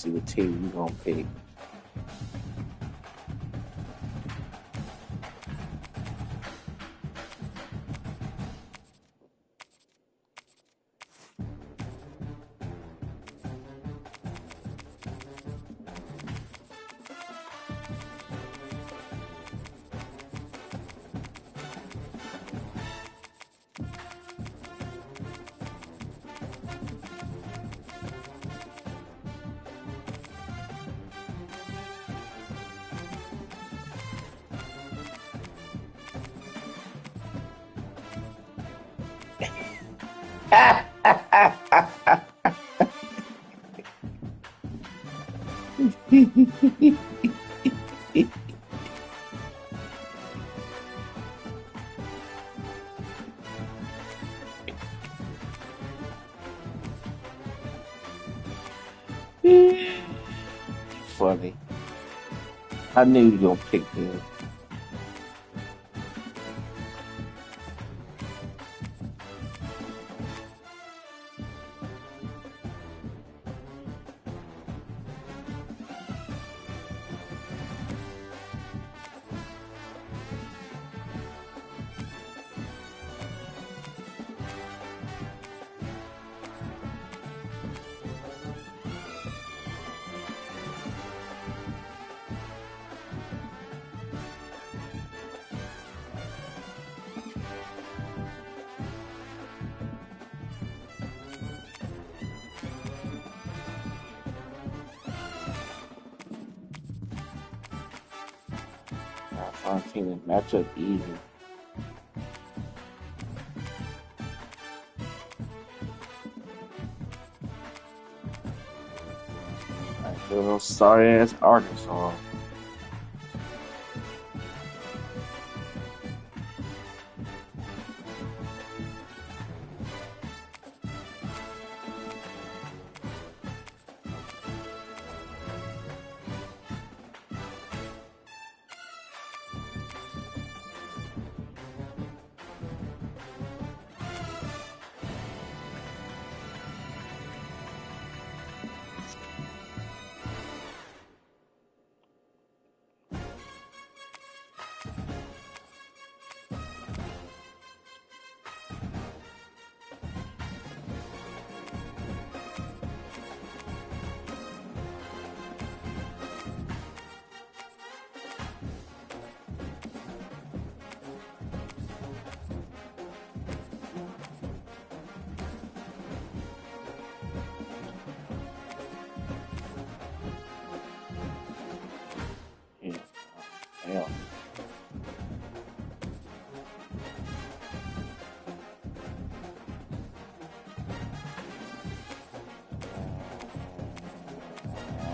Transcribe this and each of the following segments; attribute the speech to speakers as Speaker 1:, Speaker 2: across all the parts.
Speaker 1: see what team you gonna pick. Funny. I knew you gonna pick them. I think the matchup easy. Like little sorry ass Arkansas. Yeah, hell.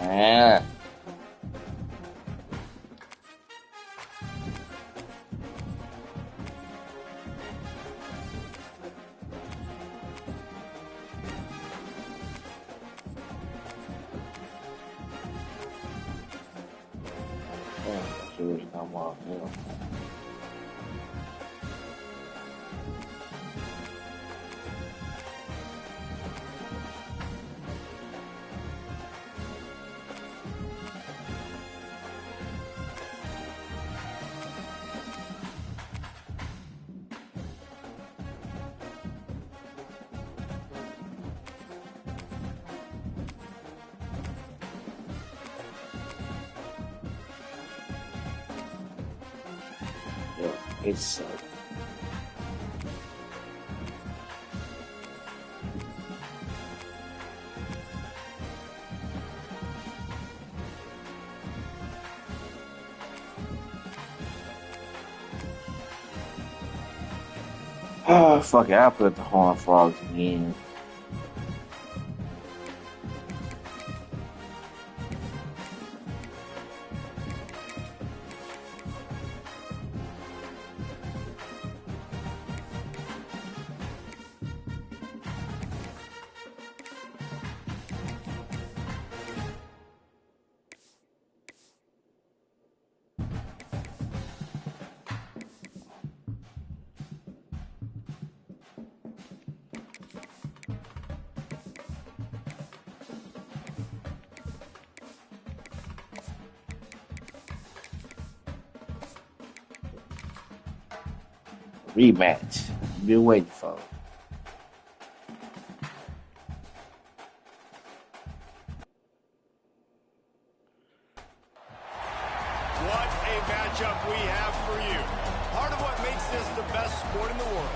Speaker 1: Yeah. Damn, serious come off. Hell. Yeah, it's oh fuck it, I'll put the Horn Frogs again. Rematch. You've been waiting for.
Speaker 2: What a matchup we have for you. Part of what makes this the best sport in the world.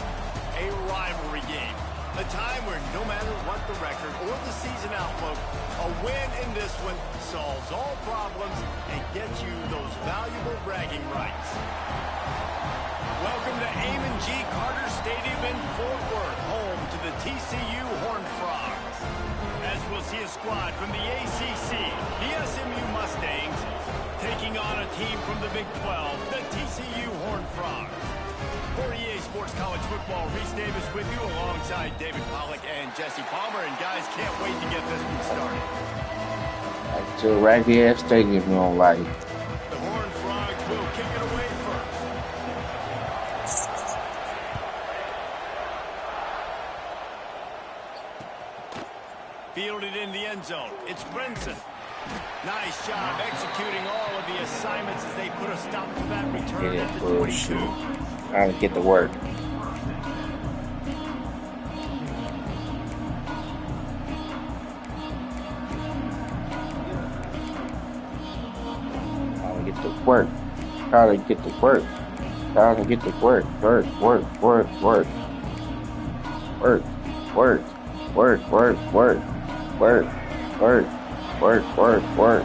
Speaker 2: A rivalry game. A time where no matter what the record or the season outlook, a win in this one solves all problems and gets you those valuable bragging rights. Welcome to Amon G. Carter Stadium in Fort Worth, home to the TCU Horned Frogs. As we'll see a squad from the ACC, the SMU Mustangs, taking on a team from the Big 12, the TCU Horned Frogs. For EA Sports College Football, Reese Davis with you alongside David Pollack and Jesse Palmer. And guys, can't wait to get this one started.
Speaker 1: Like to a raggedy ass stadium you don't like.
Speaker 2: The Horned Frogs will kick it away first. Fielded in the end zone. It's Brinson. Nice job executing all of the assignments as they put a stop to that return at the 22.
Speaker 1: Trying to get to work. Trying to get to work. Trying to get to work. Trying to get to work. Work. Work. Work. Work. Work. Work. Work. Work. Work. Work. Work. Work, work, work.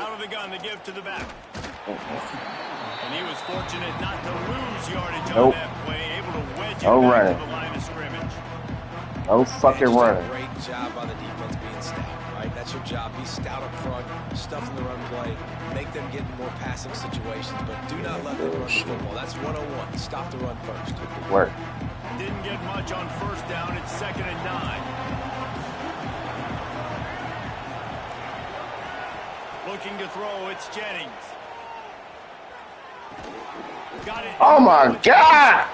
Speaker 2: Out of the gun to give to the back. And he was fortunate not to lose yardage on that play, able to wedge it back to the line of scrimmage.
Speaker 1: No fucking running.
Speaker 3: Great job by the defense being stout, right? That's your job. Be stout up front, stuff in the run play, make them get in more passing situations, but do not let them run the football. That's 101. Stop the run first.
Speaker 1: Work.
Speaker 2: Didn't get much on first down. It's 2nd and 9. Looking to throw. It's Jennings. Got it.
Speaker 1: Oh my God!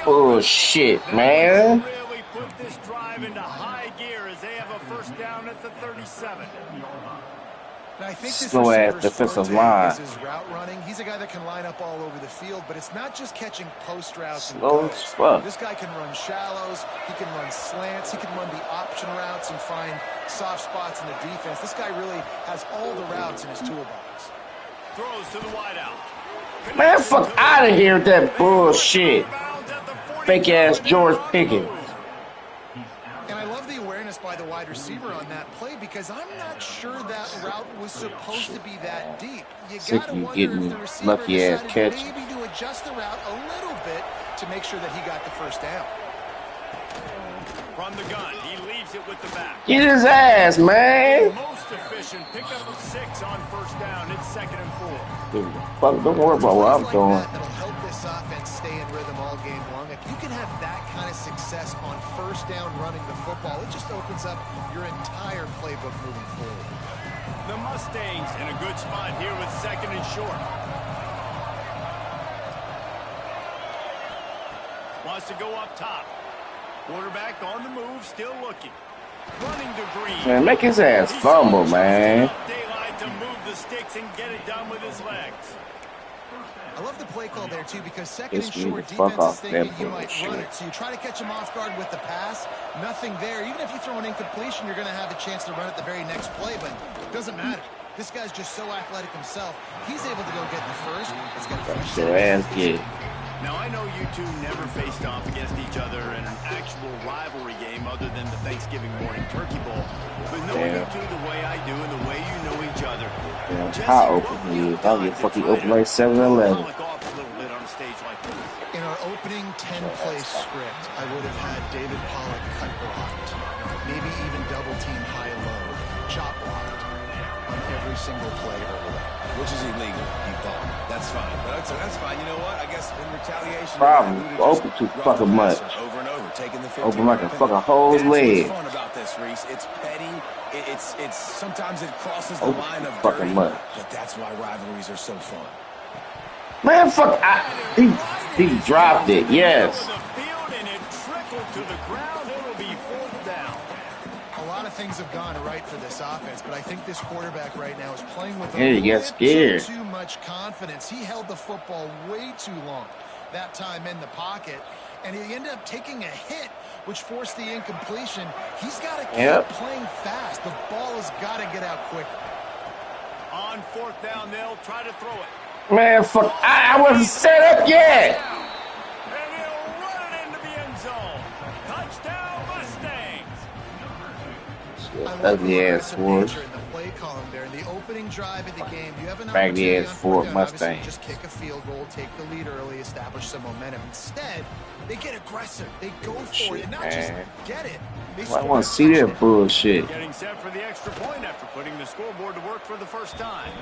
Speaker 1: Bullshit, man.
Speaker 2: Really put this drive into high gear as they have a first down at the 37.
Speaker 4: I think
Speaker 1: slow ass defensive line.
Speaker 4: His route running. He's a guy that can line up all over the field, but it's not just catching post routes.
Speaker 1: Slow as fuck.
Speaker 4: This guy can run shallows. He can run slants. He can run the option routes and find soft spots in the defense. This guy really has all the routes in his toolbox.
Speaker 2: Throws to the wideout.
Speaker 1: Man, fuck out of here with that bullshit. Fake ass George Pickens.
Speaker 4: And I love the awareness by the wide receiver on that play because I'm not sure that route was supposed to be that deep. You gotta wonder if the receiver
Speaker 1: lucky ass catch.
Speaker 4: maybe to adjust the route a little bit to make sure that he got the first down.
Speaker 2: From the gun, he leaves it with the back.
Speaker 1: Get his ass, man.
Speaker 2: Most efficient pickup of 6 on first down. It's 2nd and 4.
Speaker 1: Dude, fuck, don't worry about what I'm doing.
Speaker 4: That'll help this offense stay in rhythm all game long. If you can have that kind of success on first down running the football, it just opens up your entire playbook moving forward.
Speaker 2: The Mustangs in a good spot here with 2nd and short. Wants to go up top. Quarterback on the move, still looking. Running to Green.
Speaker 1: Man, make his ass fumble, man.
Speaker 2: Daylight to move the sticks and get it done with his legs.
Speaker 4: I love the play call there, too, because 2nd and short
Speaker 1: fuck
Speaker 4: defense
Speaker 1: off
Speaker 4: is thinking
Speaker 1: that
Speaker 4: you might
Speaker 1: bullshit.
Speaker 4: run it. So you try to catch him off guard with the pass. Nothing there. Even if you throw an incompletion, you're going to have a chance to run it the very next play, but it doesn't matter. This guy's just so athletic himself. He's able to go get the first. It's got to
Speaker 1: Your ass get.
Speaker 2: Now, I know you two never faced off against each other in an actual rivalry game other than the Thanksgiving morning turkey bowl. But knowing you two the way I do and the way you know each other.
Speaker 1: Damn, how open he is. I'll get fucking open like 7-Eleven.
Speaker 4: In our opening 10-play script, I would have had David Pollack cut blocked. Maybe even double-team high-low, chop blocked on every single play early.
Speaker 3: Which is illegal, he thought. That's fine. But that's fine. You know what? I guess in retaliation...
Speaker 1: Problem. Open too fucking much.
Speaker 3: Over and over, taking the 15.
Speaker 1: Open like a fucking whole leg.
Speaker 3: What's fun about this, Reese? It's petty. It's sometimes it crosses the
Speaker 1: Open
Speaker 3: line of
Speaker 1: fucking
Speaker 3: dirty,
Speaker 1: much.
Speaker 3: but that's why rivalries are so fun.
Speaker 1: Man, fuck. He dropped it. Yes.
Speaker 2: To the ground, it'll be 4th down.
Speaker 4: A lot of things have gone right for this offense, but I think this quarterback right now is playing with
Speaker 1: Yeah, he gets scared.
Speaker 4: too much confidence. He held the football way too long that time in the pocket, and he ended up taking a hit, which forced the incompletion. He's got to keep playing fast. The ball has got to get out quick.
Speaker 2: On 4th down, they'll try to throw it.
Speaker 1: Man, fuck! I wasn't set up yet.
Speaker 2: And he'll run it into the end zone. Touchdown, Mustangs.
Speaker 1: Ugly ass Ford.
Speaker 4: Play column there in the opening drive of the game. You have an
Speaker 1: Baggy
Speaker 4: opportunity
Speaker 1: ass
Speaker 4: on
Speaker 1: Ford
Speaker 4: 4th down,
Speaker 1: Mustang.
Speaker 4: Just kick a field goal, take the lead early, establish some momentum. Instead, they get aggressive. They go for it and not just get it.
Speaker 1: I want to see that bullshit.
Speaker 2: Getting set for the extra point after putting the scoreboard to work for the first time.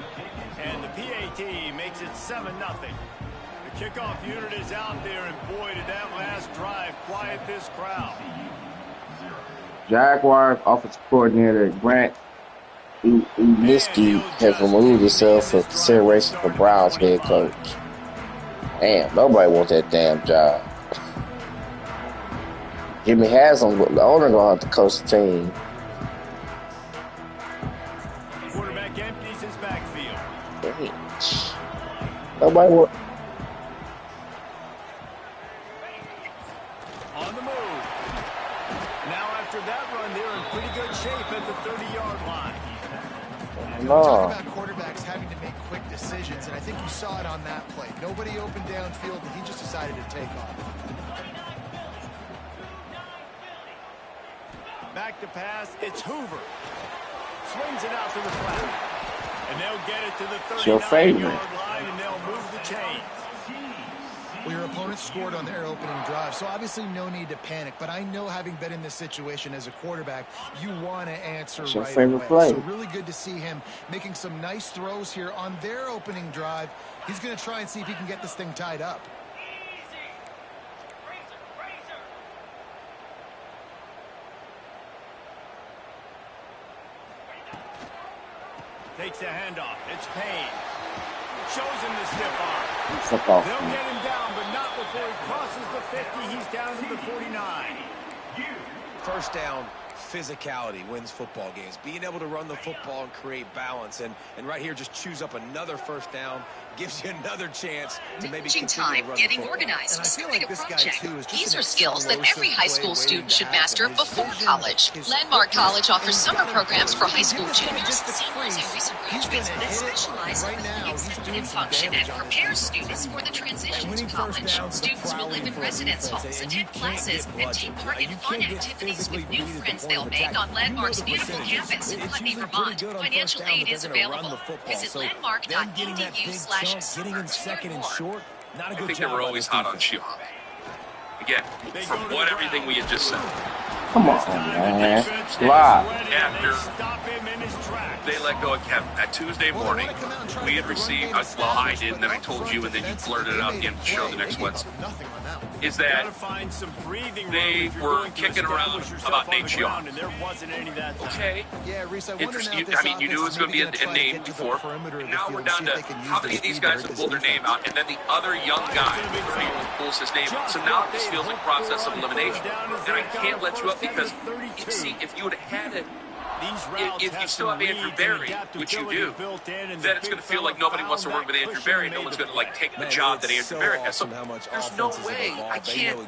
Speaker 2: And the PAT makes it 7-0. The kickoff unit is out there, and boy, did that last drive quiet this crowd.
Speaker 1: Jaguars offensive coordinator Grant Unisky has removed himself from consideration for Browns head coach. Damn, nobody wants that damn job. Jimmy Haslam, the owner, gonna have to coach the team.
Speaker 2: Quarterback empties his backfield.
Speaker 1: Nobody want.
Speaker 2: On the move. Now after that run, they're in pretty good shape at the 30-yard line.
Speaker 1: No.
Speaker 4: Talk about quarterbacks having to make quick decisions, and I think you saw it on that play. Nobody opened downfield, and he just decided to take off.
Speaker 2: Back to pass, it's Hoover. Swings it out to the flat. And they'll get it to the 39-yard line, and they'll move the chains.
Speaker 4: Well, your opponent scored on their opening drive, so obviously no need to panic. But I know, having been in this situation as a quarterback, you want to answer right away.
Speaker 1: Play.
Speaker 4: So really good to see him making some nice throws here on their opening drive. He's going to try and see if he can get this thing tied up.
Speaker 2: Takes the handoff. It's Payne. Shows him the stiff arm. They'll get him down, but not before he crosses the 50. He's down to the 49.
Speaker 3: First down, physicality wins football games. Being able to run the football and create balance. And right here, just choose up another first down. Gives you another chance to maybe continue to run
Speaker 5: getting organized, starting a project. These are skills that every high school student should master before college. Landmark College offers summer programs for high school juniors, seniors, and recent graduates that specialize in the executive function and prepares students for the transition to college. Students will live in residence halls, attend classes, and take part in fun activities with new friends they'll make on Landmark's beautiful campus in Putney, Vermont. Financial aid is available. Visit landmark.edu/summer
Speaker 3: getting in second and short. Not a good job.
Speaker 6: I think they were always hot on Shield. Again, from what everything we had just said.
Speaker 1: Come on, man. Slide.
Speaker 6: After they let go of Kevin, that Tuesday morning, we had received, well, I did, and then I told you, and then you blurted it out at the end of the show the next Wednesday, is that they were kicking around about Nate Chion. Okay. Interesting. I mean, you knew it was going to be a name before, and now we're down to how many of these guys have pulled their name out, and then the other young guy pulls his name out. So now this feels like process of elimination, and I can't let you up because, you see, if you would have had it, if you still have Andrew Berry, which you do, then it's going to feel like nobody wants to work with Andrew Berry. No one's going to take the job that Andrew Berry has. So there's no way. I can't.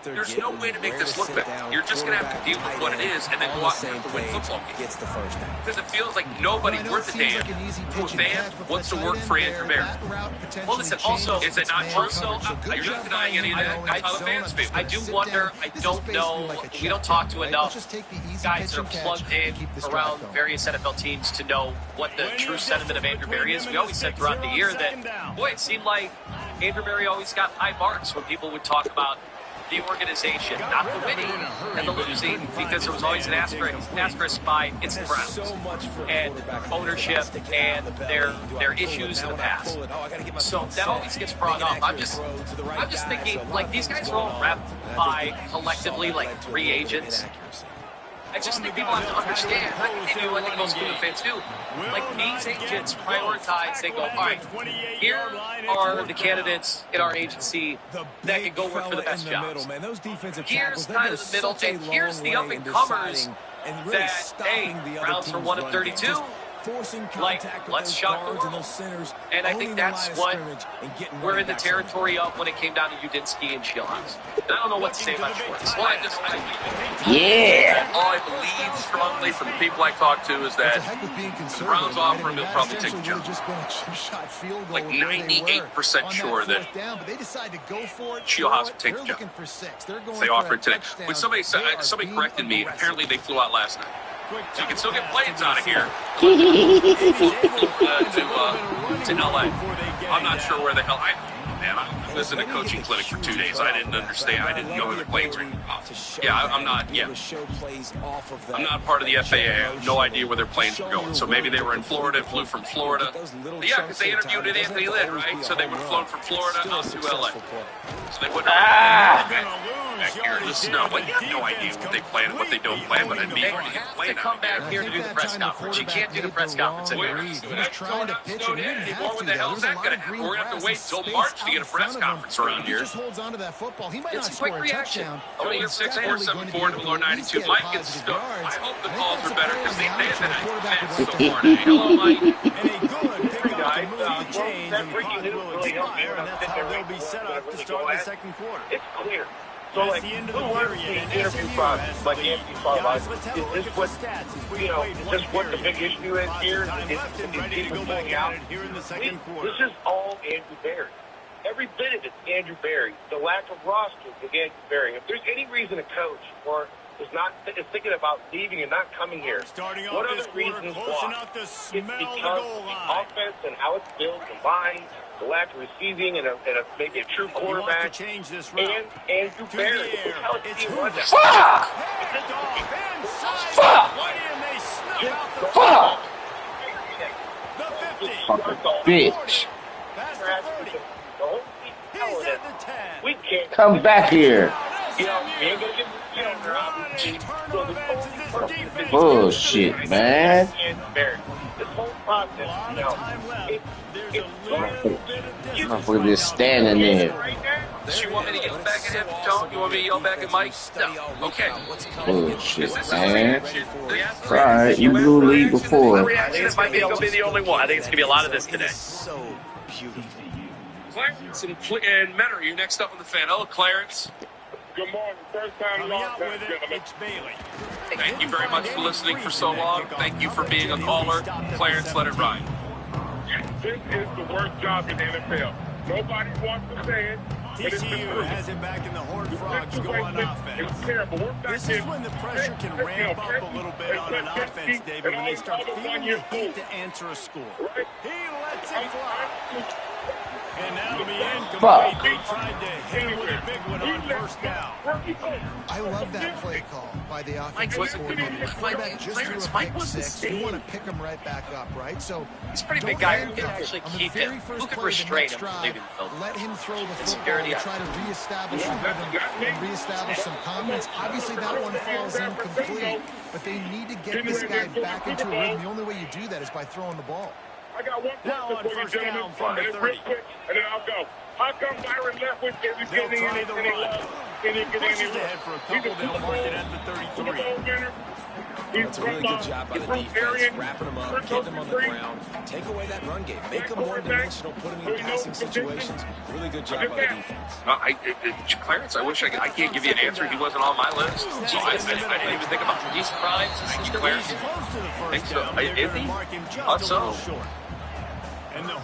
Speaker 6: There's no way to make this look better. You're just going to have to deal with what it is and then go out and have to win football games. Because it feels like nobody worth a damn who a fan wants to work for Andrew Berry. Well, listen, also, is it not true? So you're not denying any of that. That's how the fans feel.
Speaker 5: I do wonder, I don't know, we don't talk to enough guys that are plugged in around various NFL teams to know what the true sentiment of Andrew Berry is. We always said throughout the year that, boy, it seemed like Andrew Berry always got high marks when people would talk about the organization, not the winning and the losing, because there was always an asterisk by its Browns and ownership and their issues in the past. So that always gets brought up. I'm just thinking, like, these guys are all repped by collectively like 3 agents. I just think people have to understand, I think most Cleveland fans do, like these agents prioritize, they go, all right, here are the candidates in our agency that can go work for the best jobs. Here's kind of the middle, and here's the up-and-comers that, hey, Browns are 1 of 32. Like, let's shock the world. And I think that's what we're in the territory of when it came down to Udinski and Shields. I don't know what to say about Schwartz. Well,
Speaker 6: all I believe strongly from the people I talk to is that the Browns offer him, he'll probably take the job. Like 98% sure that Shieldhouse will take the job. They offer it today. When somebody corrected me, apparently they flew out last night. So you can still get planes out of here to LA. I'm not sure where the hell I was in a coaching clinic for 2 days. I didn't understand. I didn't know where the planes were. Yeah, I'm not. Yeah, I'm not part of the FAA. I have no idea where their planes were going. So maybe they were in Florida, flew from Florida. But yeah, because they interviewed at Anthony Lynn, right? So they would have flown from Florida out to LA. So they wouldn't have back here. This is not like you have no idea what they plan and what they don't plan, but I'd be able to get a plane
Speaker 5: to come back here to do the press conference. You can't do the press conference anymore.
Speaker 6: He was trying to pitch it anymore. What the hell is that going to happen? We're going to have to wait until March to get a press conference around here.
Speaker 4: Just holds on to that football. He might
Speaker 5: it's
Speaker 4: not
Speaker 5: a quick reaction.
Speaker 6: Only at 6-4-7-4 below 92. Mike gets stuck. I hope the calls are better because they did that so far today. Hello, Mike.
Speaker 2: And a good pickup to move the chains, and the clock will expire, and that's how they'll be set up to start the second quarter.
Speaker 7: It's clear. So, like, who wants the interview process, like Anthony Farley? Is this what, is this what the big issue is here? Is people pulling out? This is all Andrew Berry. Every bit of it's Andrew Berry. The lack of roster is Andrew Berry. If there's any reason a coach or is thinking about leaving and not coming here, what other reasons why? It's because the offense and how it's built combined, the lack of receiving and maybe a true quarterback, and Andrew Berry.
Speaker 2: Fuck!
Speaker 1: Bitch. We can't come back here. Bullshit, man.
Speaker 7: This whole process,
Speaker 1: Motherfucker just standing there.
Speaker 6: Do you want me to get back at him, John? You want me to yell back at Mike? No. Okay.
Speaker 1: Bullshit, man. Alright, you blew lead before.
Speaker 5: I think this might be the only one. I think it's going to be a lot of this today.
Speaker 3: So beautiful.
Speaker 6: Clarence and Menor, you next up on the fan. Hello, Clarence.
Speaker 7: Good morning. First time long time, gentlemen.
Speaker 6: Thank you very much for listening for so long. Thank you for being a caller. Clarence, let it ride.
Speaker 7: This is the worst job in the NFL. Nobody wants to say it.
Speaker 2: TCU has it back in the Horned Frogs going offense.
Speaker 7: It's terrible.
Speaker 2: This is when the pressure can ramp up a little bit on an offense, David, when they start feeling the heat to answer a score. He lets it fly. And now the incomplete. They tried to hit him with a big one on first down.
Speaker 4: I love that play call by the offensive coordinator. Quarterback just threw a pick six. You want to pick him right back up, right? So
Speaker 5: he's a pretty big guy who can actually keep him. Who could restrain him from leaving the field?
Speaker 4: Let him throw the football and try to reestablish a rhythm and reestablish some confidence. Obviously, that one falls incomplete, but they need to get this guy back into a rhythm. The only way you do that is by throwing the ball.
Speaker 7: I got one question for you, gentlemen, and real quick, and then I'll go. How come Byron Leftwich isn't getting any love?
Speaker 2: Pushes ahead for a couple, they'll mark it at the 33.
Speaker 3: It's a really good job by the defense, wrapping them up, getting them on the ground, take away that run game, make them more dimensional, put them in passing situations. Really good job by the defense.
Speaker 6: Clarence, I wish I can't give you an answer. He wasn't on my list, so I didn't even think about it.
Speaker 5: He's primed.
Speaker 6: Thank you, Clarence. I think so. Is he? Thought so.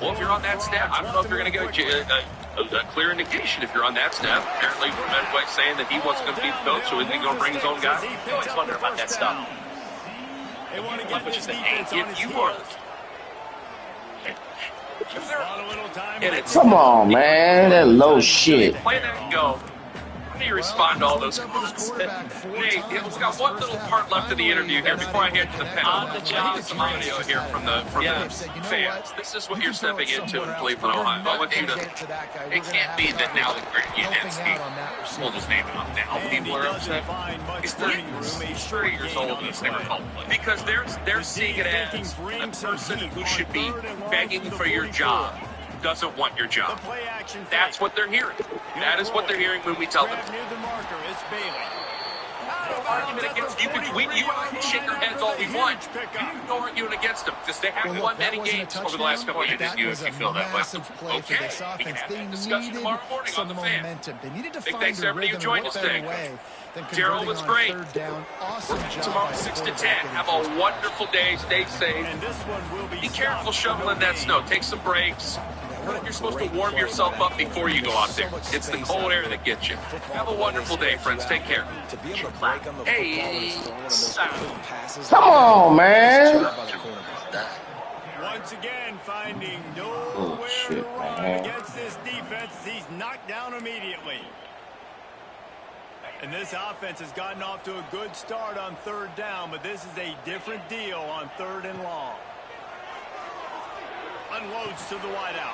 Speaker 6: Well, if you're on that staff, I don't know if you're going to get a clear indication if you're on that staff. Apparently, Medway saying that he wasn't going to be the coach, so is he going to bring his own guy?
Speaker 5: I always wonder about that stuff.
Speaker 6: If you are...
Speaker 1: Come on, man. That low shit.
Speaker 6: Play that and go. How do you respond to all those comments? Nate, we got one little part left of the interview here before I hand you the pen. On the job, some audio here from the fans. This is what you're stepping into in Cleveland, Ohio. I want you to. It can't be that now that Yudinsky pulled his name out now. People are upset. He's 30 years old and he's never called play. Because they're seeing it as a person who should be begging for your job. Doesn't want your job. That's what they're hearing. That is what they're hearing when we tell them. Argument against you. We can shake our heads all we want. No arguing against them because they haven't won many games over the last couple of years. If you feel that way, okay, we can have that discussion tomorrow morning on the fan. Big thanks to everybody who joined us today. Gerald was great. Tomorrow 6 to 10. Have a wonderful day. Stay safe. Be careful shoveling that snow. Take some breaks. You're supposed to warm yourself up before you go out there. It's the cold air that gets you. Have a wonderful day, friends. Take care. Hey,
Speaker 1: come on, man.
Speaker 2: Once again, finding nowhere to run against this defense. He's knocked down immediately. And this offense has gotten off to a good start on third down, but this is a different deal on 3rd and long. Unloads to the wideout.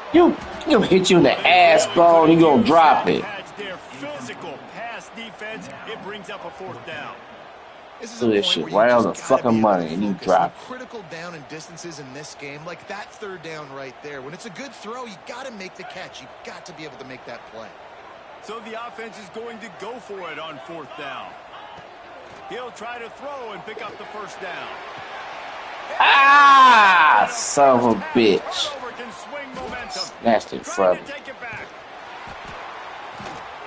Speaker 1: He'll hit you in the ass, bro, and you gonna drop it.
Speaker 2: Their physical pass defense, it brings up a 4th down.
Speaker 1: Do this shit right on the fucking money, and you drop it.
Speaker 4: Critical down and distances in this game, like that 3rd down right there. When it's a good throw, you got to make the catch. You got to be able to make that play.
Speaker 2: So the offense is going to go for it on 4th down. He'll try to throw and pick up the 1st down.
Speaker 1: Ah, son of a bitch. Snatched it from him.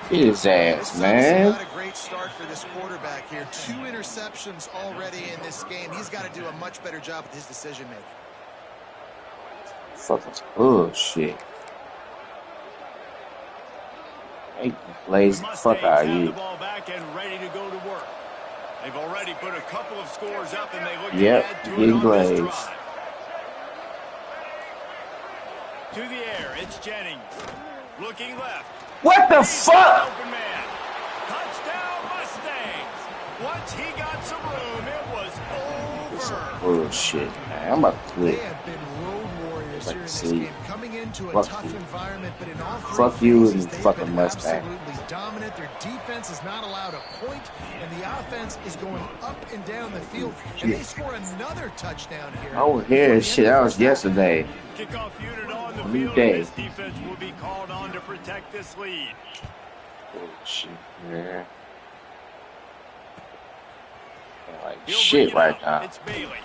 Speaker 1: Get his ass, man.
Speaker 4: Not a great start for this quarterback here. 2 interceptions already in this game. He's got to do a much better job with his decision making.
Speaker 1: Fucking bullshit. Hey, blaze the fuck out of you.
Speaker 2: They've already put a couple of scores up and they look to
Speaker 1: add to it on this drive.
Speaker 2: To the air, it's Jennings. Looking left.
Speaker 1: What the fuck?
Speaker 2: Open man. Touchdown Mustangs. Once he got some room, it was over.
Speaker 1: Bullshit, man. I'm about to quit. Fuck you and fucking Mustang.
Speaker 4: Dominant. Their defense is not allowed a point, and the offense is going up and down the field, and they score another touchdown here.
Speaker 1: Oh, here, shit, that was yesterday.
Speaker 2: Kickoff unit on the field. This defense will be called on to protect this lead.
Speaker 1: Bullshit, yeah. Like shit right now.
Speaker 2: It's Bailey.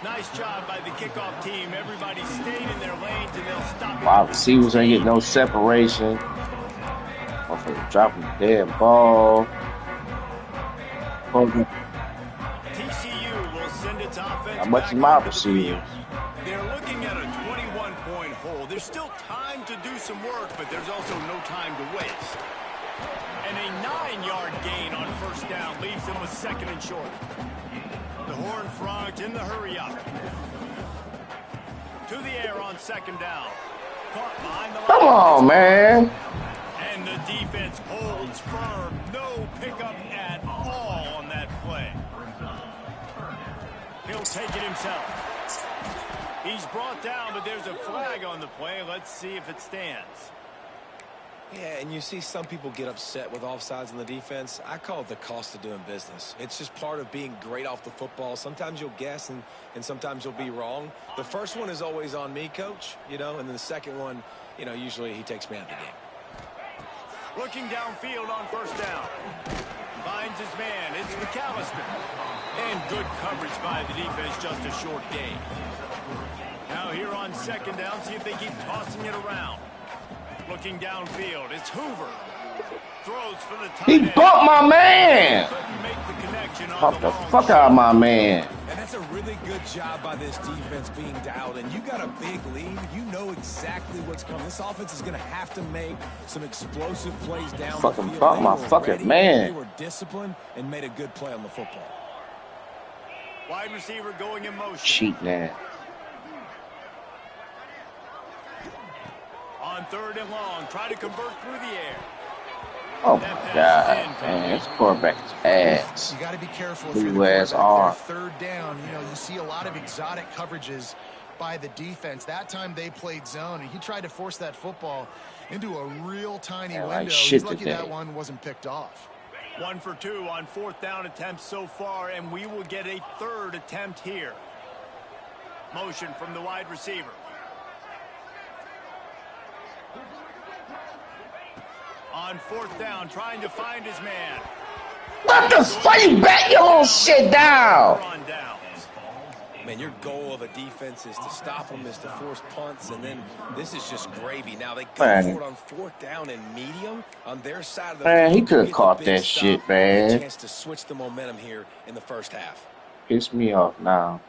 Speaker 2: Nice job by the kickoff team. Everybody stayed in their lanes and they'll stop.
Speaker 1: Wow, receivers ain't getting no separation. Dropping the damn ball.
Speaker 2: TCU will send its offense.
Speaker 1: How much is my receivers?
Speaker 2: They're looking at a 21-point hole. There's still time to do some work, but there's also no time to waste. And a 9-yard gain on 1st down leaves them with 2nd and short. The Horned Frogs in the hurry up. To the air on 2nd down. Caught behind the line.
Speaker 1: Come on, man.
Speaker 2: And the defense holds firm. No pickup at all on that play. He'll take it himself. He's brought down, but there's a flag on the play. Let's see if it stands.
Speaker 3: Yeah, and you see some people get upset with offsides in the defense. I call it the cost of doing business. It's just part of being great off the football. Sometimes you'll guess and sometimes you'll be wrong. The first one is always on me, Coach, and then the second one, usually he takes me out of the game.
Speaker 2: Looking downfield on 1st down. Finds his man. It's McAllister. And good coverage by the defense, just a short gain. Now here on 2nd down, see if they keep tossing it around. Looking downfield, it's Hoover. Throws for the tight end.
Speaker 1: He bumped my man.
Speaker 2: Couldn't make the connection on
Speaker 1: Pop the fuck out of my man.
Speaker 3: And that's a really good job by this defense being dialed in. You got a big lead. You know exactly what's coming. This offense is going to have to make some explosive plays down the field.
Speaker 1: Fucking bumped my fucking man.
Speaker 3: They were disciplined and made a good play on the football.
Speaker 2: Wide receiver going in motion.
Speaker 1: Cheat man.
Speaker 2: On 3rd and long, try to convert through the air.
Speaker 1: Oh my God, man, this quarterback's ass.
Speaker 4: You got to be careful if
Speaker 1: Blue
Speaker 4: you're the
Speaker 1: ass
Speaker 4: quarterback.
Speaker 1: arm.
Speaker 4: Third down, you know, you see a lot of exotic coverages by the defense. That time they played zone, and he tried to force that football into a real tiny window.
Speaker 1: Like
Speaker 4: He's lucky that one wasn't picked off.
Speaker 2: 1 for 2 on 4th down attempts so far, and we will get a 3rd attempt here. Motion from the wide receiver. On 4th down, trying to find his man.
Speaker 1: What the fuck? You back your little shit down.
Speaker 3: Man, your goal of a defense is to stop them, is to force punts, and then this is just gravy. Now they go for it on 4th down and medium on their side of the
Speaker 1: field. He could have caught that shit, man.
Speaker 3: A chance to switch the momentum here in the first half.
Speaker 1: Piss me off now.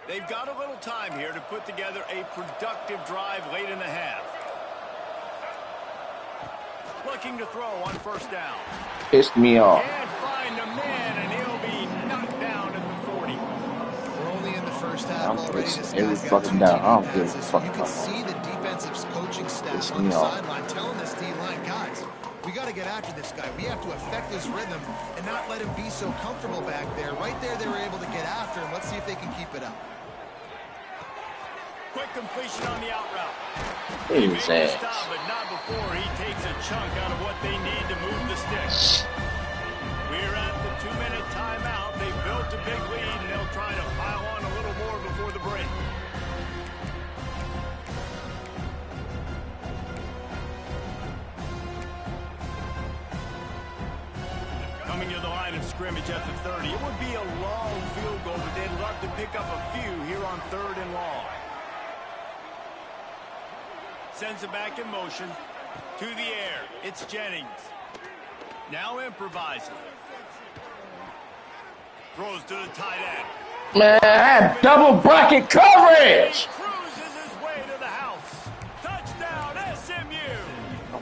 Speaker 2: They've got a little time here to put together a productive drive late in the half. Looking to throw on 1st down.
Speaker 1: Pissed me off.
Speaker 2: Can't find a man, and he'll be knocked down at the 40.
Speaker 4: We're only in the first half
Speaker 1: I'm
Speaker 4: already.
Speaker 1: pissing every fucking down. I don't give a fuck.
Speaker 4: You can see the defensive coaching staff on the sideline telling this D-line, guys, we got to get after this guy. We have to affect his rhythm and not let him be so comfortable back there. Right there, they were able to get after him. Let's see if they can keep it up.
Speaker 2: Quick completion on the out route.
Speaker 1: He made the
Speaker 2: stop, but not before he takes a chunk out of what they need to move the sticks. We're at the 2-minute timeout. They built a big lead, and they'll try to pile on a little more before the break. Coming to the line of scrimmage at the 30. It would be a long field goal, but they'd love to pick up a few here on 3rd and long. Sends it back in motion. To the air. It's Jennings. Now improvising. Throws to the tight end.
Speaker 1: Man, I have double bracket coverage.
Speaker 2: Cruises his way to the house. Touchdown, SMU.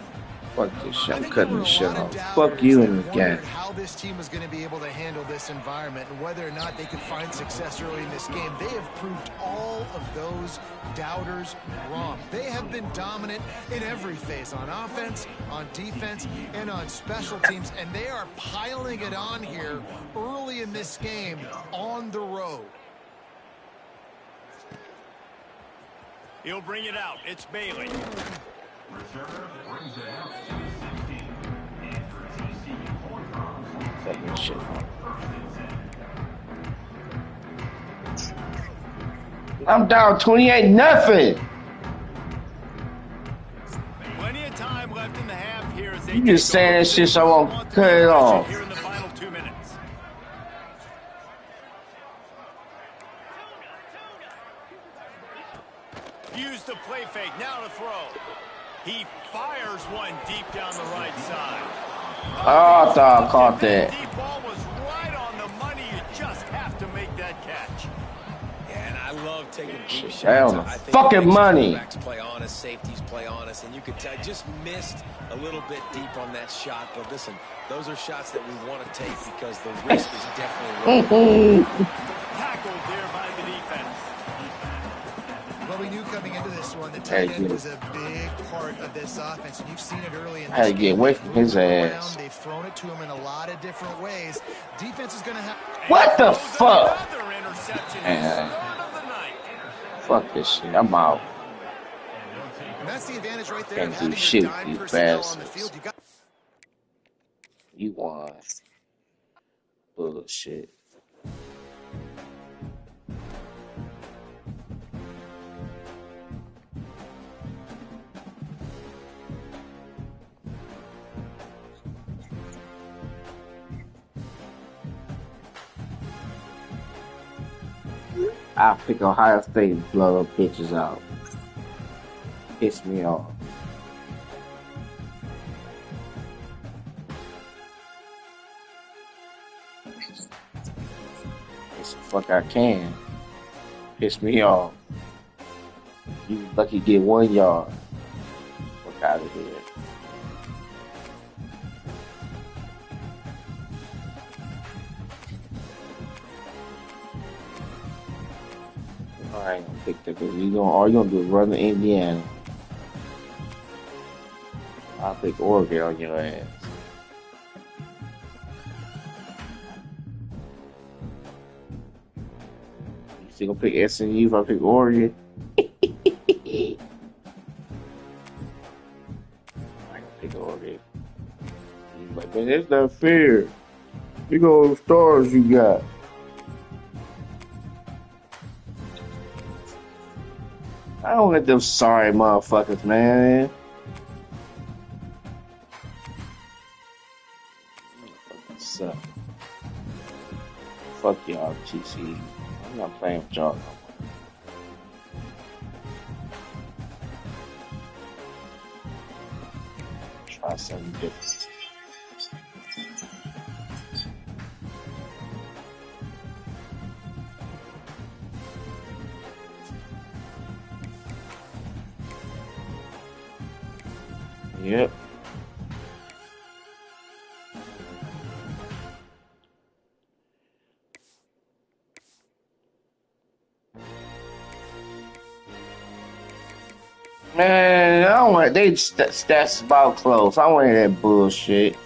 Speaker 1: Fuck this shit. I'm cutting this shit off. Fuck you and the gang.
Speaker 4: How this team is going to be able to handle this environment and whether or not they can find success early in this game. They have proved all of those doubters wrong. They have been dominant in every phase, on offense, on defense, and on special teams, and they are piling it on here early in this game on the road.
Speaker 2: He'll bring it out. It's Bailey.
Speaker 1: Shit. I'm down 28-0.
Speaker 2: Plenty of time left in the half here as they
Speaker 1: you just saying that shit so I won't cut it off.
Speaker 2: Here in the final 2 minutes. Use the play fake. Now to throw. He fires one deep down the right side.
Speaker 1: Oh, I thought I caught that.
Speaker 2: The deep ball was right on the money. You just have to make that catch.
Speaker 3: Yeah, and I love taking deep shots.
Speaker 1: Hell no. Fucking money.
Speaker 3: Play honest, safeties play honest, and you could tell just missed a little bit deep on that shot. But listen, those are shots that we want to take because the risk is definitely
Speaker 2: tackled there by the defense.
Speaker 4: Well, we knew coming into this one, the tight end was a big part of this offense, and you've seen it early in this
Speaker 1: game. I had to get away from his ass.
Speaker 4: They've thrown it to him in a lot of different ways. Defense is going to have...
Speaker 1: What the fuck? Fuck this shit. I'm out.
Speaker 4: And that's the advantage right there.
Speaker 1: Can't do shit, you bastards. You won. Bullshit. I pick Ohio State and blow bitches out. Piss me off. Yes, fuck I can. Piss me off. You lucky to get 1 yard. Fuck out of here. I ain't gonna pick that because all you're gonna do is run to Indiana. I'll pick Oregon on your ass. You still gonna pick SMU if I pick Oregon? I can pick Oregon. He's like, man, that's not fair. Big old stars you got. I don't let them sorry motherfuckers, man. Suck. Fuck y'all, TC. I'm not playing with y'all no more. Try something different. Yep. Man, I don't want they stats about close. I don't want that bullshit.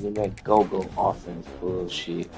Speaker 1: Give that go-go offense bullshit.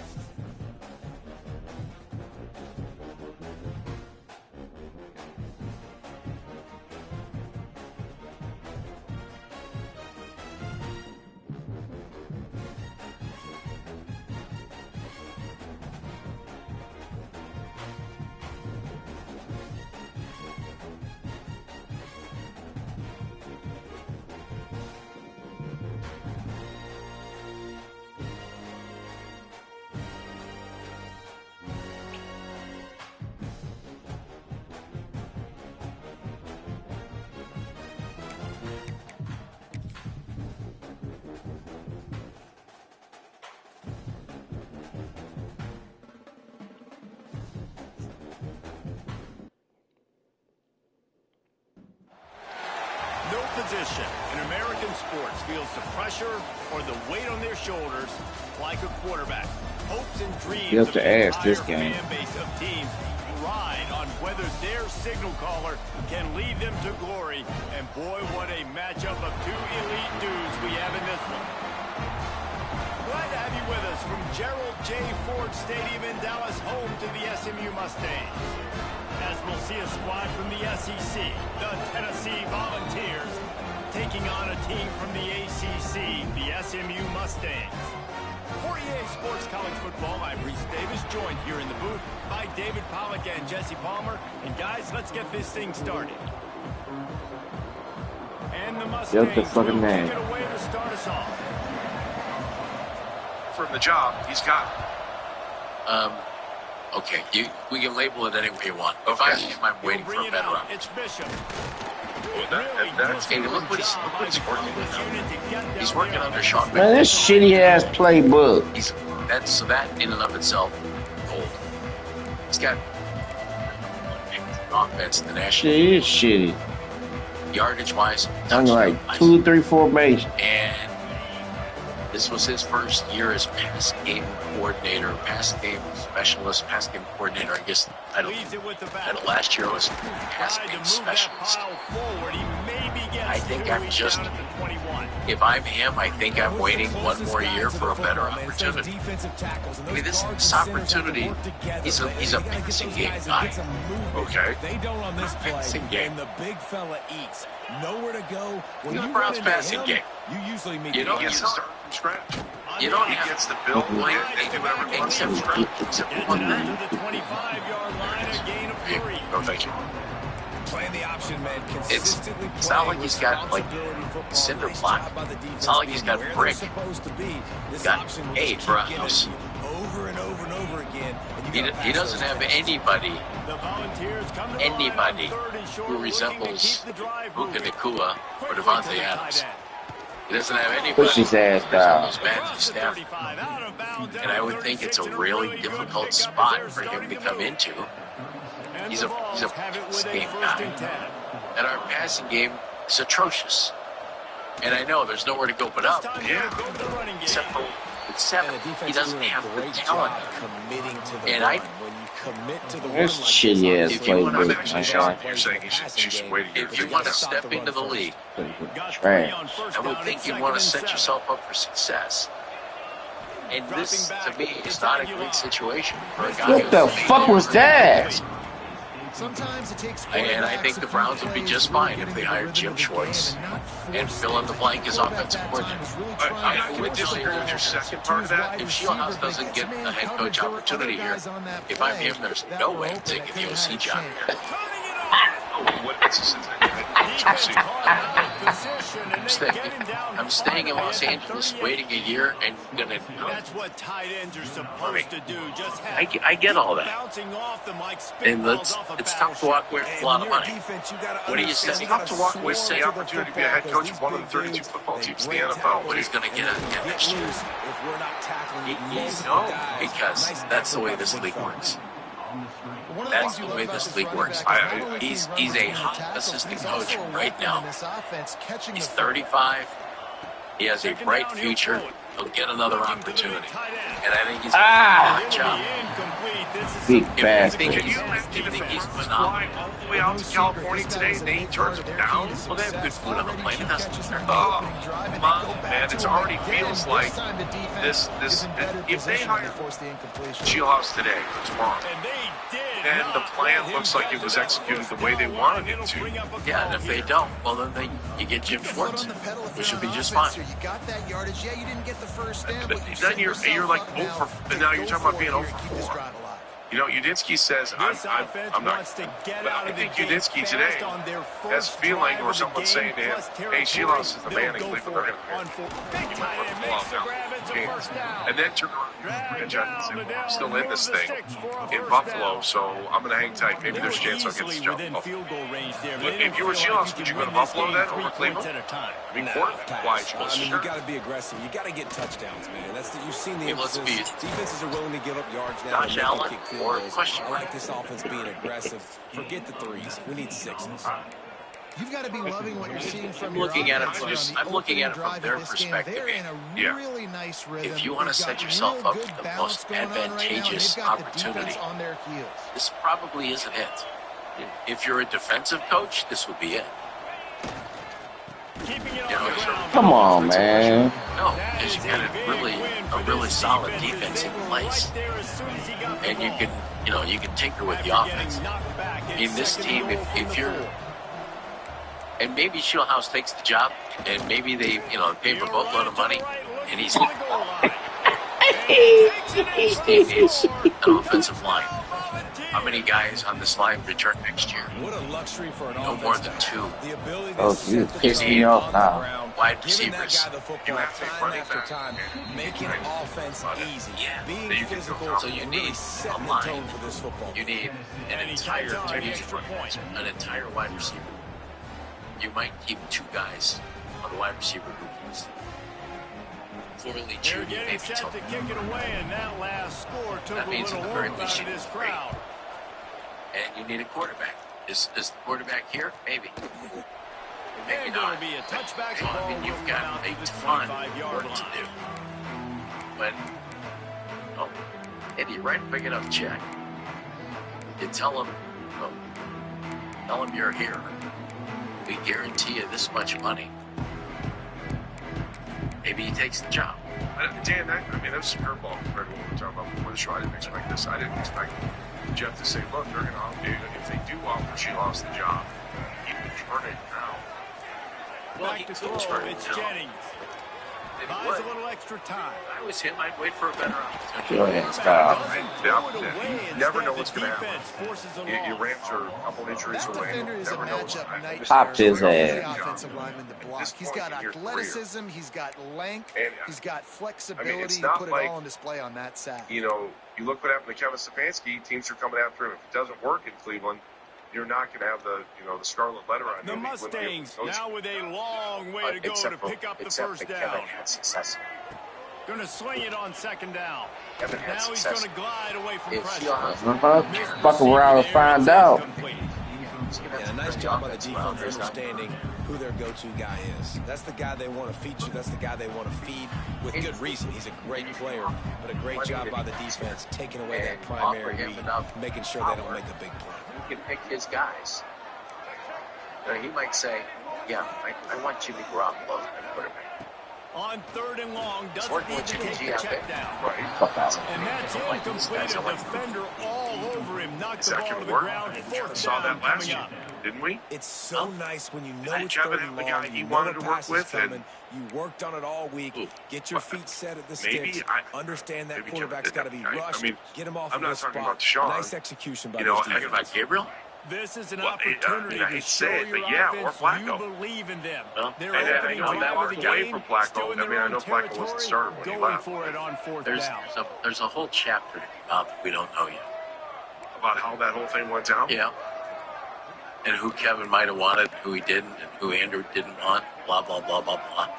Speaker 2: Position in American sports feels the pressure or the weight on their shoulders like a quarterback. Hopes and dreams
Speaker 1: you have to ask this
Speaker 2: fan
Speaker 1: game.
Speaker 2: Base of teams ride on whether their signal caller can lead them to glory. And boy, what a matchup of two elite dudes we have in this one. Glad to have you with us from Gerald J. Ford Stadium in Dallas, home to the SMU Mustangs. As we'll see a squad from the SEC, the Tennessee Volunteers, taking on a team from the ACC, the SMU Mustangs. For EA Sports College Football, I'm Reese Davis, joined here in the booth by David Pollack and Jesse Palmer. And guys, let's get this thing started. And the Mustangs will take it away to start us off.
Speaker 6: For the job, he's got it.
Speaker 8: Okay, we can label it any way you want. If I am, I'm waiting for a better round.
Speaker 2: It's Bishop.
Speaker 8: Hey, look what he's working with now. He's working under Sean McVay.
Speaker 1: Man, this shitty ass playbook.
Speaker 8: So that in and of itself, gold. He's got offense in the national.
Speaker 1: Shit is shitty.
Speaker 8: Yardage wise,
Speaker 1: I'm like 2-3 formation.
Speaker 8: And this was his first year as pass game coordinator, pass game specialist, pass game coordinator. I guess I don't know. Last year was pass game specialist. I think I'm just, if I'm him, I think I'm waiting one more year for a better opportunity. I mean, this opportunity, he's a passing game guy.
Speaker 6: Okay.
Speaker 4: They don't on this play.
Speaker 8: Passing game.
Speaker 4: And the big fella eats. Nowhere to go. When
Speaker 8: the
Speaker 4: you
Speaker 8: Browns passing game.
Speaker 4: You usually meet
Speaker 6: he gets to start from scratch.
Speaker 8: You don't
Speaker 6: he gets the bill play. They do whatever he wants.
Speaker 8: Except for that.
Speaker 2: To the 25-yard line, a gain of 3.
Speaker 6: No, thank you.
Speaker 4: Playing the option man consistently.
Speaker 8: It's not like he's got like cinder block. It's not like he's got brick. He's got A for a house.
Speaker 4: Over and over and over again.
Speaker 8: He doesn't have anybody who resembles Puka Nacua or Devontae Adams. He doesn't have anybody
Speaker 1: Push his ass down.
Speaker 8: Matthew Stafford. And I would think it's a really difficult spot for him to come into. He's a passing game guy. And our passing game is atrocious. And I know there's nowhere to go but up.
Speaker 6: Yeah.
Speaker 8: Except for 7. He doesn't have the talent. And I
Speaker 3: commit to the
Speaker 1: This shitty ass
Speaker 8: if you want to step into the league,
Speaker 1: trash.
Speaker 8: I would think you want to set yourself up for success. And this, to me, is not a great situation for a guy.
Speaker 1: What the fuck was that?
Speaker 8: And I think the Browns would be just fine if they hired Jim Schwartz and fill in the blank as offensive coordinator.
Speaker 6: I would disagree with your second part of that.
Speaker 8: If Shieldhouse doesn't get a head coach opportunity here, if I'm him, there's no way I'm taking the OC job here. I'm staying in Los Angeles, waiting a year, and gonna.
Speaker 2: That's what tight ends are supposed to do. Just
Speaker 8: I get all that, and it's tough to walk away with a lot of money. What do you say?
Speaker 6: It's tough to walk away with the opportunity to be a head coach of one of the 32 football teams in the NFL.
Speaker 8: What he's going to get next year? Because that's the way this league works. That's the way this league works. He's a hot assistant coach right now. He's 35. He has a bright future. He'll get another opportunity. And I think he's going to do a job.
Speaker 1: Big bastard.
Speaker 8: Do you think he's phenomenal?
Speaker 6: All the way out to California today, and then he turns him down?
Speaker 8: Well, they have good food on the plane. It doesn't matter.
Speaker 6: Oh, come on, man. It already feels like this. If they hire Shieldhouse today or tomorrow, then the plan looks like it was executed the way they wanted it to.
Speaker 8: Yeah, and if they don't, well, then you get Jim Schwartz, which would be just fine.
Speaker 6: Then you're like over, and now you're talking about being over 4. You know, Udinski says, I'm not, but I think Udinski today has a feeling or someone saying to him, hey, Shieldhouse is the man in Cleveland, they're going to and then turn around and say, well, I'm still in this thing in Buffalo, so I'm going to hang tight. Maybe there's a chance I'll get this job in Buffalo. But if you were Shieldhouse, would you go to Buffalo then over Cleveland? I mean, quarterback-wise, you got
Speaker 3: to be aggressive. You got to get touchdowns, man. You've seen the
Speaker 8: emphasis.
Speaker 3: Defenses are willing to give up yards now.
Speaker 8: Josh Allen. Or question
Speaker 3: mark. I like this offense being aggressive. Forget the threes. We need 6s.
Speaker 4: You've got to be loving what you're seeing from
Speaker 8: I'm looking at it from their perspective.
Speaker 4: Yeah. Really nice rhythm.
Speaker 8: If you want to set yourself up for the most advantageous opportunity, this probably isn't it. If you're a defensive coach, this would be it.
Speaker 1: Come on, man.
Speaker 8: No, because you got a really solid defense in place, and you can tinker with the offense. I mean, this team, if you're, and maybe Shieldhouse takes the job, and maybe they, pay him a boatload of money, and he's his team needs an offensive line. How many guys on this line return next year?
Speaker 3: What a luxury for an
Speaker 8: no more than 2.
Speaker 1: Oh, you're pissing me off now.
Speaker 8: Wide receivers.
Speaker 6: You have to take running back.
Speaker 3: Making offense easy.
Speaker 8: Yeah.
Speaker 3: Being physical.
Speaker 8: So you need a line. You need an entire wide receiver. You might keep 2 guys on the wide receiver group. Clearly, Judy, maybe till. That means at the very least you need a crowd. And you need a quarterback. Is the quarterback here? Maybe. Maybe not. I mean, you've got a ton of work to do. But, if you write a big enough check, you tell him you're here. We guarantee you this much money. Maybe he takes the job.
Speaker 6: Dan, that's a curveball compared to what we were talking about before the show. I didn't expect this. I didn't expect Jeff to say, look, they're going to offer, if they do offer Shieldhouse the job, he can turn it down.
Speaker 8: Well, he could turn it down.
Speaker 2: Buys a little extra time.
Speaker 8: If I was him, I'd wait for a better opportunity.
Speaker 1: Go ahead, Scott.
Speaker 6: You never know what's going to happen. Your Rams are a couple injuries away. Never know what's going to happen.
Speaker 1: Popped his ass.
Speaker 4: He's got athleticism, he's got length, he's got flexibility.
Speaker 6: It's not
Speaker 4: put it
Speaker 6: like,
Speaker 4: all on display on that sack.
Speaker 6: You look what happened to Kevin Stefanski. Teams are coming after him. If it doesn't work in Cleveland, you're not going to have the scarlet letter on
Speaker 2: the Mustangs now with a long way to go to pick up the first down.
Speaker 8: Kevin had success.
Speaker 2: Going to swing it on 2nd down. Now he's going to glide away from pressure.
Speaker 1: Fuck around and find out.
Speaker 3: Yeah, nice job by the defense understanding who their go-to guy is. That's the guy they want to feature. That's the guy they want to feed with good reason. He's a great player, but a great job by the defense taking away that primary read, making sure they don't make a big play.
Speaker 8: He can pick his guys. He might say, yeah, I want Jimmy Garoppolo as my quarterback.
Speaker 2: On 3rd and long, doesn't need to take the check down.
Speaker 6: Right.
Speaker 2: And that's incomplete. A defender all over him. Knocked the ball to the ground. 4th
Speaker 6: saw
Speaker 2: down
Speaker 6: that last
Speaker 2: coming
Speaker 6: year,
Speaker 2: up.
Speaker 6: Didn't we?
Speaker 3: It's so nice when you know it's
Speaker 6: Kevin
Speaker 3: 3rd
Speaker 6: have
Speaker 3: and
Speaker 6: the
Speaker 3: long,
Speaker 6: guy he
Speaker 3: you
Speaker 6: wanted
Speaker 3: know
Speaker 6: to
Speaker 3: the
Speaker 6: work
Speaker 3: pass is
Speaker 6: with,
Speaker 3: coming, you worked on it all week, get your feet set at the sticks, understand that quarterback's got to be rushed, get him off of the spot. Nice execution by those defense.
Speaker 8: About Gabriel?
Speaker 2: This is an opportunity to show your offense you believe in them. They're opening drive of the game, still in their own territory, going for it on 4th down.
Speaker 8: There's a whole chapter that we don't know yet.
Speaker 6: About how that whole thing went down?
Speaker 8: Yeah. And who Kevin might have wanted, who he didn't, and who Andrew didn't want, blah, blah, blah, blah, blah.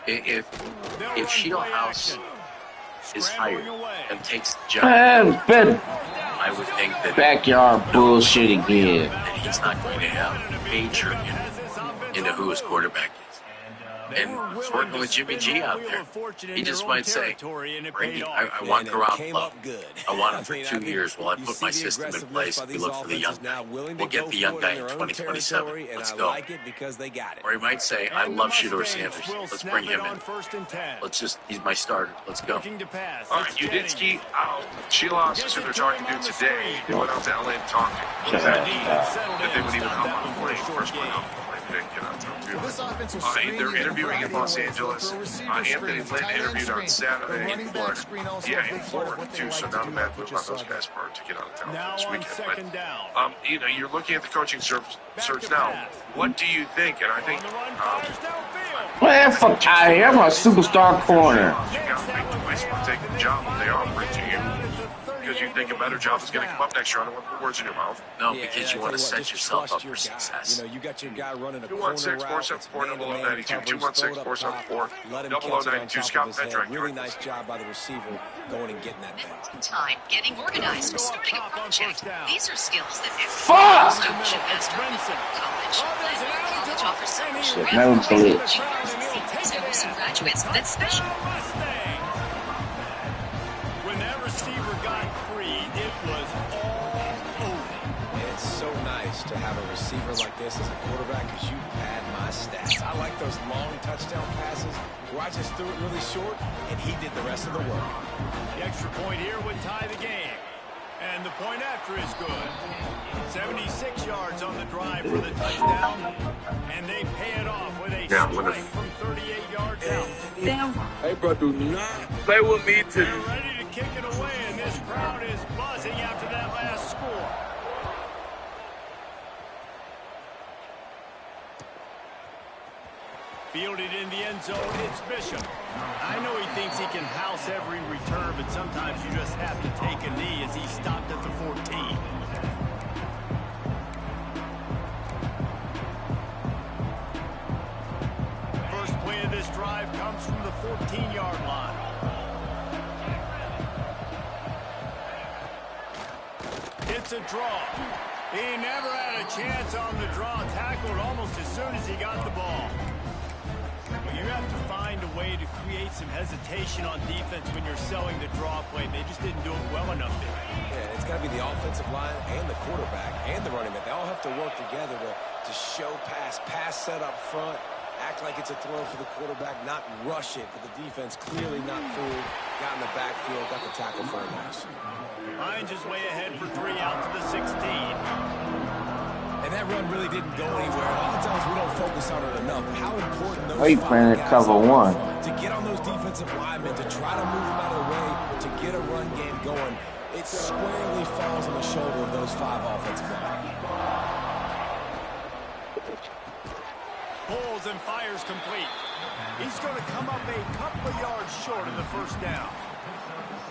Speaker 8: If Shieldhouse is hired and takes the job, I would think that
Speaker 1: backyard bullshit again.
Speaker 8: That he's not going to have major into who his quarterback is. And he's working with Jimmy G out there. He just might say, I want Garoppolo. I want him for 2 years while I put my system in place and we look for the young guy. We'll get the young guy in 2027. Let's go. Or he might say, I love Shedeur Sanders. Let's bring him in. He's my starter. Let's go.
Speaker 6: Udinski, Shieldhouse is who they're talking to today. They went out to LA and talked to him. That they would even come on the plane. First one out. They're interviewing in Los Angeles. Anthony Lynn interviewed on Saturday in Florida. Yeah, in Florida too. So not a bad move on those guys' part to get out of town this weekend. But you're looking at the coaching search now. What do you think? And I think,
Speaker 1: man, fuck out of here! I'm a superstar corner.
Speaker 6: You got to make the place for taking the job when they offer it to you. Because you think a better job is going to come up next year. I don't want to put words in your mouth.
Speaker 8: No, because you want to set yourself up for success.
Speaker 3: You got your guy running a
Speaker 6: 216-474-0092. 216-474-0092. Scott Pendrick.
Speaker 3: Really nice job by the receiver going and getting that thing.
Speaker 9: Time getting organized, starting a project. These are skills that
Speaker 1: fuck
Speaker 9: student should master. College offers so much. So some graduates that special.
Speaker 3: To have a receiver like this as a quarterback, because you pad my stats. I like those long touchdown passes where I just threw it really short and he did the rest of the work.
Speaker 2: The extra point here would tie the game. And the point after is good. 76 yards on the drive for the touchdown. And they pay it off with a strike from 38 yards out.
Speaker 1: Damn.
Speaker 6: Hey, bro, do not play with me today.
Speaker 2: They're ready to kick it away, and this crowd is buzzing after that last score. Fielded in the end zone, it's Bishop. I know he thinks he can house every return, but sometimes you just have to take a knee as he stopped at the 14. First play of this drive comes from the 14-yard line. It's a draw. He never had a chance on the draw. Tackled almost as soon as he got the ball. You have to find a way to create some hesitation on defense when you're selling the draw play. They just didn't do it well enough there.
Speaker 3: Yeah, it's got to be the offensive line and the quarterback and the running back. They all have to work together to show pass set up front, act like it's a throw for the quarterback, not rush it, but the defense clearly not fooled, got in the backfield, got the tackle for a loss.
Speaker 2: Hines is way ahead for 3 out to the 16.
Speaker 3: And that run really didn't go anywhere. A lot of times we don't focus on it enough. How important those
Speaker 1: you playing at cover one
Speaker 3: to get on those defensive linemen, to try to move them out of the way, to get a run game going. It squarely falls on the shoulder of those 5 offensive linemen.
Speaker 2: Pulls and fires complete. He's going to come up a couple of yards short of the first down.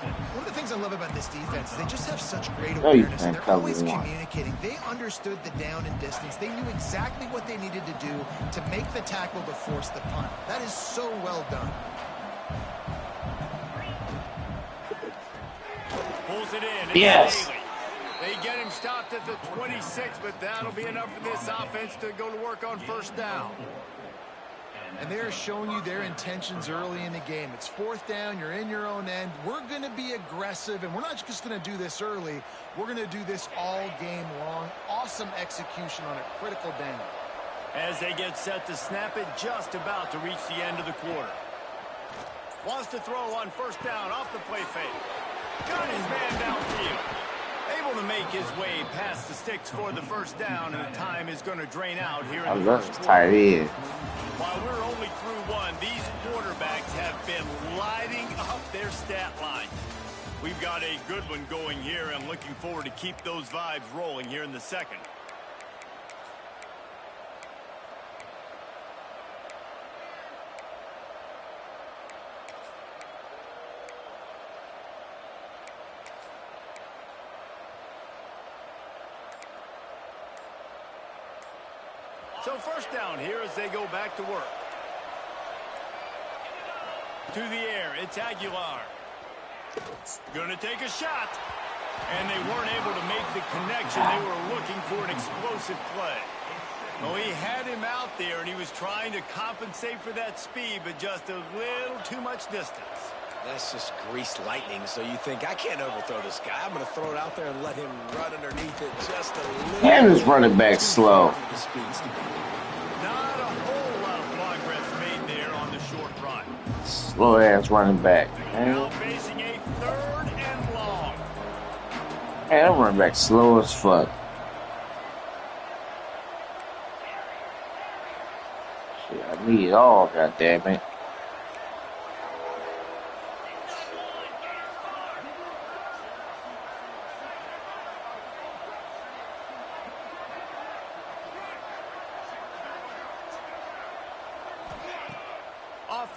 Speaker 4: One of the things I love about this defense is they just have such great awareness. And they're always communicating. They understood the down and distance. They knew exactly what they needed to do to make the tackle to force the punt. That is so well done.
Speaker 2: Pulls it in.
Speaker 1: Yes.
Speaker 2: They get him stopped at the 26, but that'll be enough for this offense to go to work on first down.
Speaker 4: And they're showing you their intentions early in the game. It's fourth down. You're in your own end. We're going to be aggressive, and we're not just going to do this early. We're going to do this all game long. Awesome execution on a critical down.
Speaker 2: As they get set to snap it, just about to reach the end of the quarter. Wants to throw on first down off the play fake. Got his man downfield. Able to make his way past the sticks for the first down, and the time is going to drain out here in the first quarter. While we're only through one, these quarterbacks have been lighting up their stat line. We've got a good one going here. I'm looking forward to keep those vibes rolling here in the second. So first down here as they go back to work. To the air, it's Aguilar. Gonna take a shot. And they weren't able to make the connection. They were looking for an explosive play. Well, he had him out there, and he was trying to compensate for that speed, but just a little too much distance.
Speaker 3: That's just greased lightning, so you think, I can't overthrow this guy. I'm going to throw it out there and let him run underneath it just a little.
Speaker 1: And his running back slow.
Speaker 2: Not a whole lot of progress made there on the short run.
Speaker 1: Slow ass running back.
Speaker 2: Now facing a third and long.
Speaker 1: Man, that running back slow as fuck. Shit, I need it all, goddammit.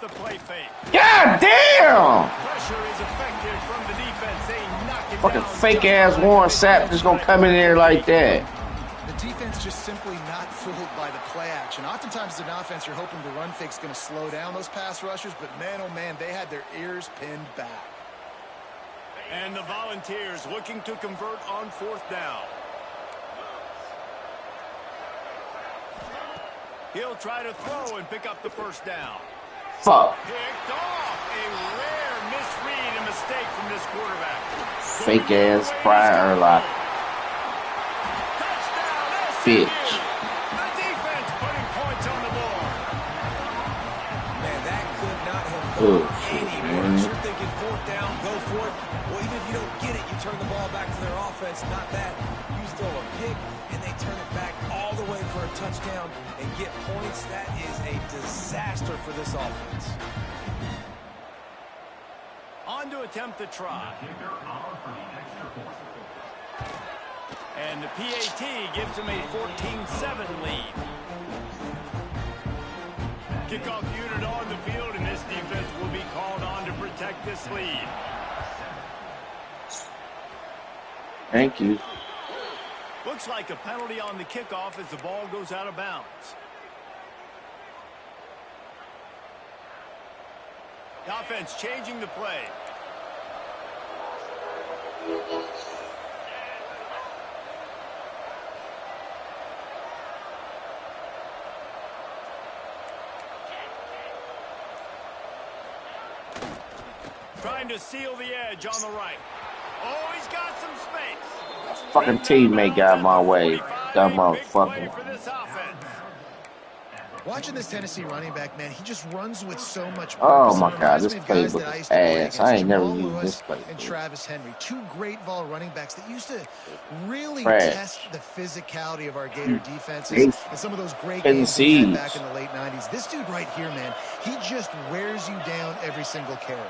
Speaker 2: The play fake.
Speaker 1: God damn!
Speaker 2: Pressure is effective from the defense. They knock it
Speaker 1: fucking
Speaker 2: down.
Speaker 1: fake ass Warren Sapp just gonna come in there like that.
Speaker 4: The defense just simply not fooled by the play action. Oftentimes as an offense, you're hoping the run fake's going to slow down those pass rushers, but man, oh man, they had their ears pinned back.
Speaker 2: And the Volunteers looking to convert on fourth down. He'll try to throw and pick up the first down.
Speaker 1: Fuck.
Speaker 2: Picked off. A rare misread and mistake from this quarterback.
Speaker 1: Fake ass Pryor Urlacher. Bitch.
Speaker 2: The defense putting points on the board.
Speaker 3: Man, that could not have gone any worse. You're thinking fourth down, go for it. Well, even if you don't get it, you turn the ball back to their offense. Not that. You throw a pick, and they turn it back all the way for a touchdown and get points. That is a disaster for this offense.
Speaker 2: On to attempt the try. And the PAT gives them a 14-7 lead. Kickoff unit on the field, and this defense will be called on to protect this lead.
Speaker 1: Thank you.
Speaker 2: Looks like a penalty on the kickoff as the ball goes out of bounds. The offense changing the play. Trying to seal the edge on the right. Oh, he's got some space.
Speaker 1: Fucking teammate got my way. Dumb motherfucker.
Speaker 4: Watching this Tennessee running back, man, he just runs with so much purpose.
Speaker 1: Oh my God, this playbook is ass. I ain't never used this playbook.
Speaker 4: And Travis Henry, two great vol running backs that used to really
Speaker 1: Trash.
Speaker 4: test the physicality of our Gator defenses and some of those great games we had back in the late 90s. This dude right here, man, he just wears you down every single carry.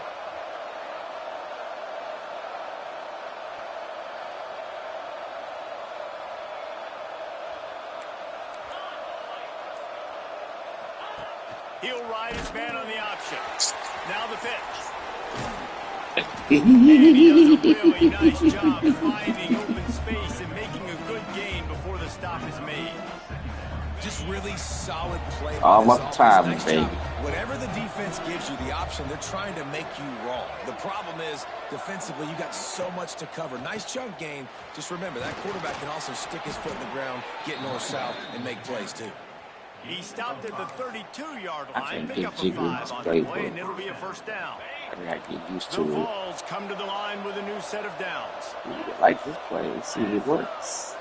Speaker 2: He'll ride his man on the option. Now the pitch.
Speaker 1: And
Speaker 2: he does a really nice job finding open space and making a good gain before the stop is made.
Speaker 3: Just really solid play.
Speaker 1: All my time, baby.
Speaker 3: Whatever the defense gives you the option, they're trying to make you wrong. The problem is, defensively, you got so much to cover. Nice chunk gain. Just remember, that quarterback can also stick his foot in the ground, get north-south, and make plays, too.
Speaker 2: He stopped at the 32-yard line, pick up a 5 on the play, and it'll be a first down.
Speaker 1: I gotta get used to
Speaker 2: the
Speaker 1: it.
Speaker 2: Vols come to the line with a new set of downs.
Speaker 1: I like this play. Let's see if it works.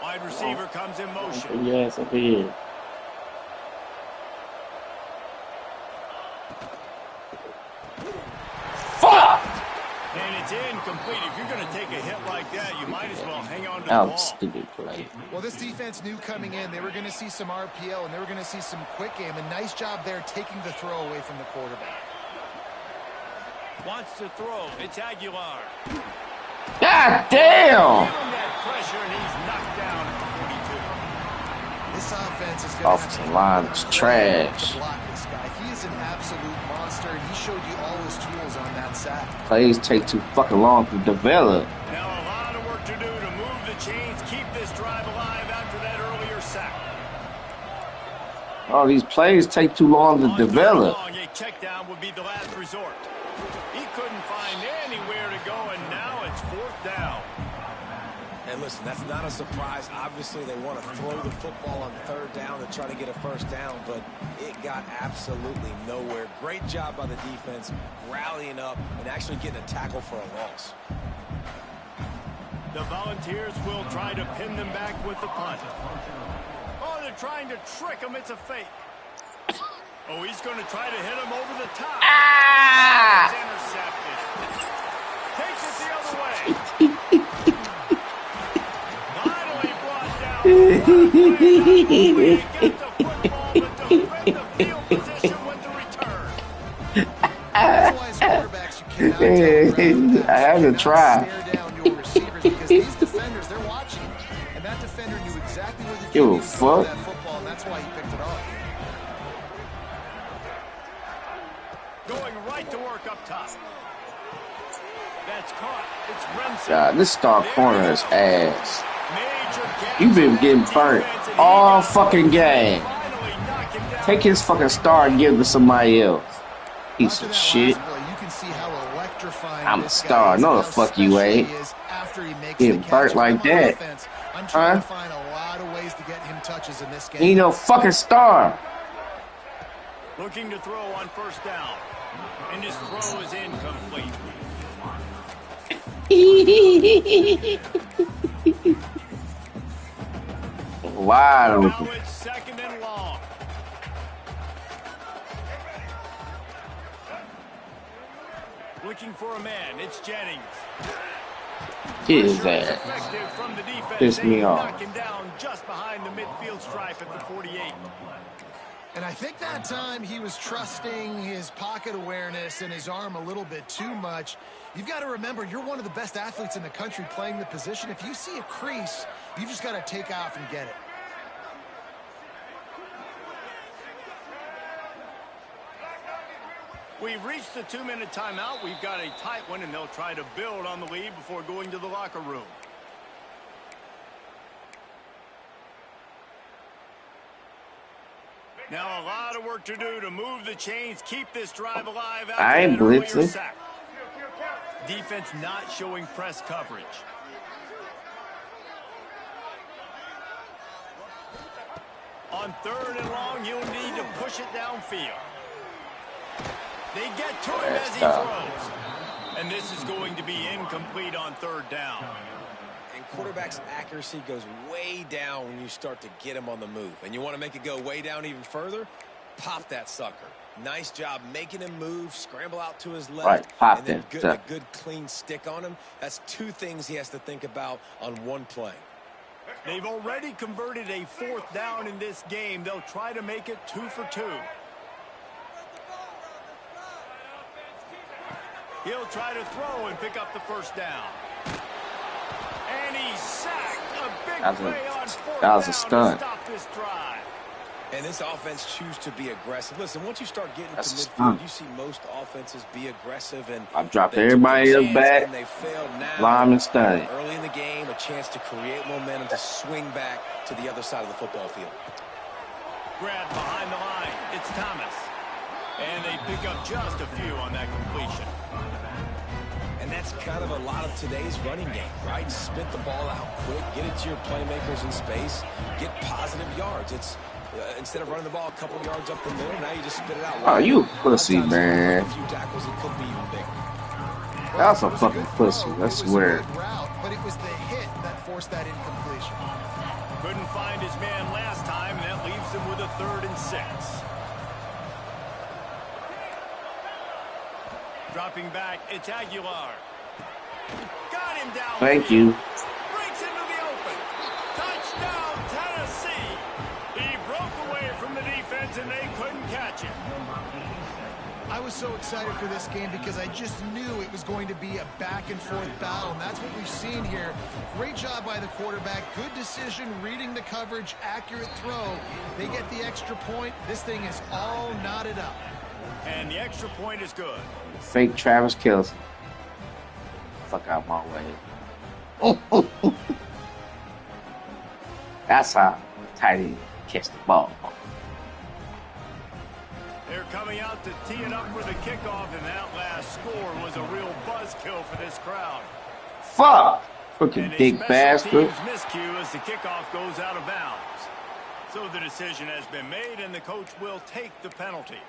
Speaker 2: Wide receiver comes in motion.
Speaker 1: Yes, up here. Fuck!
Speaker 2: And it's incomplete. If you're going to take a hit like that, you might as well hang on to the
Speaker 1: That
Speaker 2: ball.
Speaker 1: was stupid play.
Speaker 4: Well, this defense knew coming in they were going to see some RPO and they were going to see some quick game. A nice job there taking the throw away from the quarterback.
Speaker 2: Wants to throw. It's Aguilar.
Speaker 1: God damn!
Speaker 2: Give him that pressure, and he's knocked down at the 42.
Speaker 4: This offense is going to
Speaker 1: Offensive line is trash.
Speaker 4: to block this guy. He is an absolute monster, and he showed you all his tools on that sack.
Speaker 1: Plays take too fucking long to develop.
Speaker 2: Now a lot of work to do to move the chains, keep this drive alive after that earlier sack.
Speaker 1: All these plays take too long to develop.
Speaker 2: A check down would be the last resort. He couldn't find anywhere to go, and now it's 4th down.
Speaker 3: And listen, that's not a surprise. Obviously, they want to throw the football on 3rd down to try to get a first down, but it got absolutely nowhere. Great job by the defense, rallying up and actually getting a tackle for a loss.
Speaker 2: The Volunteers will try to pin them back with the punt. Oh, they're trying to trick him. It's a fake. Oh, he's going to try to hit him over the top.
Speaker 1: Ah!
Speaker 2: It's intercepted. Takes it the other way. Finally brought down. Get the football, but defend the field position with the return.
Speaker 4: That's why as quarterbacks you cannot
Speaker 1: I had to try.
Speaker 4: stare down your receivers because these defenders, they're watching. And that defender knew exactly where the
Speaker 1: Give a
Speaker 4: QB was throwing
Speaker 1: fuck.
Speaker 4: that football, and that's why he picked it off.
Speaker 2: Going right to work up top. That's caught. It's Remsen.
Speaker 1: God, this star corner is ass. You've been getting burnt all fucking game. Take his fucking star and give it to somebody else. Piece of shit. I'm a star. No, the fuck you ain't. Getting burnt like that. Huh? He ain't no fucking star.
Speaker 2: Looking to throw on 1st down. And his throw is incomplete.
Speaker 1: Wide
Speaker 2: Now
Speaker 1: open.
Speaker 2: it's 2nd and long. Looking for a man. It's Jennings.
Speaker 1: Get his
Speaker 2: Pressure is
Speaker 1: ass.
Speaker 2: effective from the defense.
Speaker 1: Piss me
Speaker 2: They
Speaker 1: off.
Speaker 2: knock him down just behind the midfield stripe at the 48.
Speaker 4: And I think that time he was trusting his pocket awareness and his arm a little bit too much. You've got to remember, you're one of the best athletes in the country playing the position. If you see a crease, you've just got to take off and get it.
Speaker 2: We've reached the 2-minute timeout. We've got a tight one, and they'll try to build on the lead before going to the locker room. Now a lot of work to do to move the chains, keep this drive alive.
Speaker 1: I ain't blitzing.
Speaker 2: Defense not showing press coverage. On 3rd and long, you'll need to push it downfield. They get to him as he throws. And this is going to be incomplete on 3rd down.
Speaker 3: And quarterback's accuracy goes way down when you start to get him on the move. And you want to make it go way down even further? Pop that sucker. Nice job making him move, scramble out to his left,
Speaker 1: Right, pop
Speaker 3: and then
Speaker 1: it.
Speaker 3: a good clean stick on him. That's 2 things he has to think about on one play.
Speaker 2: They've already converted a 4th down in this game. They'll try to make it 2 for 2. He'll try to throw and pick up the 1st down. And he's sacked. A big play on 4th
Speaker 1: that was a
Speaker 2: down
Speaker 1: stunt.
Speaker 2: to stop this drive.
Speaker 3: And this offense choose to be aggressive. Listen, once you start getting to midfield, you see most offenses be aggressive. And
Speaker 1: I dropped everybody else back.
Speaker 3: And they failed now.
Speaker 1: Lyman stunning.
Speaker 3: Early in the game, a chance to create momentum to swing back to the other side of the football field.
Speaker 2: Grab behind the line. It's Thomas. And they pick up just a few on that completion.
Speaker 3: And that's kind of a lot of today's running game, right? Spit the ball out quick, get it to your playmakers in space, get positive yards. It's instead of running the ball a couple yards up the middle, now you just spit it out.
Speaker 1: Oh, you a pussy, man.
Speaker 3: A few tackles, it could be even bigger.
Speaker 1: That's a fucking pussy, I swear.
Speaker 4: But it was the hit that forced that incompletion.
Speaker 2: Couldn't find his man last time, and that leaves him with a 3rd and 6. Dropping back, it's Aguilar. Got him down.
Speaker 1: Thank you.
Speaker 2: Breaks into the open. Touchdown, Tennessee. He broke away from the defense, and they couldn't catch him.
Speaker 4: I was so excited for this game because I just knew it was going to be a back-and-forth battle, and that's what we've seen here. Great job by the quarterback. Good decision, reading the coverage, accurate throw. They get the extra point. This thing is all knotted up.
Speaker 2: And the extra point is good.
Speaker 1: Fake Travis Kelce. Fuck out my way. That's how tight end catch the ball.
Speaker 2: They're coming out to tee it up for the kickoff, and that last score was a real buzzkill for this crowd.
Speaker 1: Fuck! Fucking big bastard.
Speaker 2: Miscue as the kickoff goes out of bounds. So the decision has been made, and the coach will take the penalty.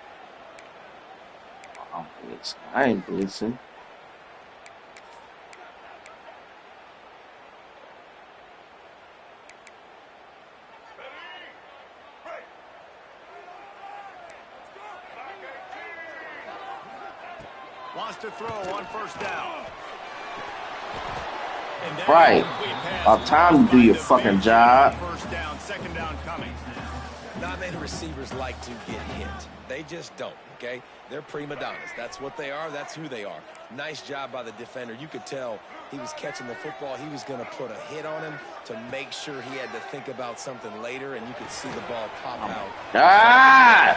Speaker 1: I ain't blitzing.
Speaker 2: Wants to throw on 1st down.
Speaker 1: Right. About time to do your fucking job.
Speaker 2: 1st down, 2nd down coming.
Speaker 3: Not many receivers like to get hit. They just don't, okay? They're prima donnas. That's what they are. That's who they are. Nice job by the defender. You could tell he was catching the football. He was going to put a hit on him to make sure he had to think about something later, and you could see the ball pop out.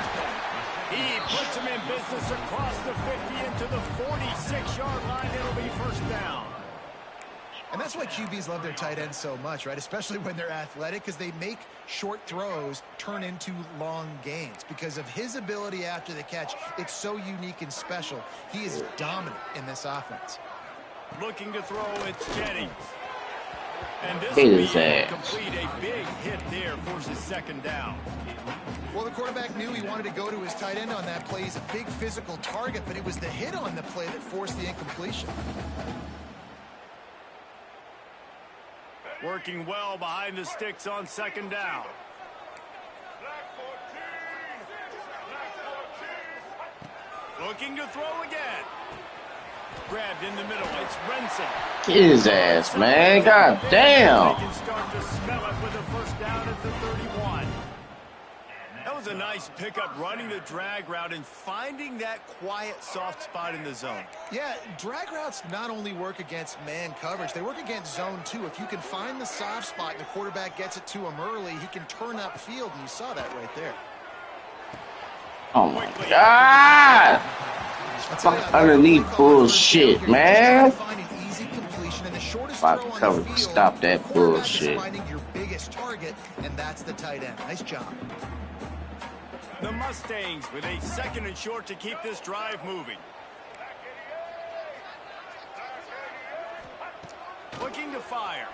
Speaker 2: He puts him in business across the 50 into the 46-yard line. It'll be 1st down.
Speaker 4: And that's why QBs love their tight ends so much, right? Especially when they're athletic, because they make short throws turn into long gains. Because of his ability after the catch, it's so unique and special. He is dominant in this offense.
Speaker 2: Looking to throw, it's Jennings. And this
Speaker 1: will
Speaker 2: be complete. A big hit there, forces 2nd down.
Speaker 4: Well, the quarterback knew he wanted to go to his tight end on that play. He's a big physical target, but it was the hit on the play that forced the incompletion.
Speaker 2: Working well behind the sticks on 2nd down. Looking to throw again. Grabbed in the middle. It's Renson.
Speaker 1: Get his ass, man. God damn.
Speaker 2: They can start to smell it with a 1st down at the 31. That was a nice pickup, running the drag route and finding that quiet, soft spot in the zone.
Speaker 4: Yeah, drag routes not only work against man coverage, they work against zone too. If you can find the soft spot and the quarterback gets it to him early, he can turn upfield, and you saw that right there.
Speaker 1: Oh, my God. Fuck underneath bullshit, man. About to cover, stop that bullshit.
Speaker 4: Finding your biggest target, and that's the tight end. Nice job.
Speaker 2: The Mustangs with a 2nd and short to keep this drive moving. Looking to fire.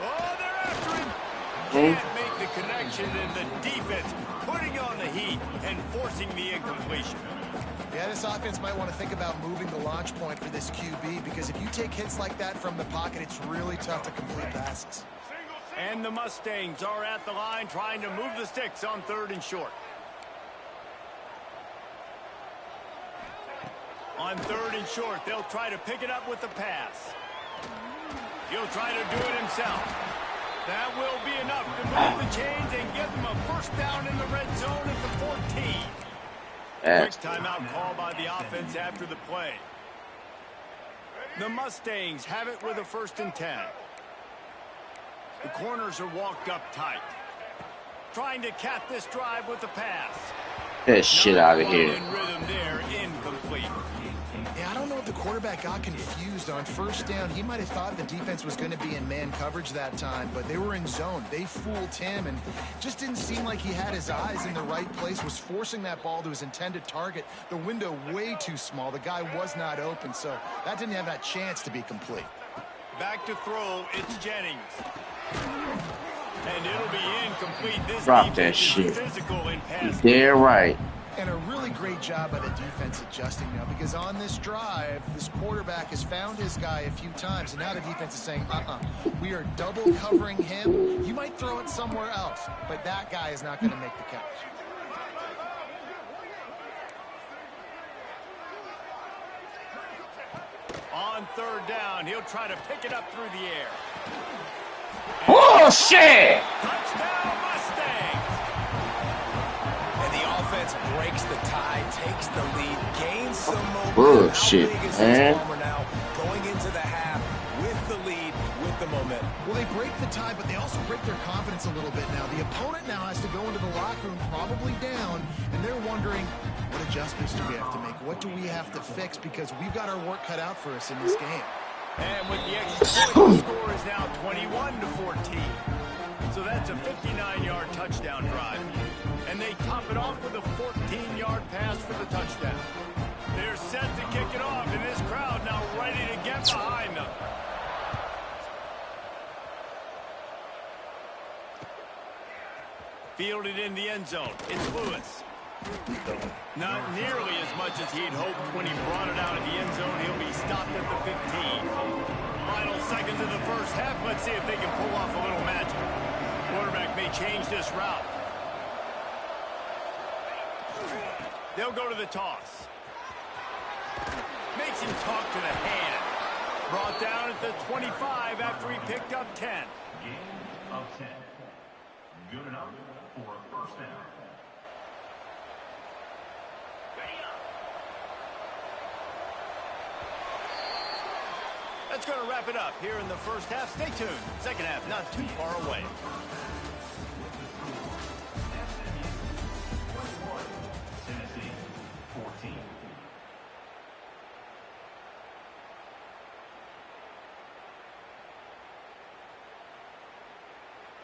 Speaker 2: Oh, they're after him. Can't make the connection, and the defense putting on the heat and forcing the incompletion.
Speaker 4: Yeah, this offense might want to think about moving the launch point for this QB, because if you take hits like that from the pocket, it's really tough to complete passes.
Speaker 2: And the Mustangs are at the line trying to move the sticks on 3rd and short. On 3rd and short, they'll try to pick it up with the pass. He'll try to do it himself. That will be enough to move the chains and get them a 1st down in the red zone at the 14. Quick timeout call by the offense after the play. The Mustangs have it with a 1st and 10. The corners are walked up tight. Trying to cap this drive with the pass.
Speaker 1: Get that shit out of here.
Speaker 4: Yeah, I don't know if the quarterback got confused on first down. He might have thought the defense was going to be in man coverage that time, but they were in zone. They fooled him, and just didn't seem like he had his eyes in the right place, was forcing that ball to his intended target. The window way too small. The guy was not open, so that didn't have that chance to be complete.
Speaker 2: Back to throw, it's Jennings. And it'll be incomplete. This
Speaker 1: drop that shit. They're right.
Speaker 4: And a really great job by the defense adjusting now, because on this drive, this quarterback has found his guy a few times, and now the defense is saying, we are double covering him. You might throw it somewhere else, but that guy is not going to make the catch.
Speaker 2: On third down, he'll try to pick it up through the air.
Speaker 1: Oh, shit!
Speaker 2: Touchdown, Mustangs!
Speaker 3: And the offense breaks the tie, takes the lead, gains some momentum.
Speaker 1: Bullshit, man.
Speaker 3: Now going into the half with the lead, with the momentum.
Speaker 4: Well, they break the tie, but they also break their confidence a little bit now. The opponent now has to go into the locker room probably down, and they're wondering, what adjustments do we have to make? What do we have to fix? Because we've got our work cut out for us in this game.
Speaker 2: And with the extra point, the score is now 21-14. So that's a 59-yard touchdown drive. And they top it off with a 14-yard pass for the touchdown. They're set to kick it off, and this crowd now ready to get behind them. Fielded in the end zone. It's Lewis. Not nearly as much as he'd hoped when he brought it out of the end zone. He'll be stopped at the 15. Final seconds of the first half. Let's see if they can pull off a little magic. Quarterback may change this route. They'll go to the toss. Makes him talk to the hand. Brought down at the 25 after he picked up 10.
Speaker 10: Gain of 10. Good enough for a first down.
Speaker 2: That's going to wrap it up here in the first half. Stay tuned. Second half not too far away.
Speaker 10: Tennessee 14.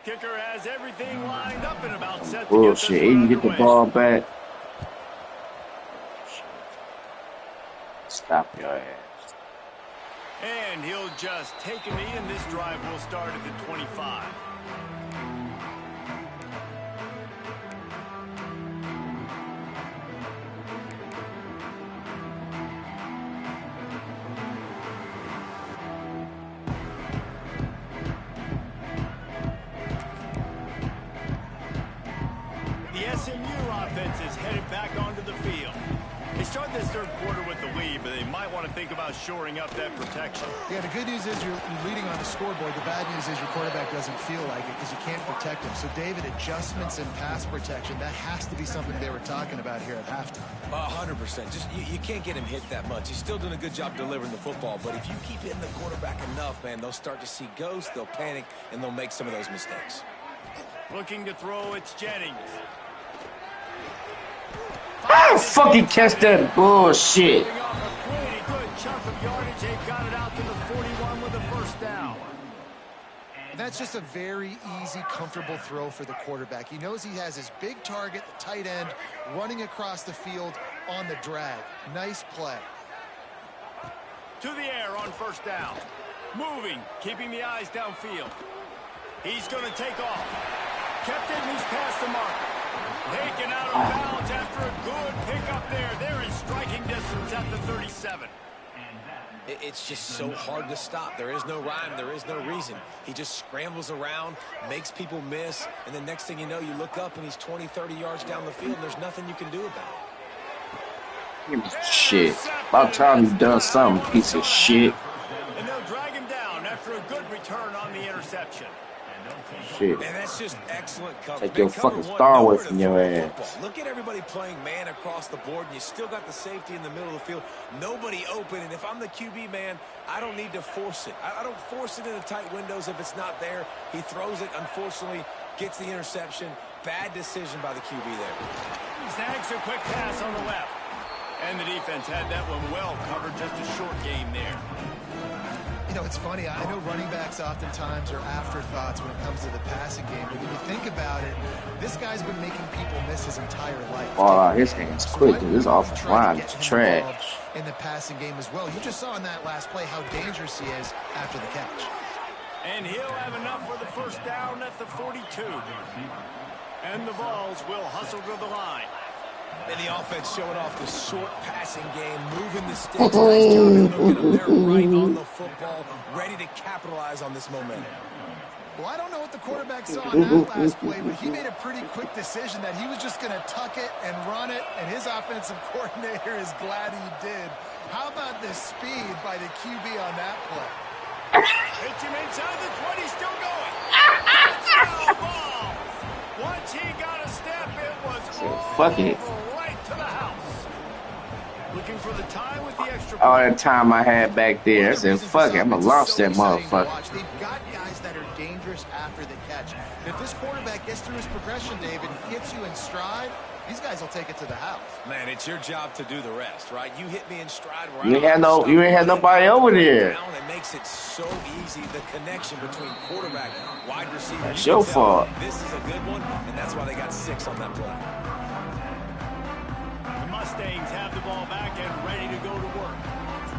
Speaker 2: Kicker has everything lined up and about set to
Speaker 1: bullshit. You get the ball back. Stop your ass.
Speaker 2: And he'll just take a knee, and this drive will start at the 25. The SMU offense is headed back onto the field. They start this third quarter with the lead, but they might want to think about shoring up that protection.
Speaker 4: Yeah, the good news is you're leading on the scoreboard. The bad news is your quarterback doesn't feel like it because you can't protect him. So, David, adjustments in pass protection, that has to be something they were talking about here at halftime.
Speaker 3: 100%. Just you can't get him hit that much. He's still doing a good job delivering the football, but if you keep hitting the quarterback enough, man, they'll start to see ghosts, they'll panic, and they'll make some of those mistakes.
Speaker 2: Looking to throw, it's Jennings.
Speaker 1: I don't fucking catch that bullshit.
Speaker 4: That's just a very easy, comfortable throw for the quarterback. He knows he has his big target, the tight end, running across the field on the drag. Nice play.
Speaker 2: To the air on first down. Moving, keeping the eyes downfield. He's going to take off. Kept it, and he's past the marker. Taken out of bounds after a good pickup there. They're in striking distance at the 37.
Speaker 3: It's just so hard to stop. There is no rhyme. There is no reason. He just scrambles around, makes people miss, and the next thing you know, you look up and he's 20, 30 yards down the field, and there's nothing you can do about it.
Speaker 1: Give me shit. About time you done something, piece of shit.
Speaker 2: And they'll drag him down after a good return on the interception.
Speaker 1: Shit.
Speaker 3: And that's just excellent coverage.
Speaker 1: Take your fucking star away from your ass.
Speaker 3: Look at everybody playing man across the board, and you still got the safety in the middle of the field. Nobody open, and if I'm the QB, man, I don't need to force it. I don't force it into tight windows if it's not there. He throws it, unfortunately, gets the interception. Bad decision by the QB there.
Speaker 2: Snags a quick pass on the left. And the defense had that one well covered, just a short game there.
Speaker 4: You know, it's funny. I know running backs oftentimes are afterthoughts when it comes to the passing game. But when you think about it, this guy's been making people miss his entire life.
Speaker 1: Oh, his hands quick. This offensive line is trash.
Speaker 4: In the passing game as well. You just saw in that last play how dangerous he is after the catch.
Speaker 2: And he'll have enough for the first down at the 42. And the Vols will hustle to the line.
Speaker 3: And the offense showing off the short passing game, moving the sticks. Nice job in looking them. They're right on the football, ready to capitalize on this momentum.
Speaker 4: Well, I don't know what the quarterback saw in that last play, but he made a pretty quick decision that he was just going to tuck it and run it, and his offensive coordinator is glad he did. How about the speed by the QB on that play?
Speaker 2: Hits him inside the 20, still going. Touchdown ball. Once he got a step, it was all right to the house. Looking for the tie with the extra.
Speaker 1: All that time I had back there, I said, fuck it, I'm going to launch that motherfucker.
Speaker 4: They've got guys that are dangerous after the catch. And if this quarterback gets through his progression, David, hits you in stride, these guys will take it to the house.
Speaker 3: Man, it's your job to do the rest, right? You hit me in stride.
Speaker 1: You ain't had nobody over there.
Speaker 3: It makes it so easy, the connection between quarterback, wide receiver.
Speaker 1: That's your fault.
Speaker 3: This is a good one, and that's why they got 6 on that play.
Speaker 2: The Mustangs have the ball back and ready to go to work.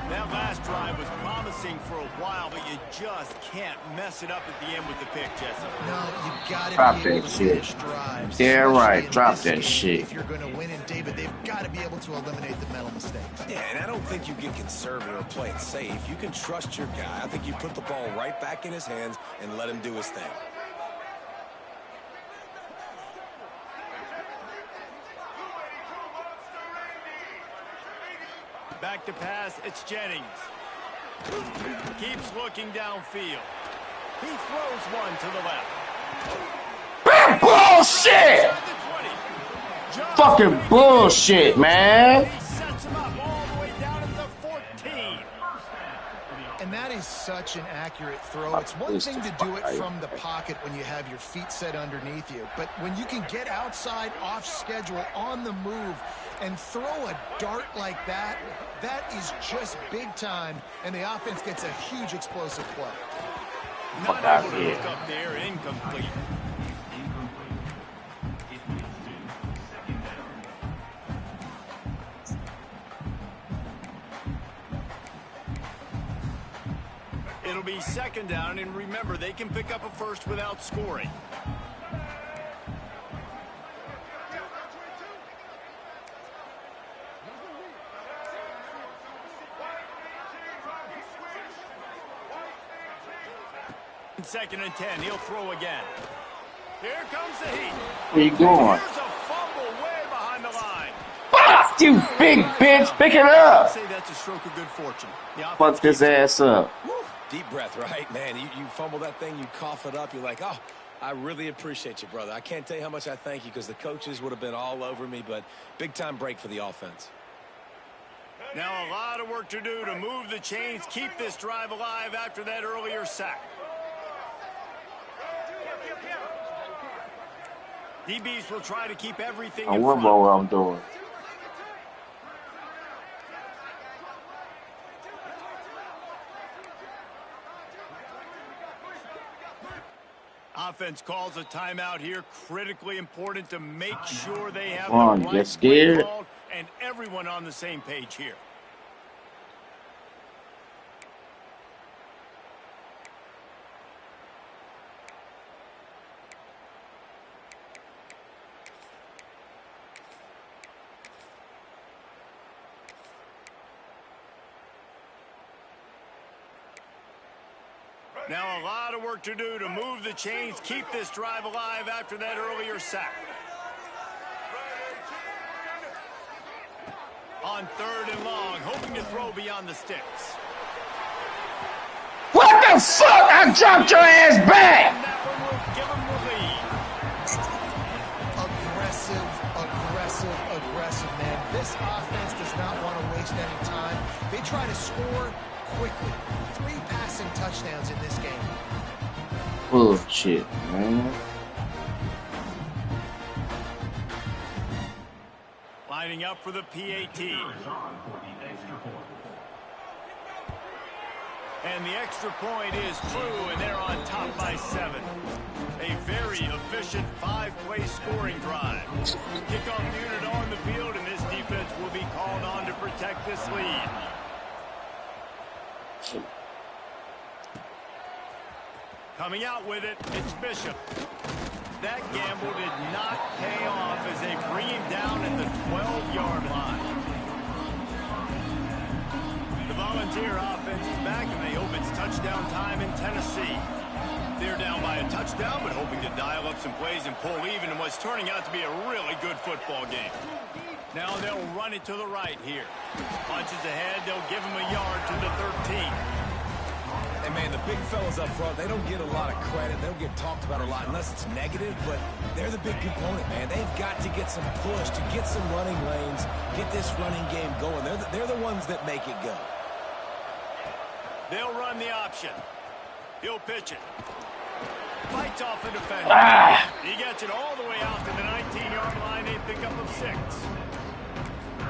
Speaker 2: That last drive was promising for a while, but you just can't mess it up at the end with the pick, Jesse.
Speaker 4: No, you got to
Speaker 1: drop
Speaker 4: be able
Speaker 1: that
Speaker 4: to
Speaker 1: shit.
Speaker 4: finish drives.
Speaker 1: Yeah, right. Drop that shit.
Speaker 4: If you're going to win, and David, they've got to be able to eliminate the mental mistakes.
Speaker 3: Yeah, and I don't think you get conservative or play it safe. You can trust your guy. I think you put the ball right back in his hands and let him do his thing.
Speaker 2: Back to pass, it's Jennings. Keeps looking downfield. He throws one to the left.
Speaker 1: Bullshit! Fucking bullshit, man.
Speaker 2: He sets him up all the way down at the 14.
Speaker 4: And that is such an accurate throw. It's one thing to do it from the pocket when you have your feet set underneath you, but when you can get outside, off schedule, on the move, and throw a dart like that, that is just big time, and the offense gets a huge explosive play.
Speaker 2: Not able to look up there, incomplete. It'll be second down, and remember, they can pick up a first without scoring. Second and 10, he'll throw again. Here comes the heat.
Speaker 1: Where you going?
Speaker 2: Here's a fumble way behind the line.
Speaker 1: Fuck you, big bitch. Pick it up.
Speaker 2: I'd say that's a stroke of good fortune.
Speaker 1: Fuck this ass up.
Speaker 3: Deep breath, right? Man, you fumble that thing, you cough it up, you're like, oh, I really appreciate you, brother. I can't tell you how much I thank you because the coaches would have been all over me, but big-time break for the offense.
Speaker 2: Now a lot of work to do to move the chains, keep this drive alive after that earlier sack. DBs will try to keep everything in front.
Speaker 1: I wonder what I'm doing.
Speaker 2: Offense calls a timeout here. Critically important to make sure they have
Speaker 1: the right get scared.
Speaker 2: Called and everyone on the same page here. Now a lot of work to do to move the chains, keep this drive alive after that earlier sack. On third and long, hoping to throw beyond the sticks.
Speaker 1: What the fuck? I dropped your ass back!
Speaker 2: And that one will Lining up for the PAT. And the extra point is true, and they're on top by 7. A very efficient 5-play scoring drive. Kickoff unit on the field, and this defense will be called on to protect this lead. Coming out with it, it's Bishop. That gamble did not pay off as they bring him down at the 12-yard line. The Volunteer offense is back, and they hope it's touchdown time in Tennessee. They're down by a touchdown, but hoping to dial up some plays and pull even in what's turning out to be a really good football game. Now they'll run it to the right here. Punches ahead, they'll give him a yard to the 13.
Speaker 3: And, man, the big fellas up front, they don't get a lot of credit. They don't get talked about a lot unless it's negative, but they're the big component, man. They've got to get some push, to get some running lanes, get this running game going. They're the ones that make it go.
Speaker 2: They'll run the option. He'll pitch it. Fights off the defender. He gets it all the way out to the 19-yard line. A pickup of 6.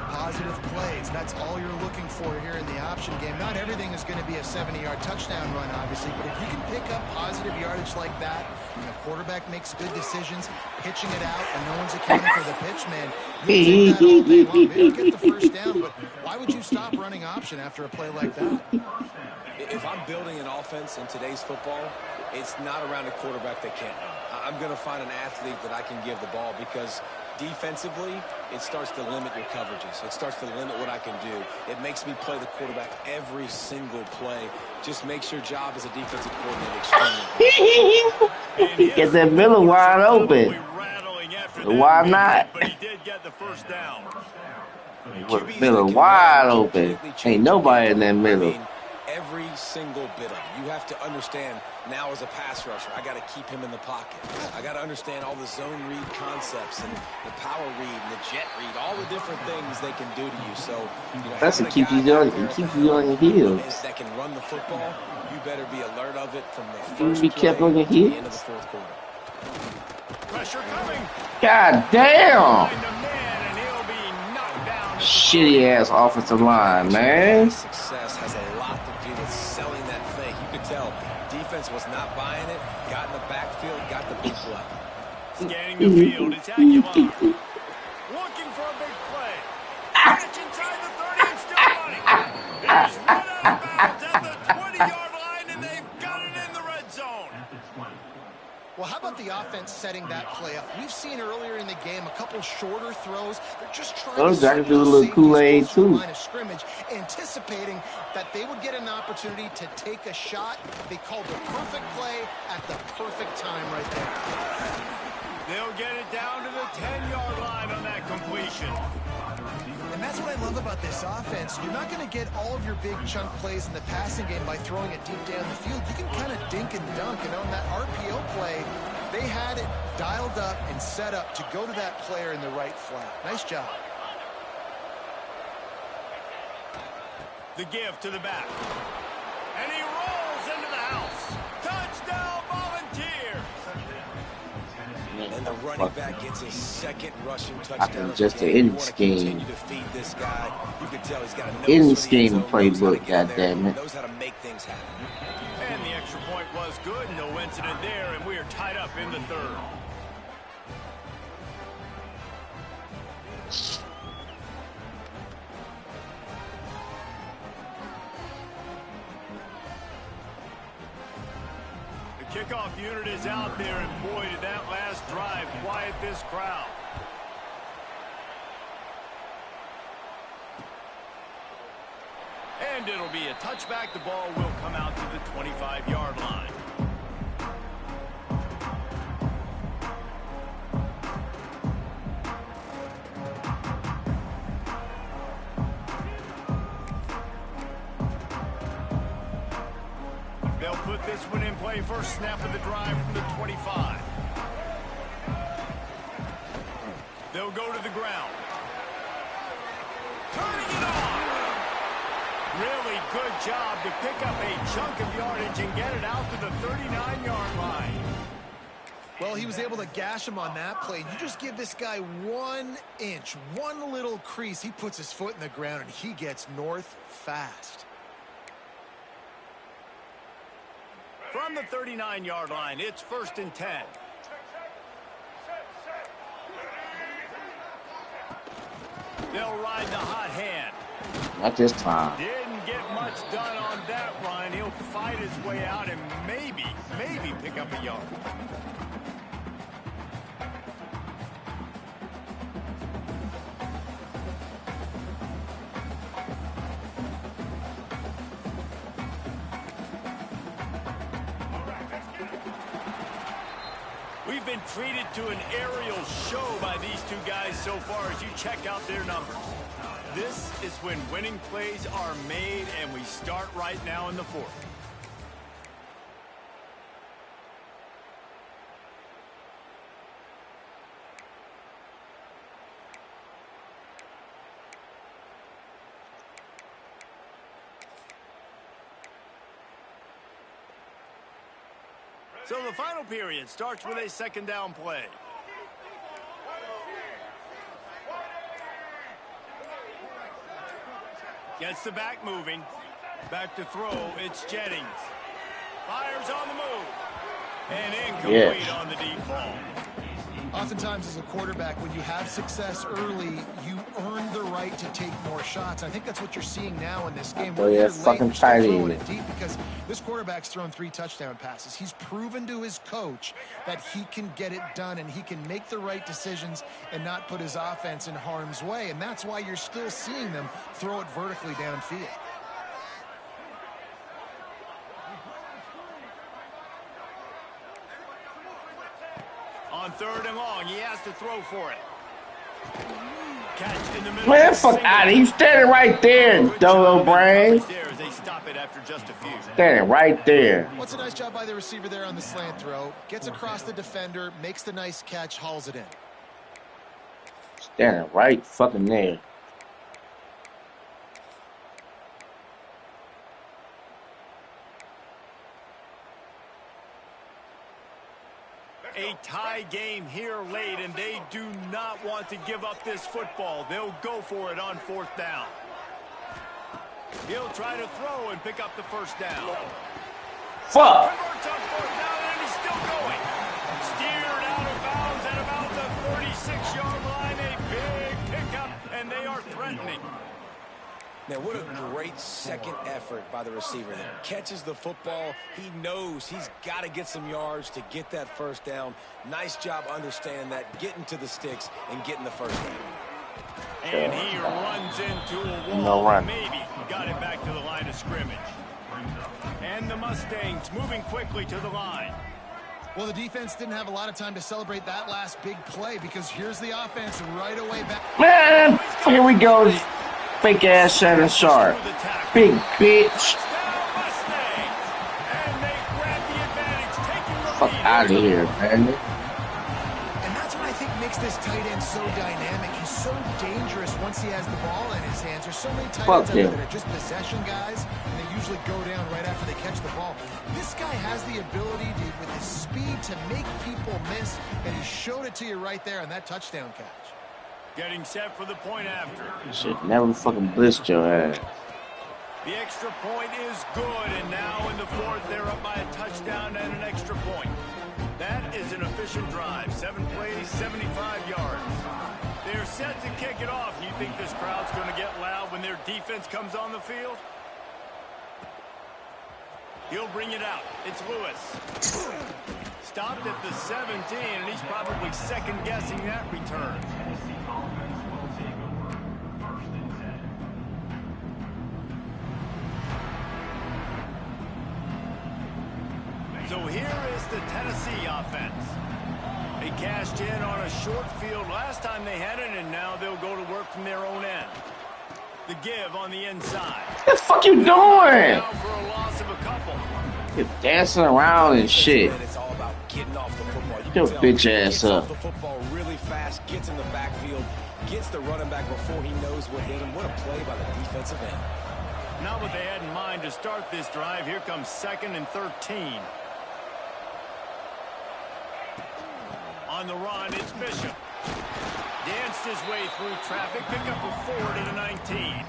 Speaker 4: Positive plays. That's all you're looking for here in the option game. Not everything is going to be a 70-yard touchdown run, obviously, but if you can pick up positive yardage like that, and the quarterback makes good decisions, pitching it out, and no one's accounting for the pitch, man, you take that all day long. Maybe get the first down, but why would you stop running option after a play like that?
Speaker 3: If I'm building an offense in today's football, it's not around a quarterback that can't run. I'm going to find an athlete that I can give the ball because defensively, it starts to limit your coverages. It starts to limit what I can do. It makes me play the quarterback every single play. Just makes your job as a defensive coordinator extremely
Speaker 1: Get that Miller wide open. Why not?
Speaker 2: But he did get the first down.
Speaker 1: Miller wide open. Ain't nobody in that middle.
Speaker 3: Every single bit of it. You have to understand now as a pass rusher, I got to keep him in the pocket. I got to understand all the zone read concepts and the power read and the jet read, all the different things they can do to you. So,
Speaker 1: that's what keeps you on your heels.
Speaker 3: That can run the football. You better be alert of it from the first
Speaker 1: be kept on your
Speaker 3: to the
Speaker 1: heels.
Speaker 3: end of the fourth quarter.
Speaker 2: Pressure coming.
Speaker 1: God damn! Shitty ass offensive line, man.
Speaker 3: Success has a lot to do with selling that fake. You could tell defense was not buying it, got in the backfield, got the big play.
Speaker 2: Scanning the field, it's Aguilar. Looking for a big play. Catch inside the 30 and still running. He's run out of bounds at the 20-yard line, and they've got it in the red zone.
Speaker 4: Well, how about the offense setting that play up? We've seen earlier in the game a couple shorter throws. They're just trying to
Speaker 1: do a little Kool-Aid too.
Speaker 4: Line of scrimmage, anticipating that they would get an opportunity to take a shot. They called the perfect play at the perfect time right there.
Speaker 2: They'll get it down to the 10-yard line on that completion.
Speaker 4: And that's what I love about this offense. You're not going to get all of your big chunk plays in the passing game by throwing it deep down the field. You can kind of dink and dunk. And on that RPO play, they had it dialed up and set up to go to that player in the right flat. Nice job.
Speaker 2: The give to the back. And he rolls into the house. Touchdown, Volunteer.
Speaker 3: And the running back gets his second rushing touchdown.
Speaker 1: Just an in scheme.
Speaker 3: To feed this guy. You can tell he's got a
Speaker 1: in scheme playbook, goddammit.
Speaker 3: Knows how to make things happen.
Speaker 2: And the extra point was good. No incident there, and we are tied up in the third. Kickoff unit is out there, and boy, did that last drive quiet this crowd. And it'll be a touchback. The ball will come out to the 25-yard line. They'll put this one in play. First snap of the drive from the 25. They'll go to the ground. Turning it on. Really good job to pick up a chunk of yardage and get it out to the 39-yard line.
Speaker 4: Well, he was able to gash him on that play. You just give this guy 1 inch, one little crease. He puts his foot in the ground, and he gets north fast.
Speaker 2: From the 39-yard line, it's 1st and 10. They'll ride the hot hand.
Speaker 1: Not this time.
Speaker 2: Didn't get much done on that run. He'll fight his way out and maybe pick up a yard. We've been treated to an aerial show by these two guys so far as you check out their numbers. This is when winning plays are made, and we start right now in the 4th. So the final period starts with a 2nd down play. Gets the back moving. Back to throw. It's Jennings. Fires on the move. And incomplete on the deep ball.
Speaker 4: Oftentimes as a quarterback, when you have success early, you earn the right to take more shots. I think that's what you're seeing now in this game.
Speaker 1: Oh, yeah, fucking throwing
Speaker 4: it deep because this quarterback's thrown 3 touchdown passes. He's proven to his coach that he can get it done and he can make the right decisions and not put his offense in harm's way. And that's why you're still seeing them throw it vertically downfield.
Speaker 2: On 3rd and long, he has to throw for it. Catch in the middle.
Speaker 1: Man, fuck out of here. He's standing right there, dodo brain.
Speaker 2: They stop it after just a few.
Speaker 1: Standing right there.
Speaker 4: What's a nice job by the receiver there on the slant throw. Gets across the defender, makes the nice catch, hauls it in.
Speaker 1: Standing right fucking there.
Speaker 2: A tie game here late, and they do not want to give up this football. They'll go for it on 4th down. He'll try to throw and pick up the 1st down.
Speaker 1: Fuck.
Speaker 2: Converts on 4th down, and he's still going. Steered out of bounds at about the 36-yard line. A big pickup, and they are threatening.
Speaker 3: Now, what a great second effort by the receiver there. Catches the football. He knows he's got to get some yards to get that 1st down. Nice job understanding that, getting to the sticks and getting the 1st down.
Speaker 2: And he runs into a wall.
Speaker 1: No run.
Speaker 2: Maybe got it back to the line of scrimmage. And the Mustangs moving quickly to the line.
Speaker 4: Well, the defense didn't have a lot of time to celebrate that last big play because here's the offense right away back.
Speaker 1: Man, here we go. Fake ass Shannon Sharp. Big bitch. Fuck out of here, man.
Speaker 4: And that's what I think makes this tight end so dynamic. He's so dangerous once he has the ball in his hands. There's so many tight ends out there that are just possession guys, and they usually go down right after they catch the ball. This guy has the ability to, with his speed, to make people miss, and he showed it to you right there on that touchdown catch.
Speaker 2: Getting set for the point after.
Speaker 1: Shit, never fucking blitzed your ass.
Speaker 2: The extra point is good, and now in the 4th, they're up by a touchdown and an extra point. That is an efficient drive. 7 plays, 75 yards. They're set to kick it off. You think this crowd's going to get loud when their defense comes on the field? He'll bring it out. It's Lewis. Stopped at the 17, and he's probably second-guessing that return. So here is the Tennessee offense. They cashed in on a short field last time they had it, and now they'll go to work from their own end. The give on the inside.
Speaker 1: What the fuck you doing?
Speaker 2: Now for a loss of a couple.
Speaker 1: You're dancing around and shit.
Speaker 3: It's all about getting off the football.
Speaker 1: Get your bitch ass up.
Speaker 3: Gets off the football really fast, gets in the backfield, gets the running back before he knows what hit him. What a play by the defensive end.
Speaker 2: Not what they had in mind to start this drive. Here comes 2nd and 13. On the run, it's Bishop. Danced his way through traffic, pick up a 4 to the 19.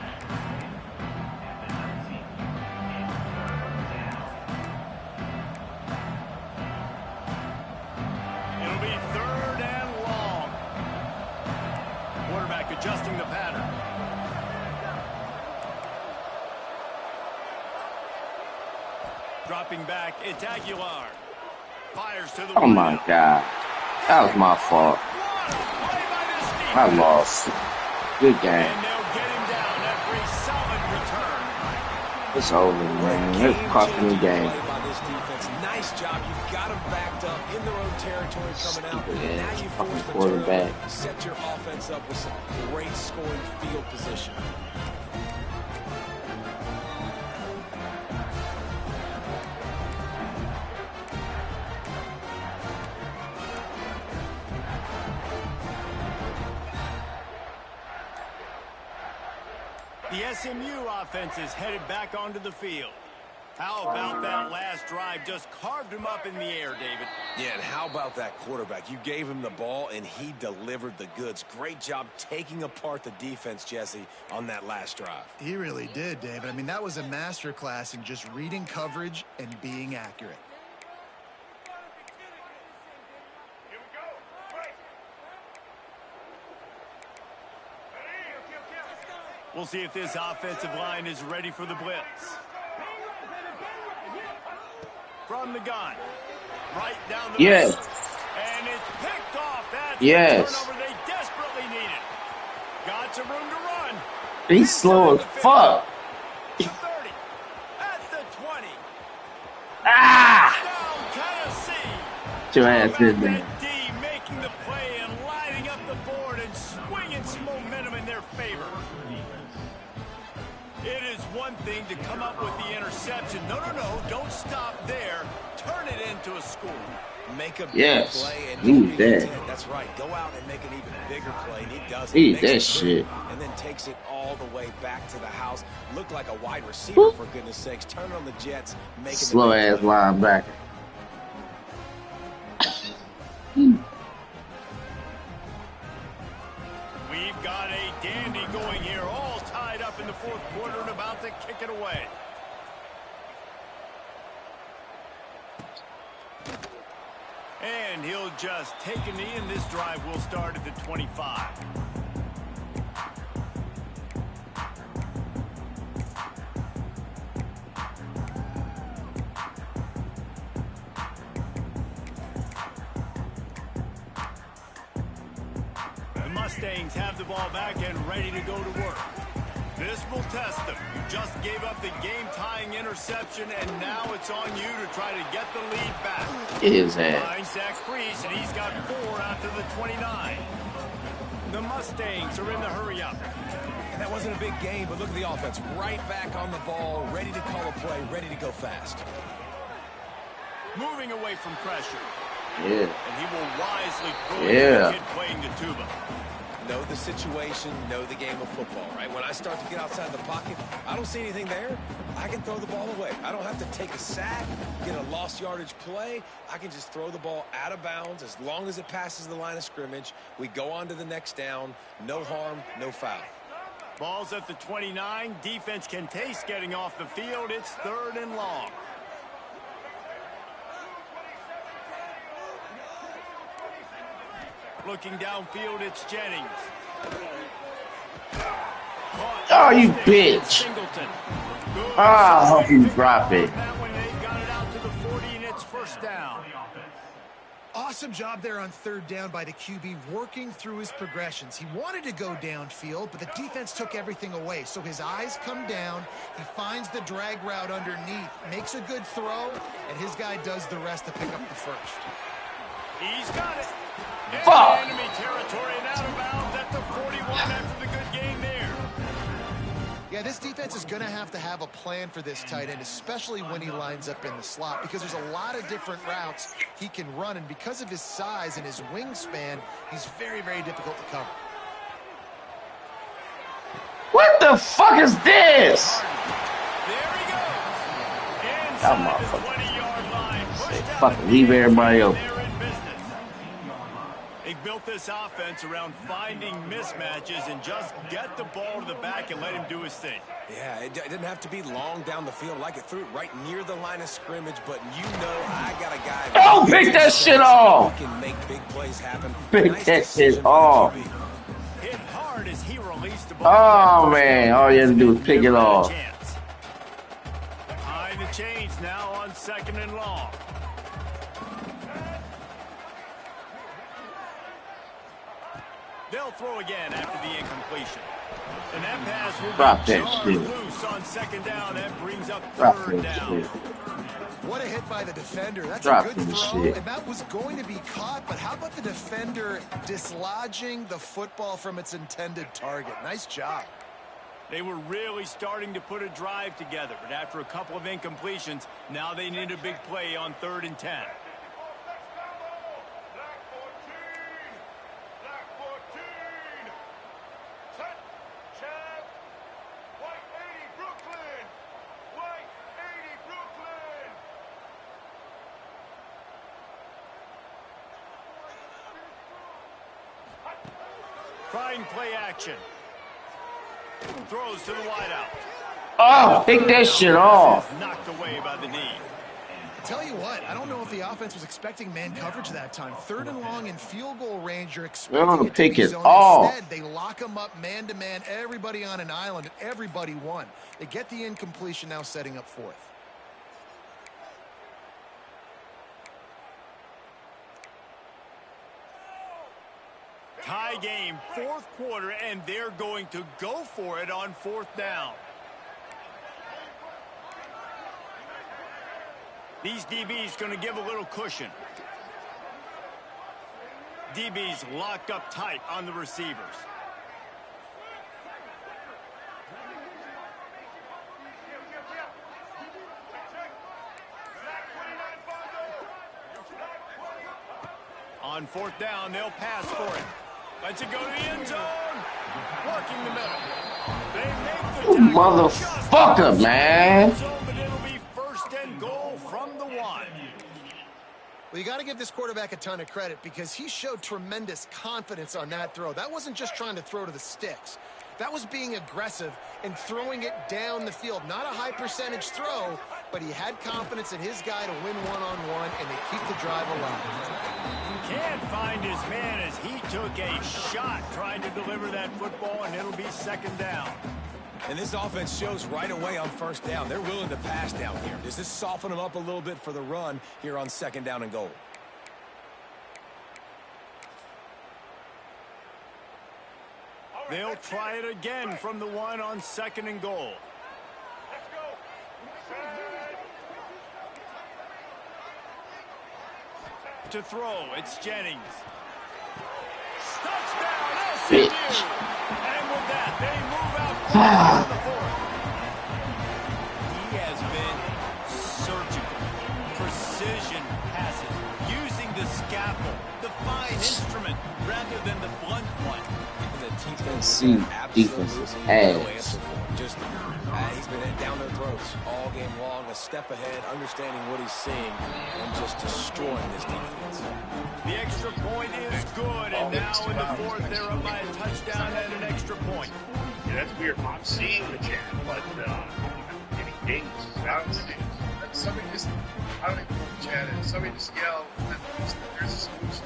Speaker 2: It'll be 3rd and long. Quarterback adjusting the pattern. Dropping back, it's Aguilar. Fires to the
Speaker 1: Oh my God. That was my fault. I lost. Good game.
Speaker 2: And they'll get him down after a solid return.
Speaker 1: It's over, man. It's costing me game.
Speaker 3: Nice job. You've got them backed up in their own territory coming out. Now you force the
Speaker 1: quarterback.
Speaker 3: Set your offense up with some great scoring field position.
Speaker 2: The SMU offense is headed back onto the field. How about that last drive? Just carved him up in the air, David.
Speaker 3: Yeah, and how about that quarterback? You gave him the ball, and he delivered the goods. Great job taking apart the defense, Jesse, on that last drive.
Speaker 4: He really did, David. I mean, that was a masterclass in just reading coverage and being accurate.
Speaker 2: We'll see if this offensive line is ready for the blitz. From the gun. Right down the
Speaker 1: Yes.
Speaker 2: middle. And it's picked off. That's
Speaker 1: yes.
Speaker 2: the turnover they desperately needed. Got some room to run.
Speaker 1: He's slow as fuck.
Speaker 2: The 30. At the 20.
Speaker 1: Ah!
Speaker 2: Down Tennessee.
Speaker 1: Get your ass in there.
Speaker 2: D making the play and lining up the board and swinging some momentum in their favor. It is one thing to come up with the interception. No, don't stop there. Turn it into a score.
Speaker 3: Make a big play and
Speaker 1: need that.
Speaker 3: That's right. Go out and make an even bigger play. And he does it.
Speaker 1: Need that shit.
Speaker 3: And then takes it all the way back to the house. Looked like a wide receiver, for goodness sakes. Turn on the Jets. Make
Speaker 1: slow ass linebacker.
Speaker 2: We've got a dandy going here, all tied up in the fourth quarter and about to kick it away. And he'll just take a knee, and this drive will start at the 25. The Mustangs have the ball back and ready to go to work. This will test them. You just gave up the game-tying interception, and now it's on you to try to get the lead back.
Speaker 1: It is that.
Speaker 2: Finds Zach Priest, and he's got 4 out to the 29. The Mustangs are in the hurry-up.
Speaker 3: And that wasn't a big game, but look at the offense. Right back on the ball, ready to call a play, ready to go fast.
Speaker 2: Moving away from pressure.
Speaker 1: Yeah.
Speaker 2: And he will wisely throw the kid playing the tuba.
Speaker 3: Know the situation, know the game of football, right? When I start to get outside the pocket, I don't see anything there. I can throw the ball away. I don't have to take a sack, get a lost yardage play. I can just throw the ball out of bounds as long as it passes the line of scrimmage. We go on to the next down. No harm, no foul.
Speaker 2: Ball's at the 29. Defense can taste getting off the field. It's 3rd and long. Looking downfield, it's Jennings.
Speaker 1: Oh, you bitch. I hope you drop it.
Speaker 2: That one, they got it out to the 40, and it's 1st down.
Speaker 4: Awesome job there on 3rd down by the QB, working through his progressions. He wanted to go downfield, but the defense took everything away. So his eyes come down. He finds the drag route underneath, makes a good throw, and his guy does the rest to pick up the first.
Speaker 2: He's got it.
Speaker 1: Fuck.
Speaker 2: Enemy territory and out of bounds at the 41 after the good game there.
Speaker 4: Yeah, this defense is going to have a plan for this tight end, especially when he lines up in the slot, because there's a lot of different routes he can run, and because of his size and his wingspan, he's very, very difficult to cover.
Speaker 1: What the fuck is this?
Speaker 2: There he goes.
Speaker 1: That
Speaker 2: motherfucker.
Speaker 1: fucking leave everybody open.
Speaker 2: They built this offense around finding mismatches and just get the ball to the back and let him do his thing.
Speaker 3: Yeah, it didn't have to be long down the field. Like it threw it right near the line of scrimmage, but you know I got a guy.
Speaker 1: Oh, pick that shit off!
Speaker 3: Can make big plays happen.
Speaker 1: Pick that shit off.
Speaker 2: Hit hard as he released the ball.
Speaker 1: Oh man, all you have to do is pick it off.
Speaker 2: Behind the chains now on 2nd and long. They'll throw again after the incompletion. And that pass will
Speaker 1: drop
Speaker 2: be
Speaker 1: that shit.
Speaker 2: Loose on 2nd down. That brings up 3rd down.
Speaker 4: What a hit by the defender. That's
Speaker 1: drop
Speaker 4: a good throw,
Speaker 1: shit.
Speaker 4: and that was going to be caught, but how about the defender dislodging the football from its intended target? Nice job.
Speaker 2: They were really starting to put a drive together, but after a couple of incompletions, now they need a big play on 3rd and 10. Trying play action. Throws to the wideout.
Speaker 1: Oh, pick that shit off.
Speaker 2: Knocked away by the knee.
Speaker 4: Tell you what, I don't know if the offense was expecting man coverage that time. 3rd and long in field goal range, you're expecting it to
Speaker 1: pick
Speaker 4: be
Speaker 1: it
Speaker 4: zone.
Speaker 1: off.
Speaker 4: Instead, they lock them up man-to-man, everybody on an island, and everybody won. They get the incompletion, now setting up 4th.
Speaker 2: Tie game, 4th quarter, and they're going to go for it on 4th down. These DBs going to give a little cushion. DBs locked up tight on the receivers. On 4th down, they'll pass for it. Let's it go to the end zone. Working the middle. They make the tackle.
Speaker 1: Motherfucker, man.
Speaker 2: But it'll be 1st and goal from the 1.
Speaker 4: Well, you got to give this quarterback a ton of credit because he showed tremendous confidence on that throw. That wasn't just trying to throw to the sticks. That was being aggressive and throwing it down the field. Not a high percentage throw, but he had confidence in his guy to win one-on-one, and they keep the drive alive.
Speaker 2: Can't find his man as he took a shot trying to deliver that football, and it'll be 2nd down.
Speaker 3: And this offense shows right away on 1st down. They're willing to pass down here. Does this soften them up a little bit for the run here on 2nd down and goal?
Speaker 2: They'll try it again from the 1 on 2nd and goal. To throw, it's Jennings. Touchdown, SMU! And with that, they move out on the 4th. He has been surgical. Precision passes, using the scalpel, the fine instrument, rather than the blunt one.
Speaker 1: Defense's ass.
Speaker 3: Just he's been down their throats all game long, a step ahead, understanding what he's seeing, and just destroying this defense.
Speaker 2: The extra point is good, and now in the 4th, they're up by a touchdown and an extra point.
Speaker 7: Yeah, that's weird. I'm seeing the chat, but I'm getting dings. Somebody just, I don't even know what the chat is. Somebody just yell, there's a solution.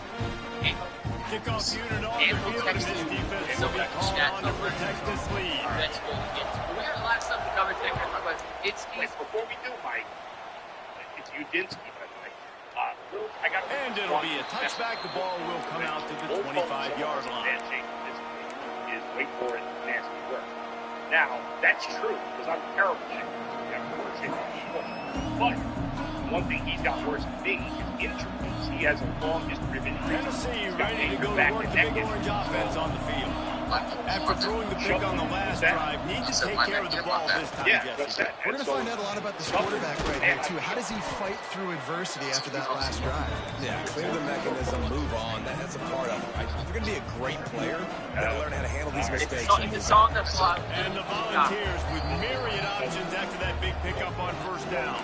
Speaker 2: Kickoff unit on the field, and this defense will be called on to protect this lead.
Speaker 5: We got a lot of stuff to cover today. But it's
Speaker 7: before we do, Mike, it's Udinski, by the way.
Speaker 2: And it'll be a touchback. The ball will come out to the 25-yard line.
Speaker 7: Is wait for it, nasty work. Now, that's true, because I'm terrible at it. But one thing he's got worse than me is injuries. He has a longest driven.
Speaker 2: Tennessee ready to go to work the big orange offense on the field. After throwing the pick on the last drive, need to take care of the ball this time, Jesse.
Speaker 4: We're going to find out a lot about this quarterback right here, too. How does he fight through adversity after that last drive?
Speaker 3: Yeah, clear the mechanism, move on. That's a part of it, right? If you're going to be a great player, you got to learn how to handle these mistakes.
Speaker 5: It's on the clock.
Speaker 2: And the Volunteers with myriad options after that big pickup on 1st down.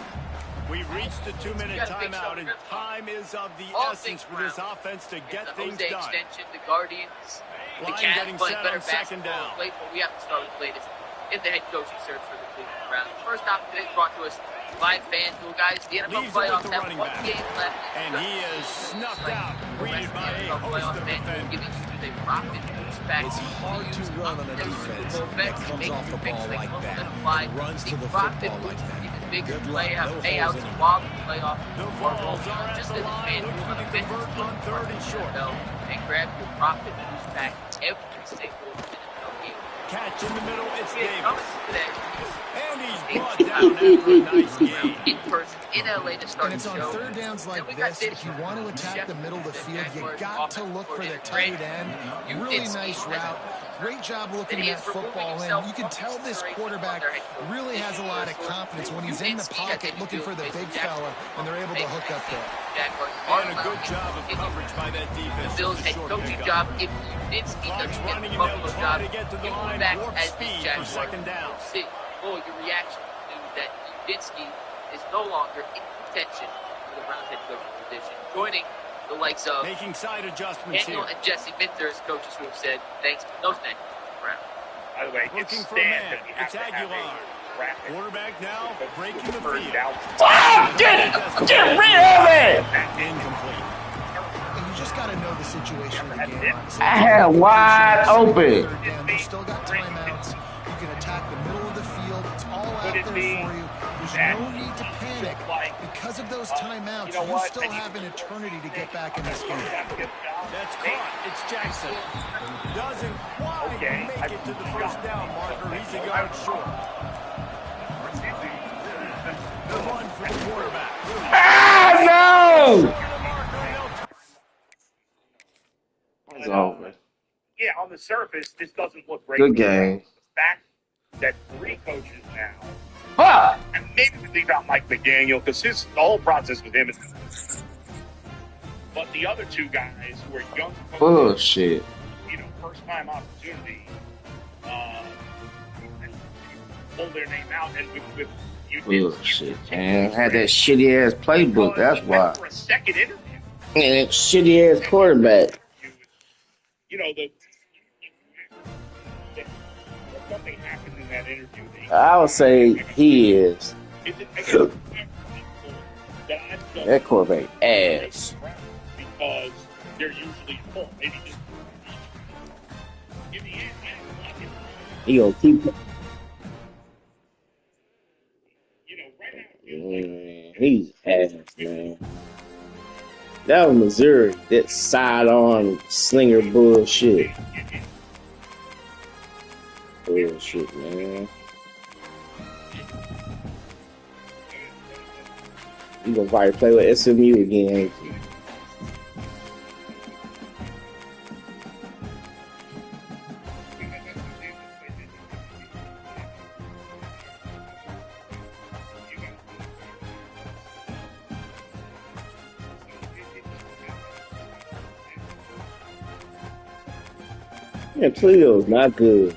Speaker 2: We've reached the 2-minute timeout, and time is of the essence for this offense to get things done.
Speaker 8: Extension, the Guardians, the
Speaker 2: Line
Speaker 8: Cavs
Speaker 2: getting
Speaker 8: playing
Speaker 2: set
Speaker 8: better
Speaker 2: on second
Speaker 8: basketball.
Speaker 2: down.
Speaker 8: Late, but we have to start with the latest in the head coaching search for the Cleveland Browns. First off, today brought to us by FanDuel, guys. The NFL playoffs have 1 game left.
Speaker 2: And he is snuffed out, greeted by a host of defenders.
Speaker 3: It's hard to run on a defense that comes off the ball like that, runs to the football like that.
Speaker 8: Big
Speaker 3: Good
Speaker 8: play
Speaker 3: luck,
Speaker 8: out,
Speaker 3: no
Speaker 8: payouts
Speaker 3: holes
Speaker 8: while the playoff.
Speaker 2: The balls are at the line, looking to convert on 3rd and short.
Speaker 8: And grab your profit boost back every single NFL game.
Speaker 2: Catch in the middle, it's Davis.
Speaker 8: Today.
Speaker 2: And he's brought down after a nice game.
Speaker 8: In person, in LA to start
Speaker 4: And it's on third downs like this. If you want to attack the middle of the field, you got to look for the tight end. Really nice route. Great job looking at football, and you can tell this quarterback really has a lot of confidence when he's in the pocket looking for the big fella, and they're able to hook up there.
Speaker 2: And a good job of coverage by that defense.
Speaker 8: The Bills' head coaching job, if Udinski doesn't get the Buffalo job, you move back as the Jaguars. See, your reaction to that Udinski is no longer in contention for the Browns head coaching position. Joining the likes of
Speaker 2: making side adjustments
Speaker 8: Daniel
Speaker 2: here.
Speaker 8: And Jesse Minter as coaches who have said thanks, no thanks, Brown.
Speaker 7: By the way,
Speaker 2: looking for a man. It's Aguilar. Quarterback now breaking the field.
Speaker 1: Oh, get rid of it!
Speaker 2: Incomplete.
Speaker 4: And you just got to know the situation of the game.
Speaker 1: I had wide open.
Speaker 4: You still got timeouts. You can attack the middle of the field. It's all out there for you. There's no need to panic. Because of those timeouts, you still have an eternity to get back in this game.
Speaker 2: That's caught. It's Jackson. Doesn't quite make it to the first down marker. He's a yard short. The run for the quarterback.
Speaker 1: Ah, no! It's over.
Speaker 7: Yeah, on the surface, this doesn't look great.
Speaker 1: Good game.
Speaker 7: The fact that 3 coaches now,
Speaker 1: Ah!
Speaker 7: and maybe we leave out Mike McDaniel because the whole process with him is. But the other 2 guys who are young coaches,
Speaker 1: Bullshit.
Speaker 7: First time opportunity, pull their name out and with
Speaker 1: Bullshit, man. Had that shitty ass playbook, that's why.
Speaker 7: For a second interview.
Speaker 1: And that shitty ass quarterback.
Speaker 7: Something happened in that interview.
Speaker 1: I would say he is. That quarterback ass.
Speaker 7: Because they're usually full. Maybe just in the end,
Speaker 1: He gonna keep. He's ass, man. That was Missouri. That sidearm slinger bullshit. Bullshit, man. You gonna probably play with SMU again, ain't you? Yeah, Toledo's not good.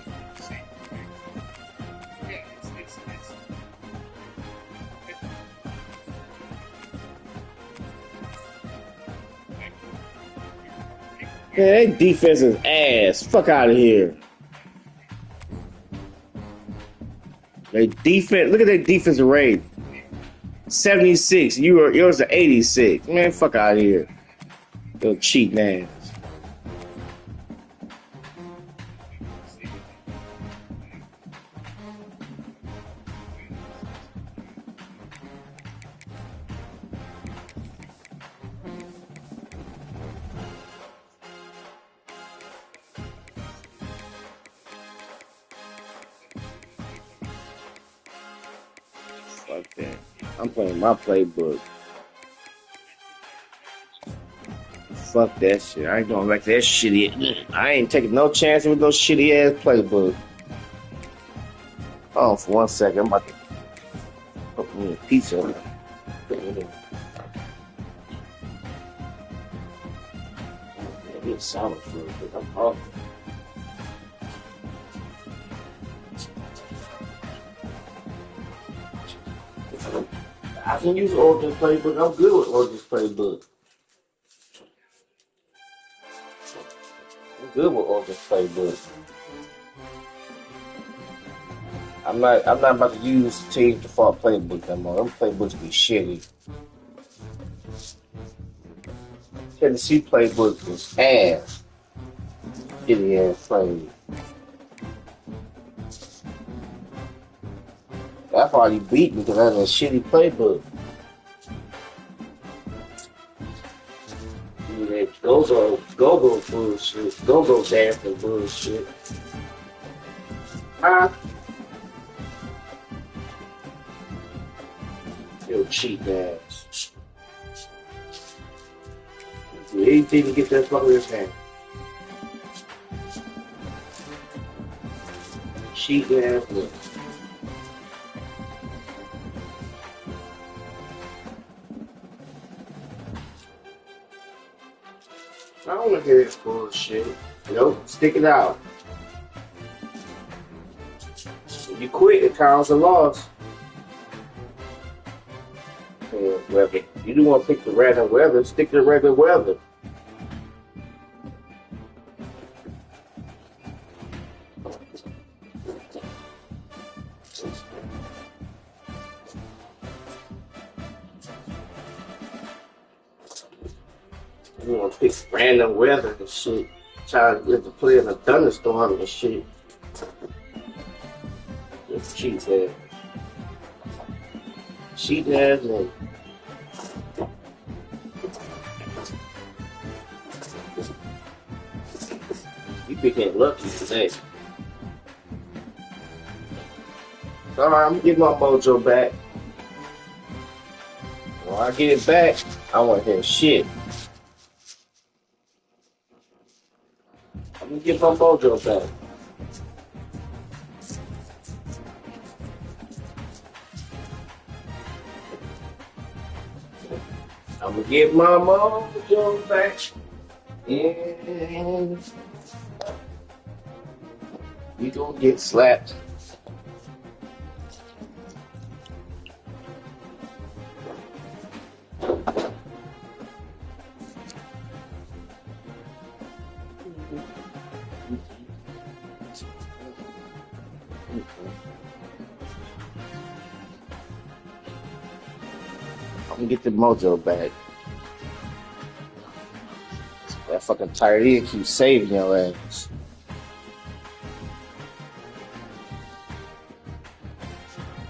Speaker 1: Yeah, that defense is ass. Fuck out of here. They defense. Look at that defensive rate. 76. Yours are 86. Man, fuck out of here. Little cheating ass. Fuck that. I'm playing my playbook. Fuck that shit. I ain't going back to that shitty. I ain't taking no chance with no shitty ass playbook. Oh, for 1 second, I'm about to put me a pizza. Get solid for it. I'm off. I can use Oregon's playbook. I'm good with Oregon's playbook. I'm good with Oregon's playbook. I'm not about to use change default playbook no more. Them playbooks be shitty. Tennessee playbook was ass. Shitty ass playbook. That's why you beat me, because I had a shitty playbook. That go-go bullshit. Go-go dancing bullshit. Huh? Yo, cheap ass. Do anything to get that fucker's hand. Cheap ass look. I don't want to hear this bullshit. Nope, stick it out. If you quit, it counts a loss. Whether you do want to pick the random weather, stick to the regular weather. You want to pick random weather and shit. Try to get to play in a thunderstorm and shit. Just cheap ass. Cheap ass nigga. You picking lucky today. Alright, I'm gonna get my mojo back. When I get it back, I want to hear shit. I'm gonna get my mojo back. I'm gonna get my mojo back. And you gonna get slapped. I'm gonna get the mojo back. That fucking Tyree keeps saving your ass.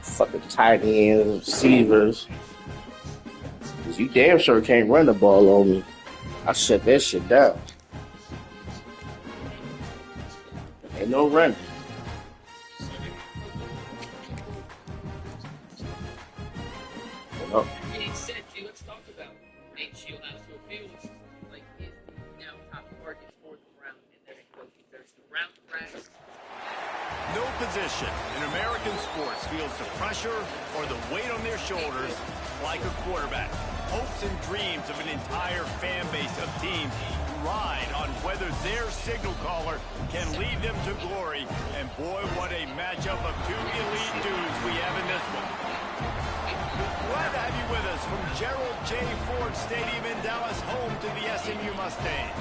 Speaker 1: Fucking tight ends, receivers. Cause you damn sure can't run the ball on me. I shut that shit down. Ain't no running. Oh.
Speaker 8: Let's talk about Nate Shield. How still feels like he's now top target for the round, and then it goes. There's the round tracks.
Speaker 2: No position in American sports feels the pressure or the weight on their shoulders like a quarterback. Hopes and dreams of an entire fan base of teams ride on whether their signal caller can lead them to glory. And boy, what a matchup of two elite dudes we have in this one. Glad to have you with us from Gerald J. Ford Stadium in Dallas, home to the SMU Mustangs.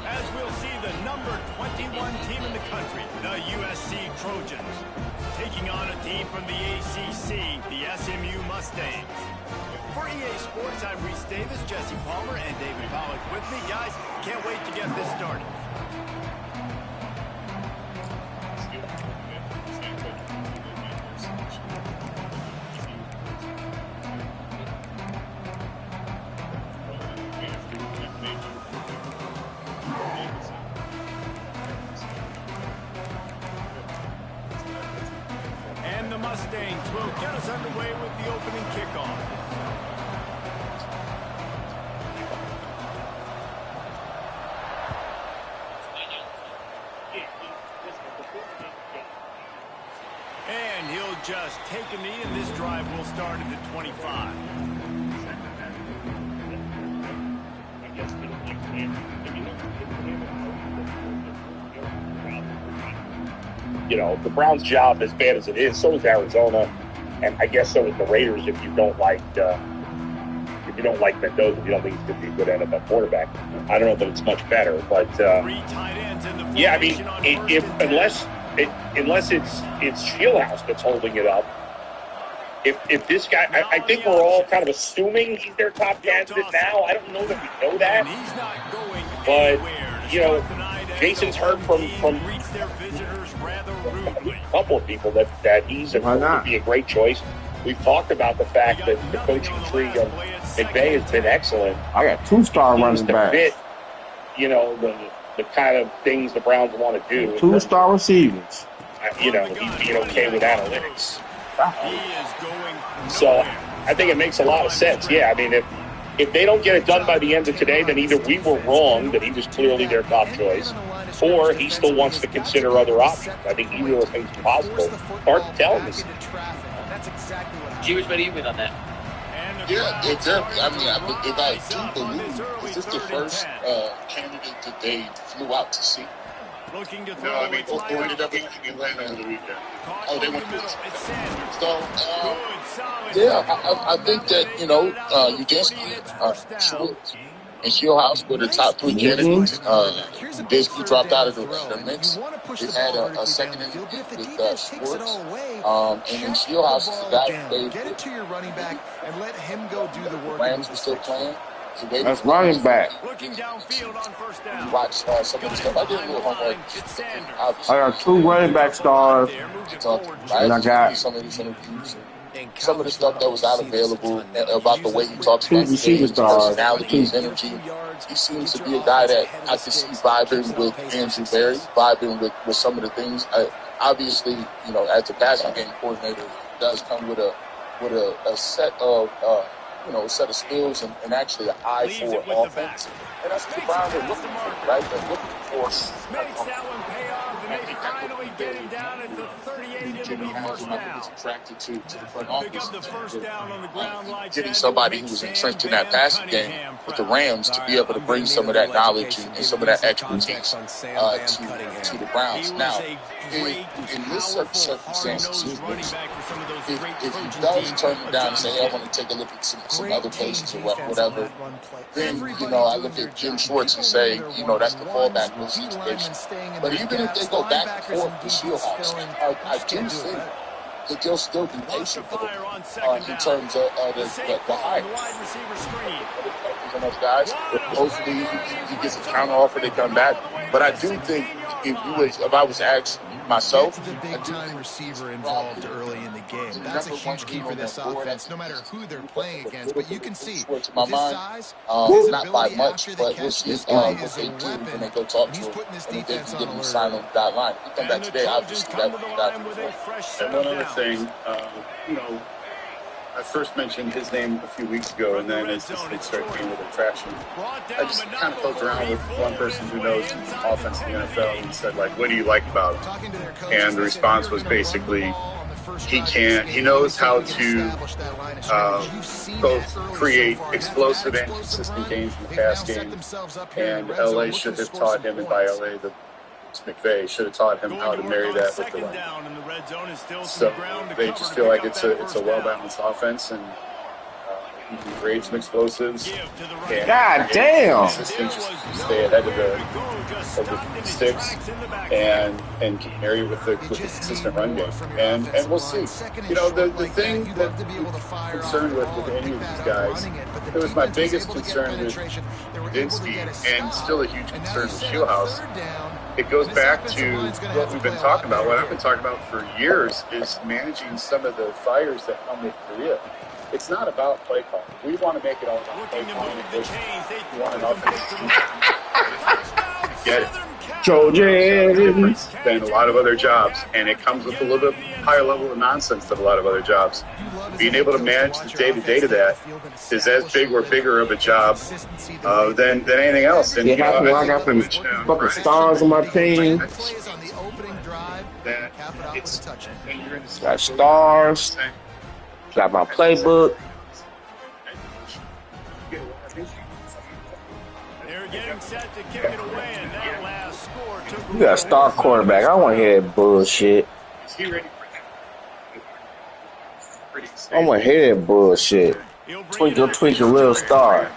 Speaker 2: As we'll see the number 21 team in the country, the USC Trojans, taking on a team from the ACC, the SMU Mustangs. For EA Sports, I'm Reese Davis, Jesse Palmer, and David Pollack with me. Guys, can't wait to get this started. And the Mustangs will get us underway with the opening kickoff. And he'll just take a knee, and this drive will start at the 25.
Speaker 11: You know, the Browns' job, as bad as it is, so is Arizona.
Speaker 7: and I guess so is the Raiders if you don't like Mendoza, if you don't think he's going to be a good NFL quarterback. I don't know that it's much better, but yeah, I mean, unless it's Fieldhouse that's holding it up. If this guy, I think we're all kind of assuming he's their top candidate now. I don't know that we know that, but Jason's heard from a couple of people that he's would be a great choice. We've talked about the fact that the coaching tree of McVay has been excellent.
Speaker 1: I got 2-star running back.
Speaker 7: Fit, the kind of things the Browns want to do.
Speaker 1: 2-star receivers.
Speaker 7: He's being okay with analytics. So I think it makes a lot of sense. Yeah, I mean, if they don't get it done by the end of today, then either we were wrong that he was clearly their top choice, or he still wants to consider other options. I think either of those things are possible. Hard to tell.
Speaker 5: Jewish, what do you mean on that?
Speaker 11: Yeah, exactly. I mean, if I do believe, is this the first candidate that they flew out to see?
Speaker 7: No, I mean,
Speaker 11: or did everything in Atlanta over the weekend? Oh, they went to So, I think that, Udinski, Schwartz, and Fieldhouse were the top 3 candidates. Basically dropped out of the mix. They had a second interview with Schwartz. And then Fieldhouse is the guy who played.
Speaker 4: Get it to your running back and let him go do the work.
Speaker 11: Rams were still playing.
Speaker 1: That's running back.
Speaker 2: Looking downfield on first down.
Speaker 11: Watch some of the stuff. I did a little homework.
Speaker 1: I got 2 running back stars, and I got
Speaker 11: some of these interviews. Some of the stuff that was not available about the way he talks about the game, his personality, his energy. He seems to be a guy that I can see vibing with Andrew Berry, vibing with some of the things. Obviously, as a passing game coordinator, does come with a set of a set of skills and actually an eye for offense. And that's what the Browns are looking for, right? They're looking for.
Speaker 2: Makes that one pay off, and they finally get him down at the 38 in the first down.
Speaker 11: Attracted to the front office.
Speaker 2: Pick up the first down on the ground like
Speaker 11: getting somebody who was entrenched in that passing game with the Rams to be able to bring some of that knowledge and some of that expertise to the Browns. Now, in this circumstances, if he does turn it down and say, hey, I want to take a look at some other places or whatever, then, I look at Jim Schwartz and say, that's the fallback situation. But even if they go back and forth with Fieldhouse, I do think that they'll still be patient with him in terms of the hire. Those guys, hopefully he gets a counter offer, they come back. But I do think if I was asked myself,
Speaker 4: the big time receiver involved early in the game. That's a huge key for this offense, no matter who they're playing against. But you can see with his size,
Speaker 11: not by much, but we'll see what they do when they go talk to him and if they can get him signed on the dotted line. If he come back today, obviously that would be that.
Speaker 12: And one other thing, I first mentioned his name a few weeks ago, and then it started getting a little traction. I just kind of poked around with one person who knows offense in the NFL and said, what do you like about him? And the response was basically, he knows how to both create explosive and consistent games in the pass game, and LA should have taught him, and by LA, McVay should have taught him how to marry that with the run. So they just feel like it's a well-balanced offense, and he can create some explosives.
Speaker 1: God damn!
Speaker 12: Consistent, just stay ahead of the sticks and marry it with the consistent run game. And we'll see. The thing that I'm concerned with any of these guys, it was my biggest concern with Udinski, and still a huge concern with Fieldhouse. It goes back to what we've been talking about. What I've been talking about for years is managing some of the fires that come with Korea. It's not about play calling. We want to make it all about play calling. We want an offense. Get it.
Speaker 1: Trojans.
Speaker 12: Than a lot of other jobs, and it comes with a little bit higher level of nonsense than a lot of other jobs. Being able to manage the day-to-day to that is as big or bigger of a job than anything else. And
Speaker 1: I got some fucking stars on my team. Got stars. Got my playbook. You got a star quarterback. I don't want to hear that bullshit. I want to hear that bullshit. Twinkle, twinkle, little star.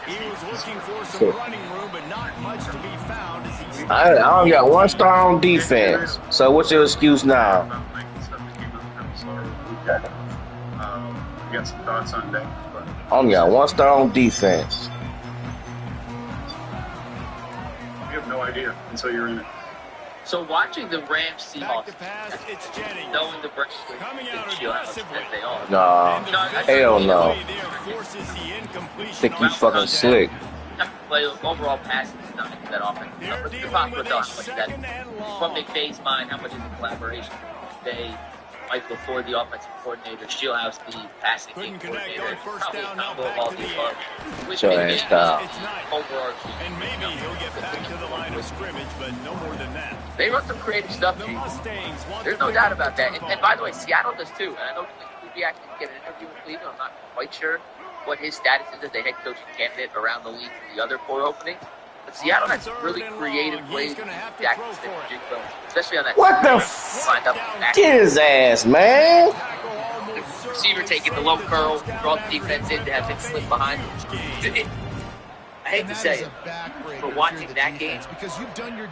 Speaker 2: He was looking for some running room, but not much to be found as he
Speaker 1: I only got 1 star on defense. So what's your excuse now?
Speaker 12: You got some thoughts on that?
Speaker 1: I only got 1 star on defense.
Speaker 12: You have no idea until you're in it.
Speaker 8: So watching the Rams Seahawks, knowing the Browns that they are.
Speaker 1: Nah, hell no. Think you fucking slick.
Speaker 8: Play overall passing is not that offense. But you can talk about how much that from McVay's mind, how much is the collaboration? They, Mike LaFleur, the offensive coordinator, Shieldhouse, the passing game coordinator, probably a combo of all the above. Which maybe overarching.
Speaker 2: And maybe he'll get back to the line of scrimmage, but no more than that.
Speaker 8: They run some creative stuff, G. There's no doubt about that. And by the way, Seattle does too. And I know we actually get an interview with Cleveland. I'm not quite sure what his status is as a head coaching candidate around the league for the other 4 openings. But Seattle had some really creative ways to Dak Jigbo, especially on that.
Speaker 1: What the Get his ass, man.
Speaker 8: The receiver taking the low curl, draw the defense in to have him slip behind him. I hate to say it, but watching that game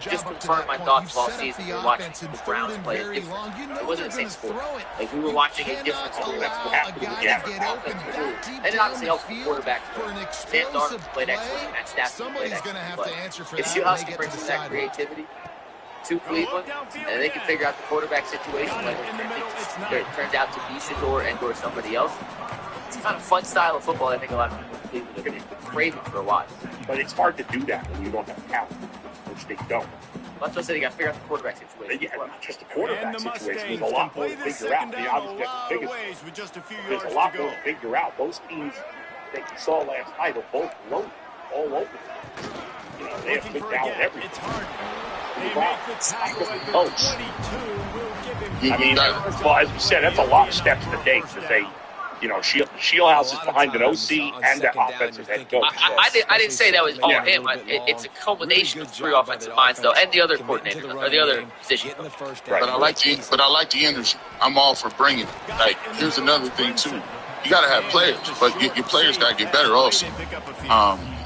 Speaker 8: just confirmed my thoughts all season. We were watching the Browns play a different. It wasn't the same sport. Like, we were watching a different sport. That's what happened with the offense. And it obviously helps the quarterback. Sam Darnold played excellent. Matt Stafford played excellent. But if Shieldhouse can bring some of that creativity to Cleveland, and they can figure out the quarterback situation, whether it turns out to be Shedeur and/or somebody else, it's kind of fun style of football. I think a lot of people in Cleveland are going to be craving for a while.
Speaker 7: But it's hard to do that when you don't have talent, which they don't.
Speaker 8: Well, that's what I said. You got to figure out the quarterback situation.
Speaker 7: Yeah, not just the quarterback situation. There's a lot more to figure out. The obviously the biggest. There's a lot more to figure out. Those teams that you saw last night are both loaded, all over. You know, they have big talent everywhere.
Speaker 2: It's hard. They
Speaker 7: make
Speaker 2: the tackle at the 22.
Speaker 7: I mean, well, as we said, that's a lot of steps to take to say, you know, Shieldhouse is behind an OC and an offensive head coach.
Speaker 8: I didn't say that was all him. It's a culmination of 3 offensive minds, though, and the other coordinator, or the other position.
Speaker 11: Right. But I like the energy. I'm all for bringing it. Like, here's another thing too. You got to have players, but your players got to get better also.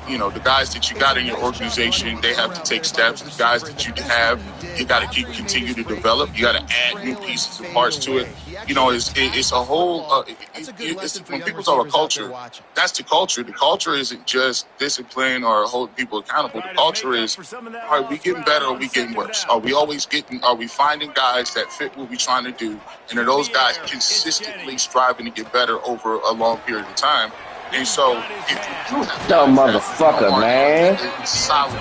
Speaker 11: You know, the guys that you got in your organization, they have to take steps. The guys that you have, you got to continue to develop. You got to add new pieces and parts to it. You know, it's a whole. When people talk about culture, that's the culture. The culture isn't just discipline or holding people accountable. The culture is, are we getting better or are we getting worse? Are we finding guys that fit what we're trying to do? And are those guys consistently striving to get better over a long period of time? And so, if you do have
Speaker 1: motherfucker, man.
Speaker 11: Solid.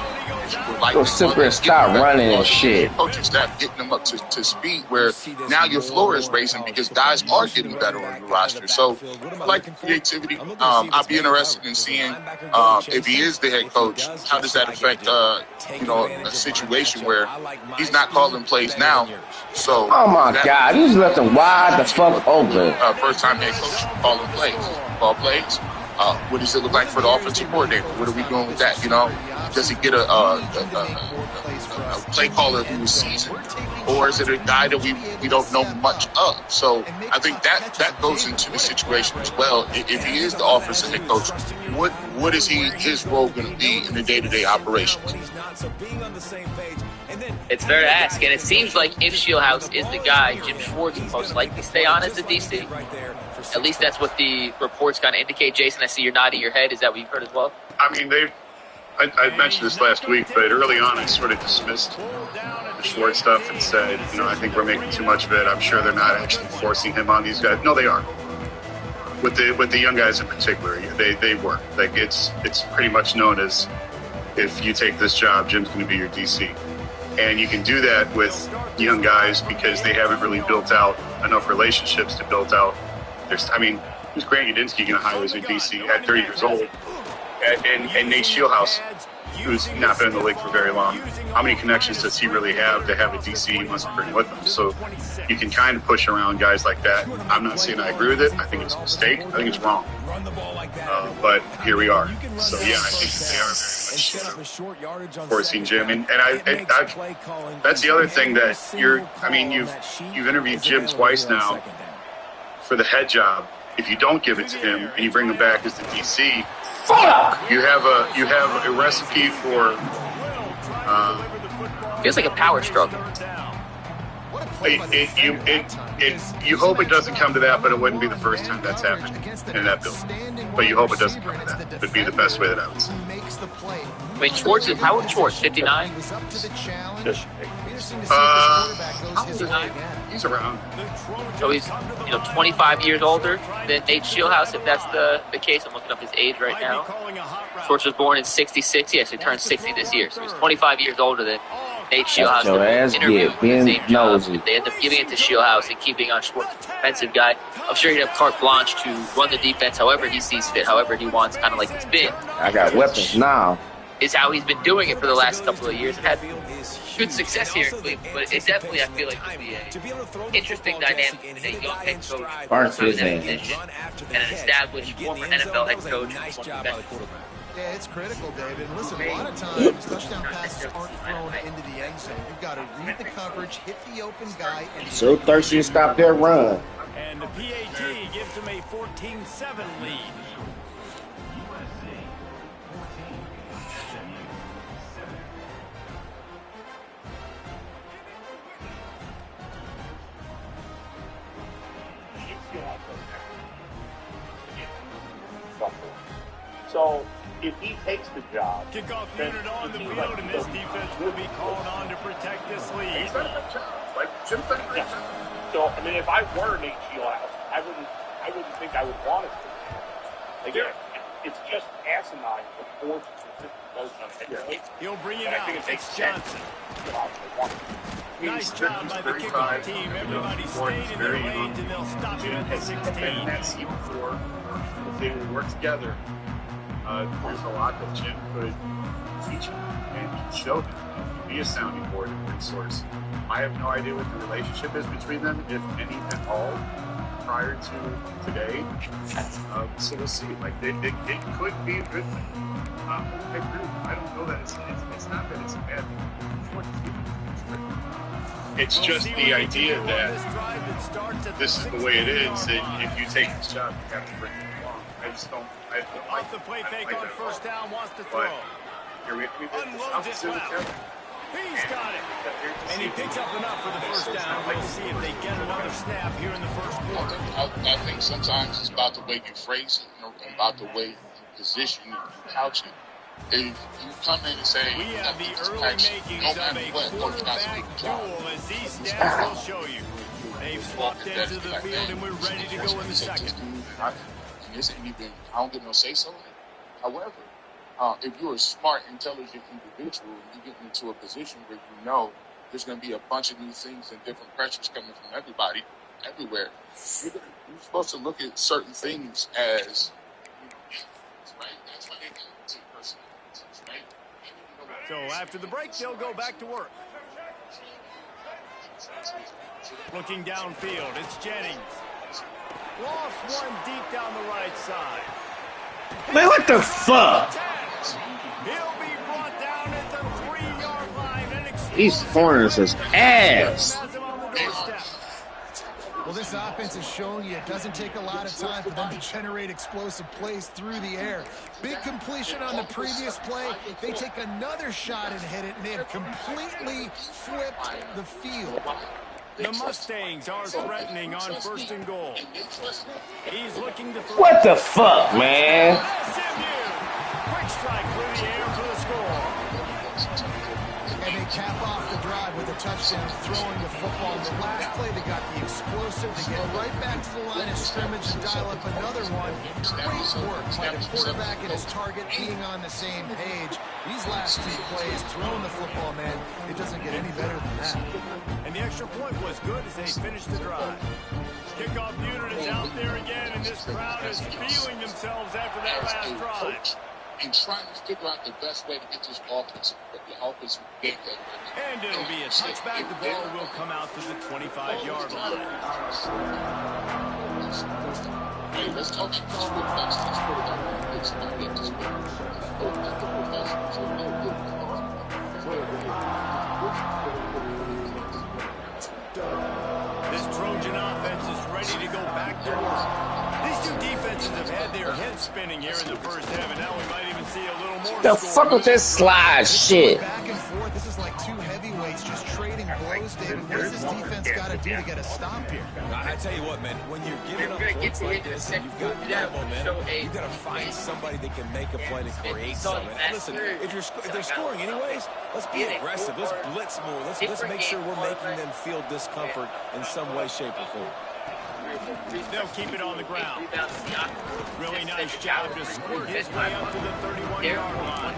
Speaker 1: Go super and stop running and shit.
Speaker 11: Coaching staff getting them up to speed where now your floor is raising because guys are getting better on the roster. So, I like the creativity. I'll be interested in seeing if he is the head coach, how does that affect a situation where he's not calling plays now. So,
Speaker 1: oh my God, he's left them wide the fuck open.
Speaker 11: First time head coach calling plays. Call plays. What does it look like for the offensive coordinator? What are we doing with that? You know, does he get a play caller who is seasoned, or is it a guy that we don't know much of? So I think that goes into the situation as well. If he is the offensive head coach, what is his role going to be in the day-to-day operations?
Speaker 8: It's fair to ask, and it seems like if Shieldhouse is the guy, Jim Schwartz will most likely stay on as the DC. At least that's what the reports kind of indicate. Jason, I see you're nodding your head. Is that what you've heard as well?
Speaker 12: I mean, I mentioned this last week, but early on I sort of dismissed the Schwartz stuff and said, you know, I think we're making too much of it. I'm sure they're not actually forcing him on these guys. No, they are. With the young guys in particular, they work. Like it's pretty much known as, if you take this job, Jim's going to be your DC. And you can do that with young guys because they haven't really built out enough relationships to build out. Who's Grant Udinski going to hire as a DC at 30 years old? And Nate Shieldhouse, who's not been in the league for very long. How many connections does he really have to have a DC he wants to bring with him? So you can kind of push around guys like that. I'm not saying I agree with it. I think it's a mistake. I think it's wrong. But here we are. So, yeah, I think they are very much forcing Jim. And that's the other thing that you've interviewed Jim twice now. for the head job. If you don't give it to him and you bring him back as the DC, you have a recipe for.
Speaker 5: Feels like a power struggle.
Speaker 12: You hope it doesn't come to that, but it wouldn't be the first time that's happened in that building. But you hope it doesn't come to that. It would be the best way that I would say.
Speaker 5: Wait, Schwartz is how old? Schwartz, 59?
Speaker 12: He's around.
Speaker 5: So he's 25 years older than Nate Shieldhouse, if that's the case. I'm looking up his age right now. Schwartz was born in 66. Yes, he turned 60 this year. So he's 25 years older than Nate Shieldhouse. They end up giving it to Shieldhouse and keeping on Schwartz, defensive guy. I'm sure he'd have carte blanche to run the defense however he sees fit, however he wants, kind of like it's been.
Speaker 1: I got weapons now.
Speaker 5: Is how he's been doing it for the last couple of years. Had good success here in Cleveland, but it definitely, I feel like, would be an interesting dynamic with a young head coach and an established former NFL head coach.
Speaker 4: Yeah, it's critical, David. Listen, a lot of times touchdown passes aren't thrown into the end zone. You've got to read the coverage, hit the open guy, and
Speaker 1: so thirsty to stop their run.
Speaker 2: And the PAT gives them a 14-7 lead.
Speaker 7: So if he takes the job,
Speaker 2: kickoff unit on the field, and this defense will be called on to protect this lead.
Speaker 7: He's done a good job. Like Jim's done a great job. So I mean, if I were Nate Shieldhouse, I wouldn't think I would want it to. Like, it's just asinine to force a motion on head.
Speaker 2: He'll bring it out. It's Johnson. Nice job by the kickoff team. Everybody stayed in their lanes, and they'll stop it at the 16.
Speaker 12: And that's even before they will work together. There's a lot that Jim could teach him and show him. Be a sounding board and resource. I have no idea what the relationship is between them, if any at all, prior to today. So we'll see. Like it could be a good thing. I don't know that it's not that it's a bad thing. It's just the idea that this is the way it is. That if you take this job, you have to bring it along. I just don't.
Speaker 2: Off the play fake on first down, wants to throw. Unloads it well. He's got it. And he picks up enough for the first down. We'll see if they get another snap here in the first quarter.
Speaker 11: I think sometimes it's about the way you phrase it, and about the way you position it, you couch it. If you come in and say,
Speaker 2: we have the early makings of a quarterback duel, as these stats will show you. They've swapped into the field, and we're ready to go in the second.
Speaker 11: This ain't even, I don't get no say-so. However, if you're a smart, intelligent individual, you get into a position where you know there's going to be a bunch of new things and different pressures coming from everybody, everywhere. You're supposed to look at certain things as, right? That's why they take personalities, right?
Speaker 2: So after the break, they'll go back to work. Looking downfield, it's Jennings. Lost one deep down the right side.
Speaker 1: Man, what the fuck?
Speaker 2: He'll be brought down at the 3-yard line.
Speaker 1: These corners is ass.
Speaker 4: Well, this offense has shown you it doesn't take a lot of time for them to generate explosive plays through the air. Big completion on the previous play. They take another shot and hit it, and they have completely flipped the field.
Speaker 2: The Mustangs are threatening on first and goal. He's looking to throw.
Speaker 1: What the fuck, man?
Speaker 2: Quick strike through the air for the score.
Speaker 4: And they cap off the drive with a touchdown, throwing the football. In the last play, they got the explosive. They get right back to the line of scrimmage and dial up another one. Great work by the quarterback and his target being on the same page. These last two plays, throwing the football, man, it doesn't get any better than that.
Speaker 2: And the extra point was good as they finished the drive. Kickoff unit is out there again, and this crowd is feeling themselves after that last drive.
Speaker 11: And trying to figure out the best way to get this offensive game.
Speaker 2: And it'll be a touchback. The ball will come out to the 25-yard line.
Speaker 11: Hey, let's talk about this real fast. Let's put it on. It's not get this
Speaker 2: This Trojan Trojan offense is ready to go back to work. These two defenses have had their heads spinning here in the first half, and now we might even see a little more.
Speaker 1: The fuck with this slide shit?
Speaker 4: Back and forth. This is like two heavyweights just trading blows, David. What does this defense got to do to get a stop here?
Speaker 3: I tell you what, man, when you're giving up points like this and you've got that momentum, you've got to find somebody that can make a play to create something. And listen, if they're scoring anyways, let's be aggressive. Let's blitz more. Let's make sure we're making them feel discomfort in some way, shape, or form.
Speaker 2: They'll keep it on the ground. Really nice job to squirt his way up to the 31-yard line.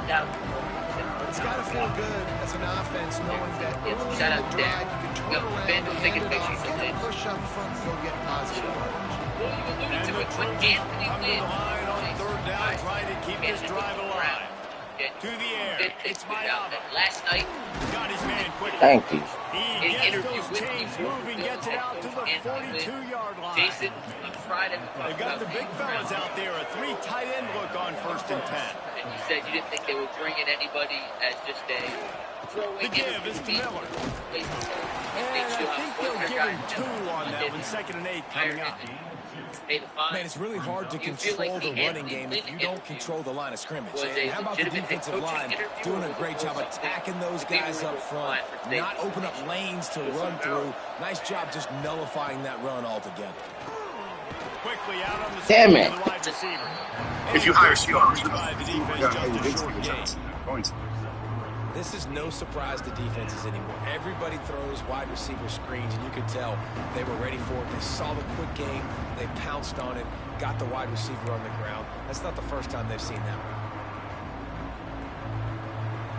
Speaker 4: It's got to feel good as an offense knowing that early in the drive you can turn around and hand it off, get a push up front, and go get positive yardage.
Speaker 2: And the Trojans come to the line on third down, trying to keep this drive alive. To the air. It's Mayava.
Speaker 13: Last night.
Speaker 2: Got his man quickly.
Speaker 1: Thank you.
Speaker 2: He gets those chains moving, gets it out to the 42-yard line.
Speaker 13: Jason, I'm Friday.
Speaker 2: They got the big fellas out there. A 3 tight end look on 1st and 10.
Speaker 13: And you said you didn't think they were bringing anybody as just a throwing.
Speaker 2: The give is to Miller. And I think they'll give him 2 on that one. 2nd and 8 coming up.
Speaker 3: Man, it's really hard to control the running game if you don't control the line of scrimmage. And how about the defensive line doing a great job attacking those guys up front, not open up lanes to run through. Nice job just nullifying that run altogether.
Speaker 2: Quickly out on the
Speaker 1: damn it.
Speaker 2: wide receiver.
Speaker 6: If you hire Seahawks,
Speaker 3: This is no surprise to defenses anymore. Everybody throws wide receiver screens, and you could tell they were ready for it. They saw the quick game. They pounced on it, got the wide receiver on the ground. That's not the first time they've seen that one.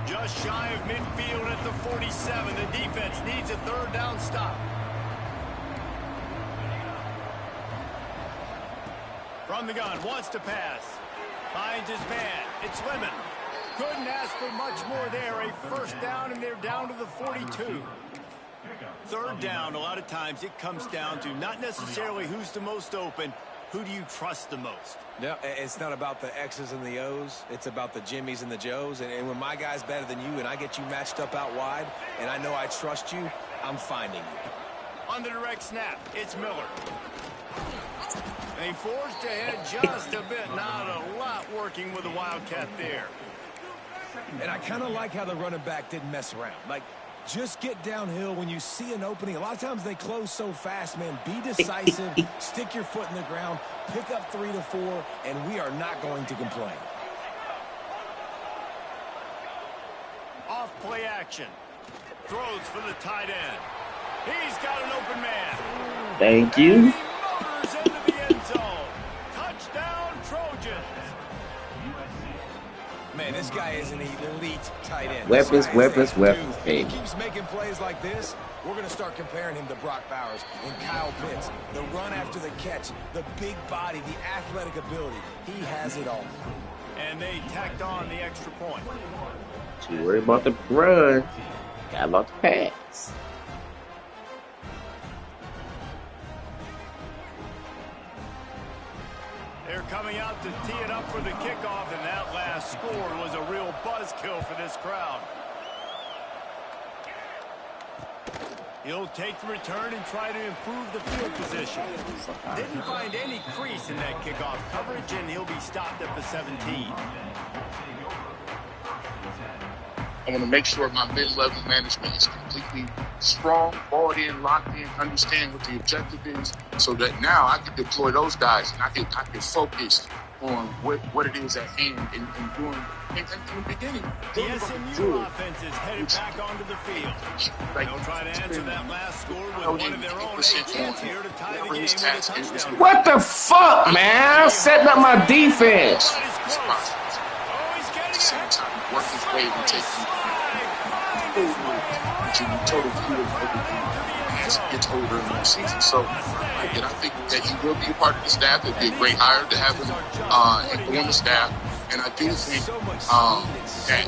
Speaker 2: Just shy of midfield at the 47. The defense needs a 3rd down stop. From the gun, wants to pass. Finds his man. It's Lemon. Couldn't ask for much more there. A 1st down, and they're down to the 42. 3rd down, a lot of times it comes down to not necessarily who's the most open, who do you trust the most?
Speaker 3: No, it's not about the X's and the O's. It's about the Jimmies and the Joes. And when my guy's better than you and I get you matched up out wide and I know I trust you, I'm finding you.
Speaker 2: On the direct snap, it's Miller. They forced ahead just a bit. Not a lot working with the Wildcat there.
Speaker 3: And I kind of like how the running back didn't mess around. Like, just get downhill when you see an opening. A lot of times they close so fast, man. Be decisive, stick your foot in the ground, pick up 3 to 4, and we are not going to complain.
Speaker 2: Off play action. Throws for the tight end. He's got an open man.
Speaker 1: Thank you.
Speaker 2: He motors into the end zone. Touchdown, Trojans.
Speaker 3: Man, this guy is an elite tight end.
Speaker 1: Weapons, baby.
Speaker 3: He keeps making plays like this. We're going to start comparing him to Brock Bowers and Kyle Pitts. The run after the catch, the big body, the athletic ability. He has it all.
Speaker 2: And they tacked on the extra point.
Speaker 1: Too worried about the run. Got about the pass.
Speaker 2: They're coming out to tee it up for the kickoff, and that last score was a real buzzkill for this crowd. He'll take the return and try to improve the field position. Didn't find any crease in that kickoff coverage, and he'll be stopped at the 17.
Speaker 11: I want to make sure my mid-level management is completely strong, bought in, locked in, understand what the objective is, so that now I can deploy those guys and I can focus on what it is at hand and doing in the beginning.
Speaker 2: The SMU offense is headed back onto the field. They'll try to answer that last score with one of their own agents here to tie the game with a touchdown.
Speaker 1: What the fuck, man? Setting up my defense.
Speaker 11: Work his way and take total view of everything as he gets older in the season. So I think that he will be a part of the staff. It'd be a great hire to have him on the staff. And I do think that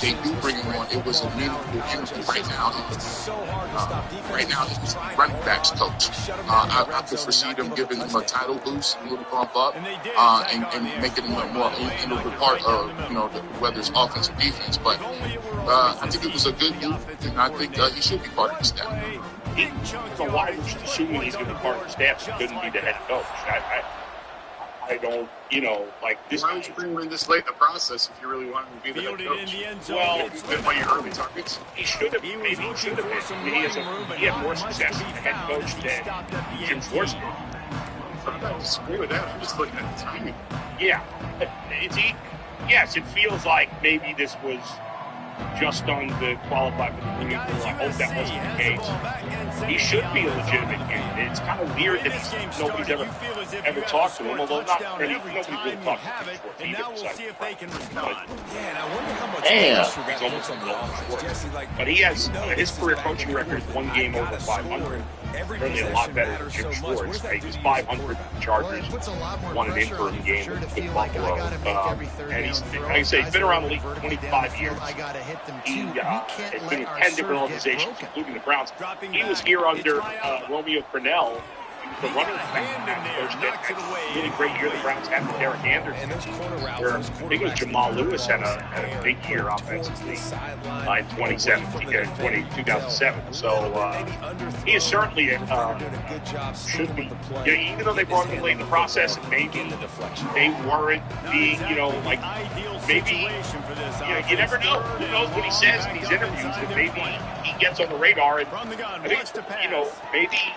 Speaker 11: they do bring him on. It was a meaningful interview right now. He's running backs coach. I could foresee them giving him a title boost, a little bump up, and making him a more integral part of, whether it's offense or defense. But I think it was a good move, and I think he should be part of the staff.
Speaker 6: there's a lot of assuming he's going to be part of the staff. He couldn't be the head coach. I don't, like this.
Speaker 12: Why would you bring him in this late in the process if you really want him to be the head coach?
Speaker 6: Well,
Speaker 12: by your early targets,
Speaker 6: he should have. Maybe he should have been. I mean, he had more success as the head coach than Jim Schwartz.
Speaker 12: I don't disagree with that. I'm just looking at the timing.
Speaker 6: Yeah, yes, it feels like maybe this was just done to qualify for the Premier League. I hope that wasn't the case. He should be a legitimate candidate. It's kind of weird that nobody's ever talked to him, although nobody really talked to him before either. He's almost on but he has his career coaching record is 1 game over 500. Certainly a lot better than Jim Schwartz. He's 500 Chargers, won an interim game with Buffalo. And he's, like I say, he's been around the league for 25 years. He has been in 10 different organizations, including the Browns. He was here under Romeo Crennel. He was the running back coach that had a really great year the Browns had with Derek Anderson. Where I think it was Jamal Lewis had a big year offensively in 2007. So he is certainly should be. Even though they brought him in late in the process, and maybe they weren't being, maybe, you never know. Who knows what he says in these interviews, and maybe he gets on the radar. And I think, maybe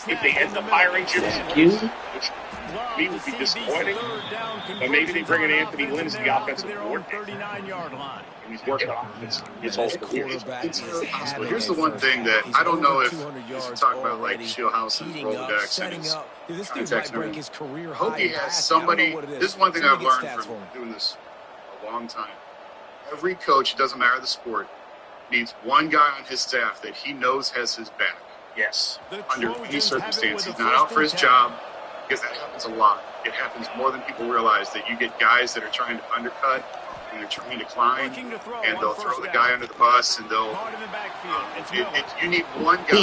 Speaker 6: if they end up hiring Jim Schwartz, which to me would be disappointing, but maybe they bring in Anthony Lynn as the offensive coordinator. And he's working on his whole career.
Speaker 12: Here's the one thing that I don't know if you should talk about, like Shieldhouse and Rolodex and his contacts and everything. I hope he has somebody. This is one thing I've learned from doing this a long time. Every coach, it doesn't matter the sport, needs one guy on his staff that he knows has his back.
Speaker 6: Yes.
Speaker 12: Under any circumstance. He's not out for his job, because that happens a lot. It happens more than people realize, that you get guys that are trying to undercut and they're trying to climb, and they'll throw the guy under the bus, and they'll you need one guy.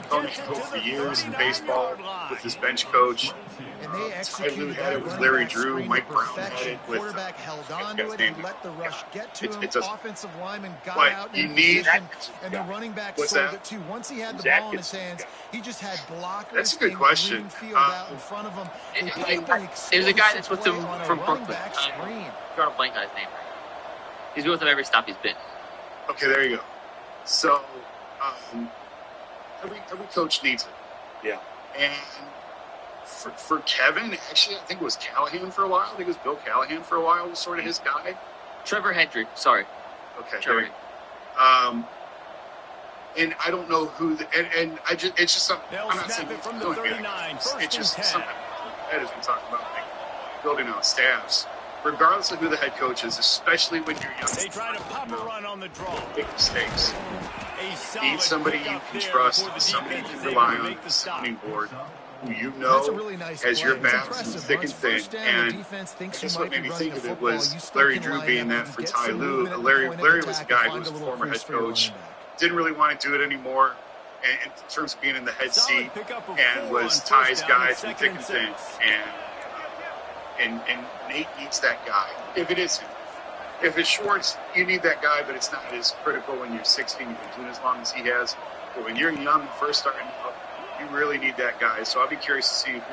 Speaker 12: Tony for years in baseball with his bench coach. Ty Lue had it with Larry Drew. Mike Brown had it with
Speaker 4: quarterback held on to it and let the rush get to him. Offensive lineman got out
Speaker 12: in position,
Speaker 4: and the running back sold it too. Once he had the ball in his hands, he just had blockers.
Speaker 12: That's a good question.
Speaker 4: Out in front of him.
Speaker 5: There's a guy that's with him from Brooklyn. I'm drawing a blank on his name. He's been with him every stop he's been.
Speaker 12: Okay, there you go. So every coach needs it.
Speaker 6: Yeah.
Speaker 12: And for Kevin, actually, I think it was Callahan for a while. I think it was Bill Callahan for a while was sort of his guy.
Speaker 5: Trevor Hendrick, sorry.
Speaker 12: Okay.
Speaker 5: Trevor.
Speaker 12: And I don't know who, and I just, it's just something, I'm not saying it's doing it. It's just something that is we talk about, like, building out staffs. Regardless of who the head coach is, especially when you're young. They try to pop a run on the draw. Big mistakes. You need somebody you can trust, somebody you can rely on, the sounding board, who you know has your back through thick and thin. And that's what made me think of it was Larry Drew being that for Ty Lue. Larry was a guy who was a former head coach, didn't really want to do it anymore in terms of being in the head seat, and was Ty's guy through thick and thin. And Nate needs that guy. If it isn't, if it's Schwartz, you need that guy, but it's not as critical when you're 16. You've been doing as long as he has. But when you're young and first starting out, you really need that guy. So I'll be curious to see who he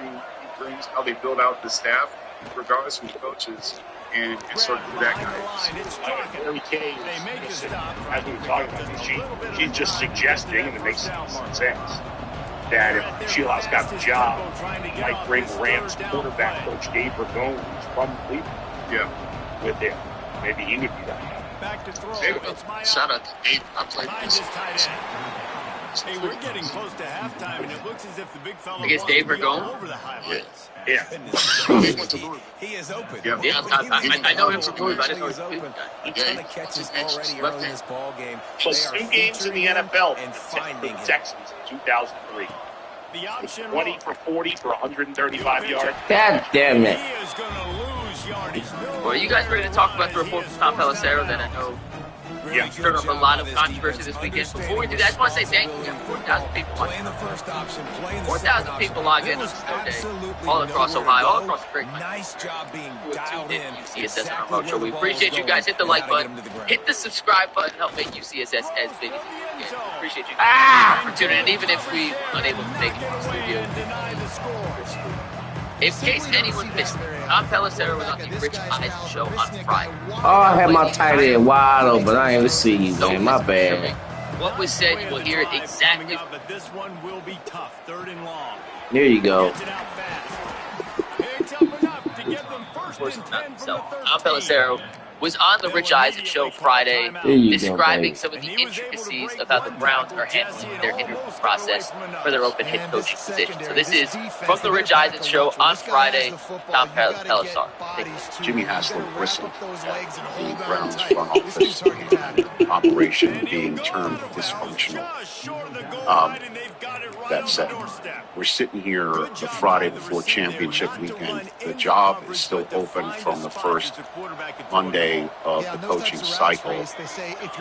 Speaker 12: brings, how they build out the staff, regardless of who the coach is, and sort of who that guy is.
Speaker 6: Mary Kay, as we were talking about, she's just suggesting, and it makes sense, that if Shieldhouse got the job, like bring Rams quarterback coach Dave Ragone, who's from Cleveland, with him. Maybe he would be that guy.
Speaker 11: Shout out to Dave. I played this.
Speaker 2: Hey, we're getting close to halftime, and it looks as if the big fella
Speaker 5: against Dave Ragone
Speaker 2: over the highlights.
Speaker 6: Yeah.
Speaker 3: He is open.
Speaker 5: Yeah, I know him from Louisville, but I didn't know he was
Speaker 3: a ton of catches already early in this ball game.
Speaker 6: Plus 2 games in the NFL and finding the Texans in 2003. The option 20 for 40 for 135 yards.
Speaker 1: God damn it.
Speaker 5: Well, you guys ready to talk about the report from Tom Pelissero? Then I know Yeah. Stirred up a lot of controversy this weekend. Before we do that, I just want to say thank you. We got 4,000 people watching. 4,000 people logged in on Snow Day, all across Ohio, all across the great country. Nice job being dialed in. UCSS on our show. We appreciate you guys. Hit the like button. Hit the subscribe button. Help make UCSS as big as we can. Appreciate you guys for tuning in, even if we were unable to make it to the studio. In case anyone missed it, Tom Pelissero was on the Rich Eisen show on Friday.
Speaker 1: Oh, I had my tight end wide open. I ain't see you, man. My bad.
Speaker 5: What was said, you will hear it exactly.
Speaker 2: This one will be tough. 3rd and long.
Speaker 1: There you go.
Speaker 5: Tom Pelissero was on the Rich Eisen show Friday, describing some of the intricacies of how the Browns are handling their interview process for their open head coaching position. So this is from the Rich Eisen show on Friday, Tom Pelissero.
Speaker 14: Jimmy Haslett bristled at the Browns front office operation being termed dysfunctional. That said, we're sitting here the Friday before championship weekend. The job is still open from the first Monday of the coaching cycle.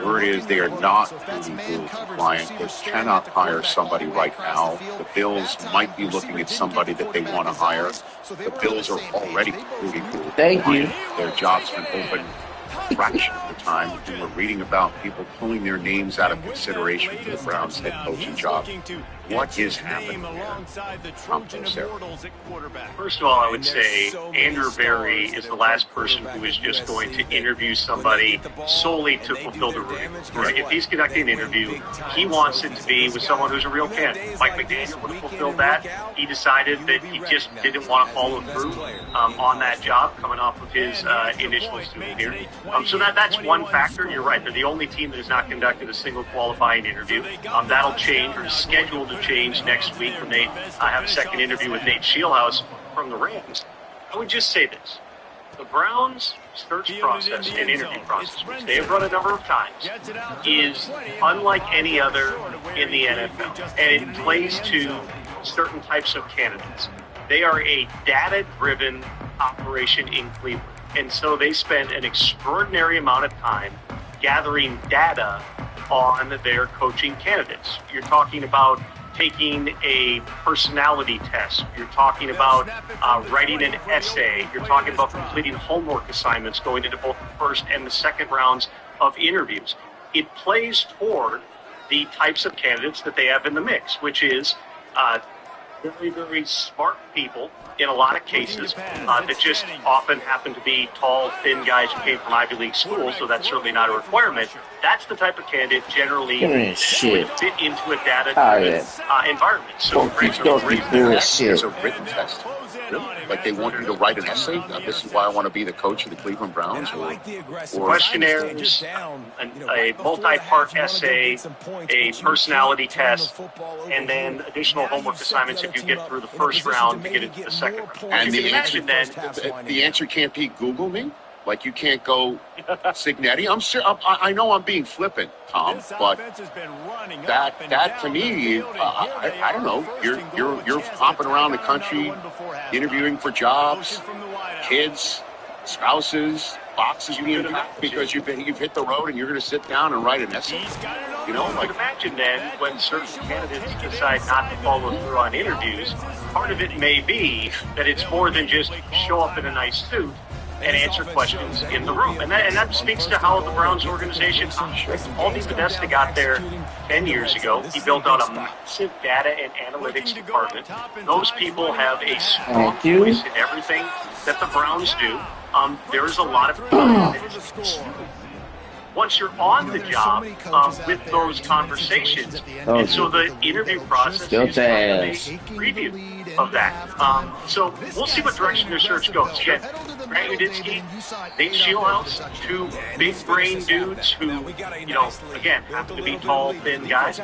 Speaker 14: Word is they are not duty rule compliant. They cannot hire somebody right now. The Bills might be looking at somebody that they want to hire. The Bills are already duty rule compliant.
Speaker 1: Thank you.
Speaker 14: Their job's been open a fraction of the time. And we're reading about people pulling their names out of consideration for the Browns head coaching job. What is happening here?
Speaker 6: First of all, I would say Andrew Berry is the last person who is just going to interview somebody solely to fulfill the rule. Right? If he's conducting an interview, he wants it to be with someone who's a real candidate. Mike McDaniel would have fulfilled that. He decided that he just didn't want to follow through on that job coming off of his initial student here. So that's one factor. You're right. They're the only team that has not conducted a single qualifying interview. That'll change or is scheduled to change next week when they have a second interview with Nate Shieldhouse from the Rams. I would just say this. The Browns' search process and interview process, which they have run a number of times, is unlike any other in the NFL. And it plays to certain types of candidates. They are a data-driven operation in Cleveland. And so they spend an extraordinary amount of time gathering data on their coaching candidates. You're talking about taking a personality test. You're talking about writing an essay. You're talking about completing homework assignments going into both the first and the second rounds of interviews. It plays toward the types of candidates that they have in the mix, which is very, very smart people in a lot of cases that just often happen to be tall, thin guys who came from Ivy League schools, so that's certainly not a requirement. That's the type of candidate generally that would fit into a data-driven environment. So
Speaker 14: there's a written test. Really? Like they want you to write an essay? This is why I want to be the coach of the Cleveland Browns? Or
Speaker 6: questionnaires, a multi-part essay, a personality test, and then additional homework assignments if you get through the first round to get into the second round.
Speaker 14: And the answer can't be Google me? Like you can't go Signetti? I know I'm being flippant, Tom, but that to me, I don't know. You're hopping around the country, interviewing for jobs, kids, spouses, boxes you need to pack because you've hit the road and you're going to sit down and write an essay.
Speaker 6: You know, like imagine then when certain candidates decide not to follow through on interviews, part of it may be that it's more than just show up in a nice suit and answer questions in the room. And that speaks to how the Browns organization operates. Paul DePodesta got there 10 years ago. He built out a massive data and analytics department. Those people have a strong voice in everything that the Browns do. There is a lot of once you're on the job with those conversations. And so the interview process is a preview of that. So we'll see what direction their search goes. Again, Grant Udinski, Nate Shieldhouse, two big brain dudes who, again, happen to be tall, thin guys.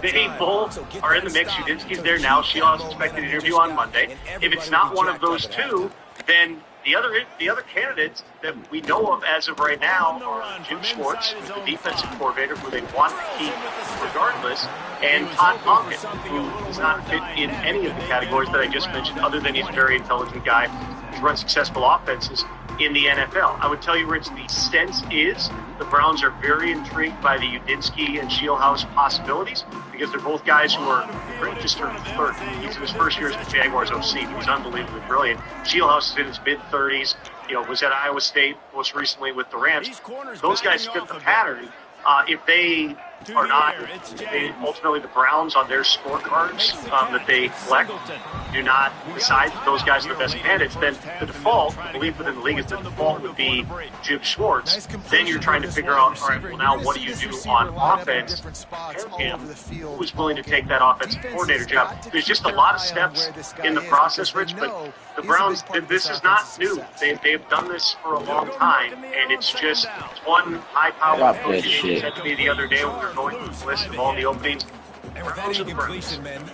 Speaker 6: They both are in the mix. Udinski's there now. Shieldhouse expected to interview on Monday. If it's not one of those two, then the other candidates that we know of as of right now are Jim Schwartz, who's the defensive coordinator, who they want to keep regardless, and Todd Monken, who does not fit in any of the categories that I just mentioned, other than he's a very intelligent guy who's run successful offenses.
Speaker 15: in the NFL. I would tell you, Rich, the sense is the Browns are very intrigued by the Udinski and Shieldhouse possibilities because they're both guys who are just turned 30. He's in his first year as the Jaguars OC. He's unbelievably brilliant. Shieldhouse is in his mid-30s. Was at Iowa State most recently with the Rams. Those guys fit the pattern. If they are not, ultimately the Browns on their scorecards that they collect do not decide that those guys are the best candidates, then the default, I believe within the league, is the default would be Jim Schwartz. Then you're trying to figure out, all right, well, now what do you do on offense? Who is willing to take that offensive coordinator job? There's just a lot of steps in the process, Rich, but the Browns, this is not new. They've done this for a long time, and it's just one high-powered coach said to me the other day when we were going through the list of all the openings.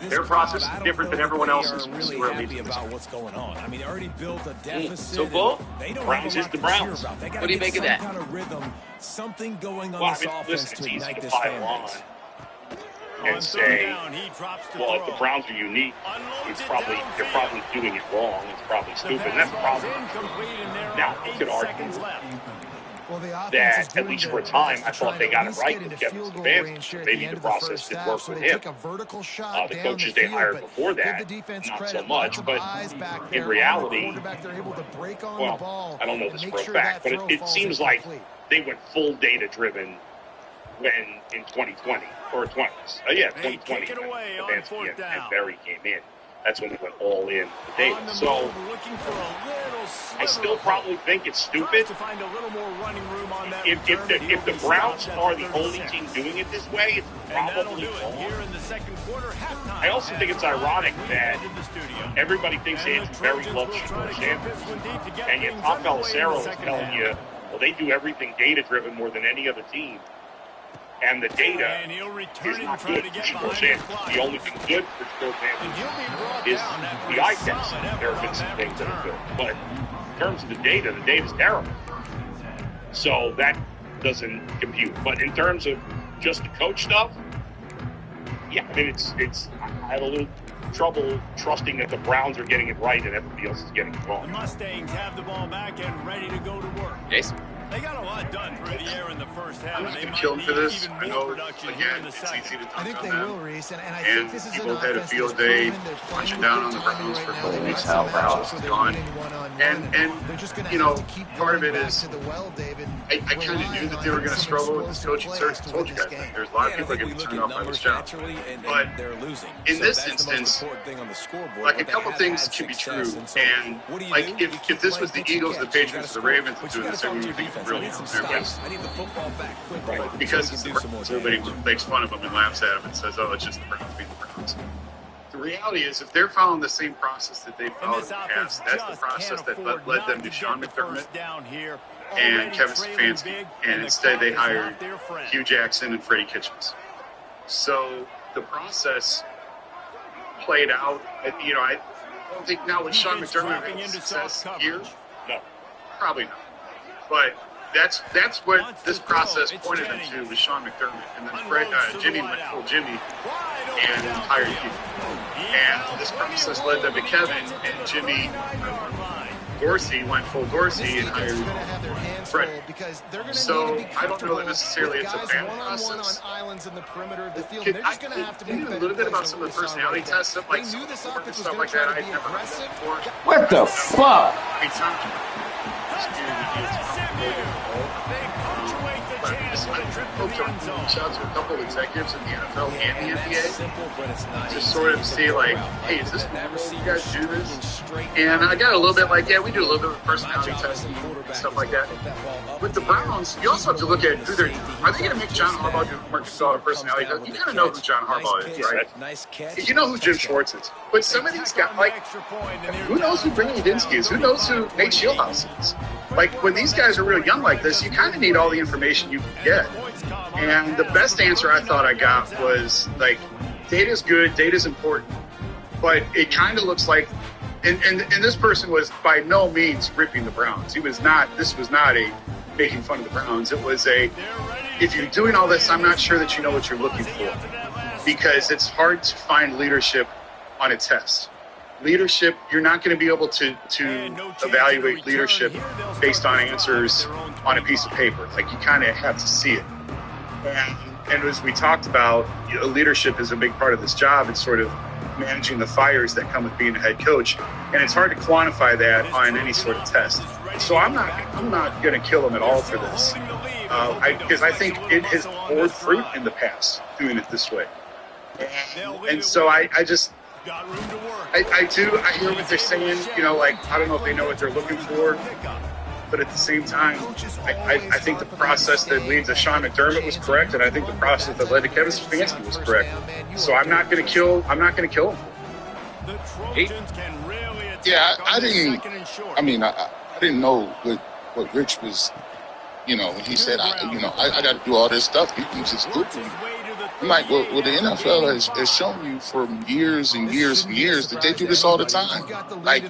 Speaker 15: Their process is different than everyone else's.
Speaker 3: About what's going on. I mean, they already built a deficit.
Speaker 6: So, Bull, Browns is the Browns.
Speaker 8: What do you make of that?
Speaker 3: Something going on
Speaker 6: this offense listen, it's easy to pile on and say, well, if the Browns are unique, they're probably doing it wrong. It's probably stupid. And that's the problem. Now, you could argue that, at least for a time, I thought they got it right with Kevin Stefanski. Maybe the process didn't work with him. The coaches they hired before that, not so much. But in reality, well, I don't know this for a fact, but it seems like they went full data-driven when in 2020, or 20s. 2020, Stefanski and Berry came in. That's when they went all in the data. So I still probably think it's stupid. If the Browns are the only team doing it this way, it's probably wrong. I also think it's ironic that everybody thinks Andrew Berry loves Shakur Sanders, and yet Tom Pelissero is telling you, well, they do everything data-driven more than any other team. And the data is not good for Shakur Sanders. The only thing good for Shakur Sanders is the eye test. There have been some things that are good. But in terms of the data's terrible. So that doesn't compute. But in terms of just the coach stuff, yeah, I mean, I have a little trouble trusting that the Browns are getting it right and everybody else is getting it wrong.
Speaker 2: The Mustangs have the ball back and ready to go to work.
Speaker 8: Jason?
Speaker 2: They got a lot done through the air in the first half.
Speaker 12: I'm not going to kill them for this. I know, again, it's easy to talk on them. And people had a field day punching down on the Browns for 4 weeks. How Browns is gone. And part of it is I kind of knew that they were going to struggle with this coaching search. I told you guys that. There's a lot of people that get turned off by this job. But in this instance, like a couple things can be true. And like if this was the Eagles, the Patriots, the Ravens doing this, everyone would think really right. Because it's the Browns, everybody makes fun of them and laughs at them and says, oh, it's just the Browns being the Browns. The reality is, if they're following the same process that they've followed in the past, that's the process that led them to Sean McDermott and Kevin Stefanski, and instead they hired Hugh Jackson and Freddie Kitchens. So the process played out. I don't think now with Sean McDermott having success here, no, probably not. But that's what this process pointed them to with Sean McDermott, and then Jimmy went full Jimmy and hired Hugh. And this process led them to Kevin, and Jimmy Dorsey went full Dorsey and hired Fred. So I don't know that necessarily it's a bad process. Can you a little bit about some of the personality tests, stuff like stuff like that? I'd never heard that before.
Speaker 1: What the fuck?
Speaker 12: Shout out to a couple of executives in the NFL and the NBA to sort of say, like, hey, is this normal? You guys do this? And I got a little bit like, yeah, we do a little bit of personality testing and stuff like that. With the Browns, you also have to look at who they're. Are they going to make John Harbaugh do Marcus Gasol a personality test? You kind of know who John Harbaugh is, right? You know who Jim Schwartz is. But some of these guys, like, who knows who Brandon Udinski is? Who knows who Nate Shieldhouse is? Like, when these guys are real young like this, you kind of need all the information you can get. And the best answer I thought I got was, like, data's good, data's important, but it kind of looks like, and this person was by no means ripping the Browns. This was not a making fun of the Browns. It was if you're doing all this, I'm not sure that you know what you're looking for, because it's hard to find leadership on a test. leadership, you're not going to be able to evaluate leadership based on answers on a piece of paper. Like, you kind of have to see it. And as we talked about, leadership is a big part of this job. It's sort of managing the fires that come with being a head coach. And it's hard to quantify that on any sort of test. So I'm not going to kill him at all for this. Because I think it has borne fruit in the past doing it this way. And so I hear what they're saying, like, I don't know if they know what they're looking for, but at the same time, I think the process that leads to Sean McDermott was correct, and I think the process that led to Kevin Stefanski was correct. So I'm not going to kill him.
Speaker 11: Yeah, I didn't know what Rich was, when he said, I got to do all this stuff. You can just Google it. I'm like, well, the NFL has shown you for years and years and years that they do this all the time. Like,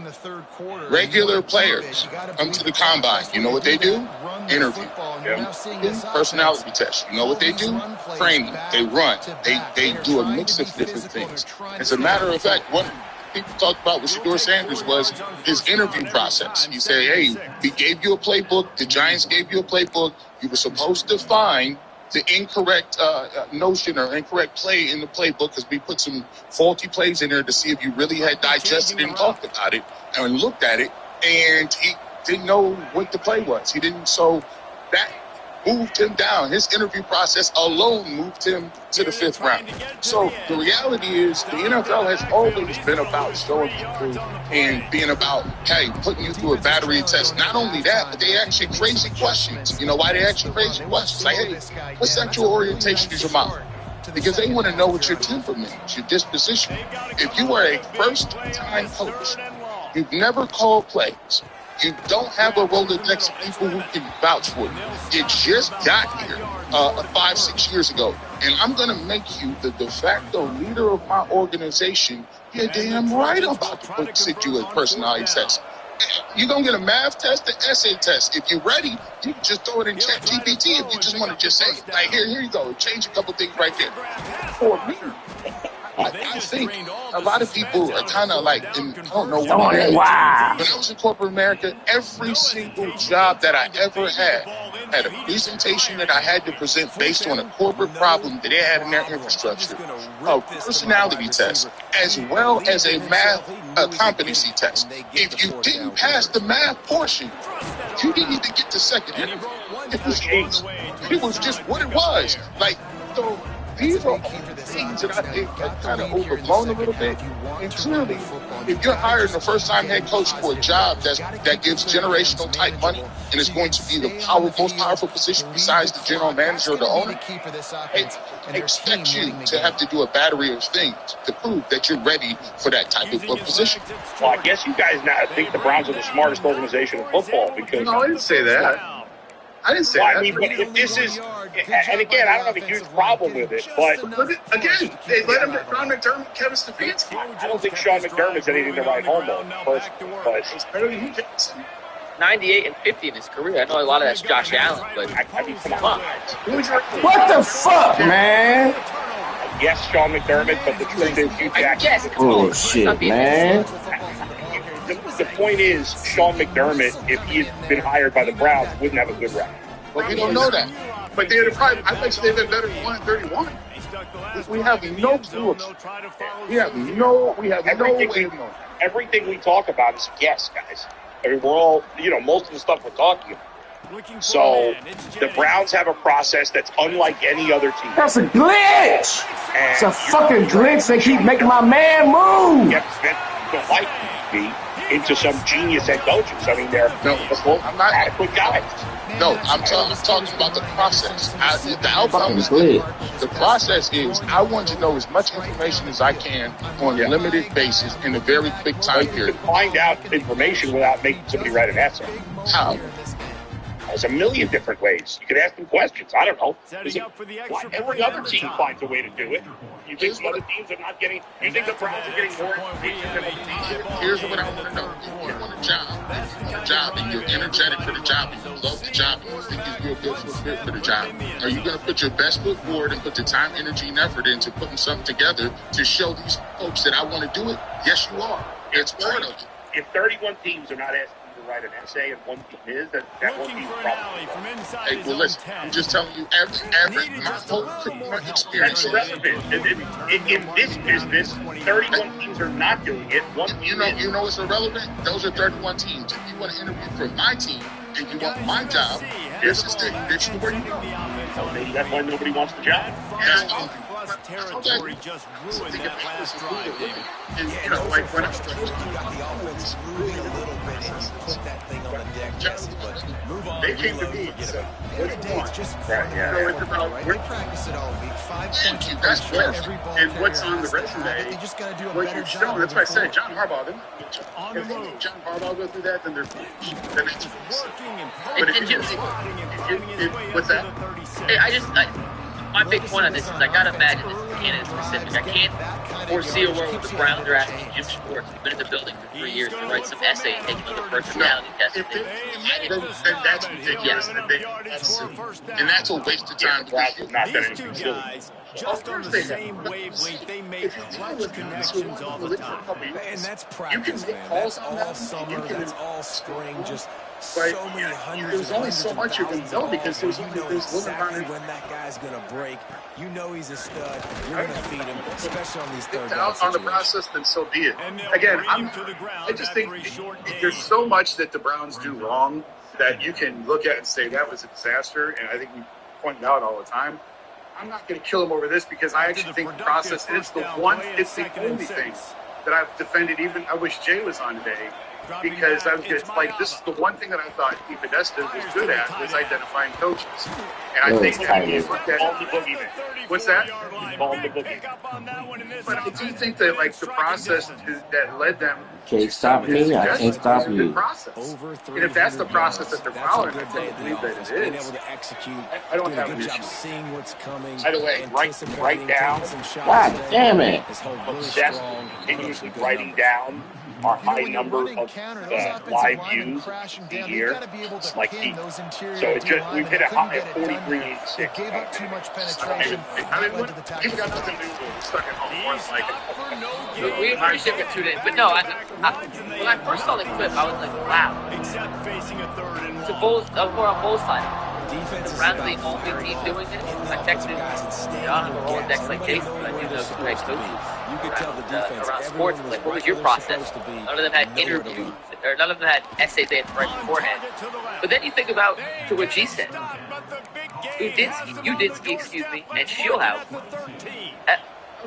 Speaker 11: regular players come to the combine. You know what they do? Interview. Personality test. You know what they do? Training. They run. They do a mix of different things. As a matter of fact, what people talked about with Shedeur Sanders was his interview process. He said, hey, we gave you a playbook. The Giants gave you a playbook. You were supposed to find the incorrect notion or incorrect play in the playbook because we put some faulty plays in there to see if you really had digested and talked about it and looked at it, and he didn't know what the play was. He didn't, so that moved him down. His interview process alone moved him to the 5th round. So the reality is the NFL has always been about showing people and being about, hey, putting you through a battery test. Not only that, but they ask you crazy questions. You know why they ask you crazy questions? Like, hey, what sexual orientation is your mom? Because they want to know what your temperament is, your disposition. If you are a first-time coach, you've never called plays, you don't have a Rolodex of people who can vouch for you. You just got here 5-6 years ago. And I'm going to make you the de facto leader of my organization. You're damn right I'm about to sit you a personality test. You're going to get a math test, an essay test. If you're ready, you can just throw it in ChatGPT if you just want to just say, like, here you go. Change a couple things right there. For me, I think a lot of people are kind of like, I don't know why. Wow. When I was in corporate America, every single job that I ever had a presentation that I had to present based on a corporate problem that they had in their infrastructure, a personality test, as well as a math competency test. If you didn't pass the math portion, you didn't even get the second interview. It was just what it was. Like, so these are all things that I think are kind of overblown a little bit. And clearly, if you're hiring a first-time head coach for a job that gives generational type money and is going to be the most powerful position besides the general manager or the owner, they expect you to have to do a battery of things to prove that you're ready for that type of position.
Speaker 15: Well, I guess you guys now think the Browns are the smartest organization in football because...
Speaker 12: No, I didn't say that. I didn't say that.
Speaker 15: I mean, but if this is, and again, I don't have a huge problem with it, but
Speaker 12: again, they let him Sean McDermott, Kevin Stefanski.
Speaker 15: I don't think Sean McDermott's anything to write home on, but
Speaker 12: he's better than Hugh Jackson.
Speaker 13: 98 and 50 in his career. I know a lot of that's Josh Allen, but
Speaker 15: I mean, come on.
Speaker 1: What the fuck, man?
Speaker 15: Yes, Sean McDermott, but the truth is Hugh Jackson.
Speaker 1: Bullshit, man.
Speaker 15: The point is, Sean McDermott, if he had been hired by the Browns, wouldn't have a good record.
Speaker 11: But we don't know that.
Speaker 12: But they'd have probably, I bet you they've been better than 1-31. We have no clue. We have no way of knowing.
Speaker 15: Everything we talk about is a guess, guys. I mean, we're all, most of the stuff we're talking about. So the Browns have a process that's unlike any other team.
Speaker 1: That's a glitch. It's a fucking glitch. They keep making my man move.
Speaker 15: Don't like me into some genius head coaches. I mean, I'm not adequate guys.
Speaker 11: No, I'm talking about the process. The outcome is good. The process is I want to know as much information as I can on a limited basis in a very quick time period.
Speaker 15: You can find out information without making somebody write an essay.
Speaker 11: How?
Speaker 15: There's a million different ways. You can ask them questions. I don't know. Every other team finds a way to do it. You think some other teams are not getting... You think the Browns are getting more information than other teams?
Speaker 11: Here's what I want to know. If you want a job and you're energetic for the job and you love the job and you think you're good for the job, are you going to put your best foot forward and put the time, energy, and effort into putting something together to show these folks that I want to do it? Yes, you are.
Speaker 14: It's part of it. If 31 teams are not asking you to write an essay and one team is, that one team probably.
Speaker 11: Hey, well, listen, I'm just telling you, my whole experience.
Speaker 14: That's irrelevant. In this business, 31 teams are not doing it.
Speaker 11: You know it's irrelevant? Those are 31 teams. If you want to interview for my team and you want my job, this is where you go.
Speaker 14: So maybe that's why nobody wants the job.
Speaker 2: Territory just ruined that last drive, David.
Speaker 11: And, you know, like when I
Speaker 3: got the offense moving a little bit and put that thing on the deck, Jesse, but move on.
Speaker 14: They came to me and said, what do you want?
Speaker 4: They practice it all week. 5 points per
Speaker 11: that's
Speaker 4: pressure. Every ball
Speaker 11: and what's on the resume?
Speaker 4: They just got to do a
Speaker 11: What
Speaker 4: better
Speaker 11: you're
Speaker 4: job.
Speaker 11: showing, that's why I said John Harbaugh.
Speaker 2: If they
Speaker 11: make John Harbaugh go through that, then they're then it's
Speaker 5: But if you
Speaker 11: what's that?
Speaker 5: Hey, my big point on this is I gotta imagine this is Canada specific. I can't foresee a world where the Browns are asking Jim Schwartz, who's been in the building for 3 years, to write some essay and take another personality test.
Speaker 11: Then that's ridiculous. And that's a waste of time.
Speaker 2: These two guys, just on the same wavelength, they make clutch connections all the time.
Speaker 3: And that's practice, man. That's all summer. That's all spring. Just so many hundreds.
Speaker 11: There's only so much you can know because there's
Speaker 3: exactly when that guy's gonna break. You know he's a stud. You're gonna feed him, especially on these third down
Speaker 12: on the process, then so be it. Again, I just think there's so much that the Browns do wrong that you can look at and say that was a disaster, and I think we point it out all the time. I'm not going to kill him over this because I actually think the process is the only thing that I've defended. Even I wish Jay was on today because I was just like, this is the one thing that I thought Pete Podesta was good at was identifying coaches, and I think that he looked at what's that? But I do think that like the process that led them.
Speaker 1: Can't stop me. I can't stop you.
Speaker 12: And if that's the process that they're following, I believe that it is. I don't have an issue.
Speaker 14: By the way, write down.
Speaker 1: God damn it!
Speaker 14: Obsessed with continuously writing down our high number of live views a year, like he. So it's just, we've hit a high of 43.86.
Speaker 4: Gave up too much penetration.
Speaker 12: He's got nothing to do with it. Stuck at home.
Speaker 5: We appreciate it today, but no, when I first saw the clip, I was like, wow.
Speaker 2: Except facing a third and
Speaker 5: It's more on both sides. The Browns are the only team doing it. I texted, I don't have a Rolodex like Jason, but I do know some great coaches around sports. Like, what was your process? None of them had interviews, or none of them had essays they had to write beforehand. But then you think about to what G said. Udinski, and Shieldhouse.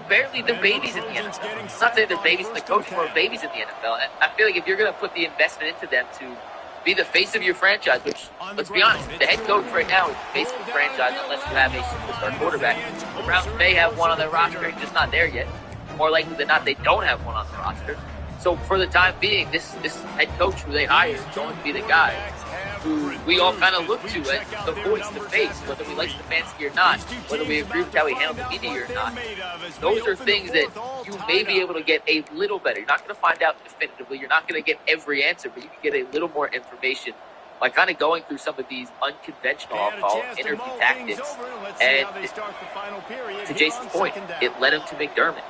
Speaker 5: Barely the babies in the NFL. It's not saying they're babies in the coach, more babies in the NFL. And I feel like if you're going to put the investment into them to be the face of your franchise, which, let's be honest, the head coach right now is the face of the franchise unless you have a superstar quarterback. The Browns may have one on their roster, just not there yet. More likely than not, they don't have one on the roster. So for the time being, this head coach who they hired is going to be the guy who we all kind of look to as the voice, the face, whether we like Stefanski or not, whether we agree with how he handled the media or not. Those are things that you may be able to get a little better. You're not going to find out definitively. You're not going to get every answer, but you can get a little more information by kind of going through some of these unconventional, I'll call them, interview tactics. And to Jason's point, it led him to McDermott.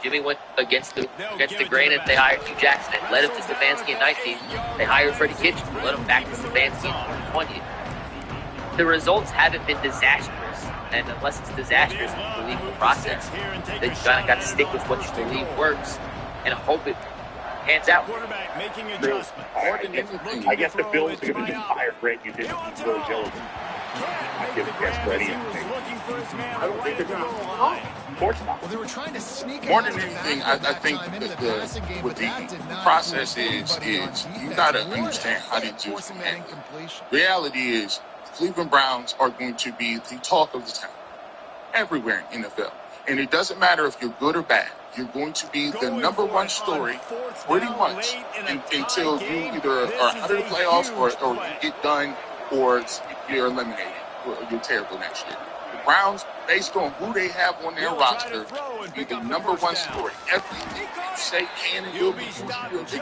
Speaker 5: Jimmy went against the grain and they hired Hugh Jackson. It led him to Stefanski in 19. They hired Freddie Kitchens. It led him back to Stefanski in 2020. The results haven't been disastrous. And unless it's disastrous, you believe the process, then you kind of got to stick with what you believe works and hope it pans out.
Speaker 14: I guess the Bills are going to just hire Brett Udinski, Bill Jones. I give it against Freddie. I don't think they're going to. Of course not.
Speaker 4: Well, they were trying to sneak
Speaker 11: more than anything, I think what the process is you got to understand how they do it. Reality is, the Cleveland Browns are going to be the talk of the town everywhere in NFL. And it doesn't matter if you're good or bad. You're going to be the number one story pretty much until you either are out of the playoffs or you get done or you're eliminated or you're terrible next year. The Browns, based on who they have on their roster, will be the number one story. Everything you say can and will be used to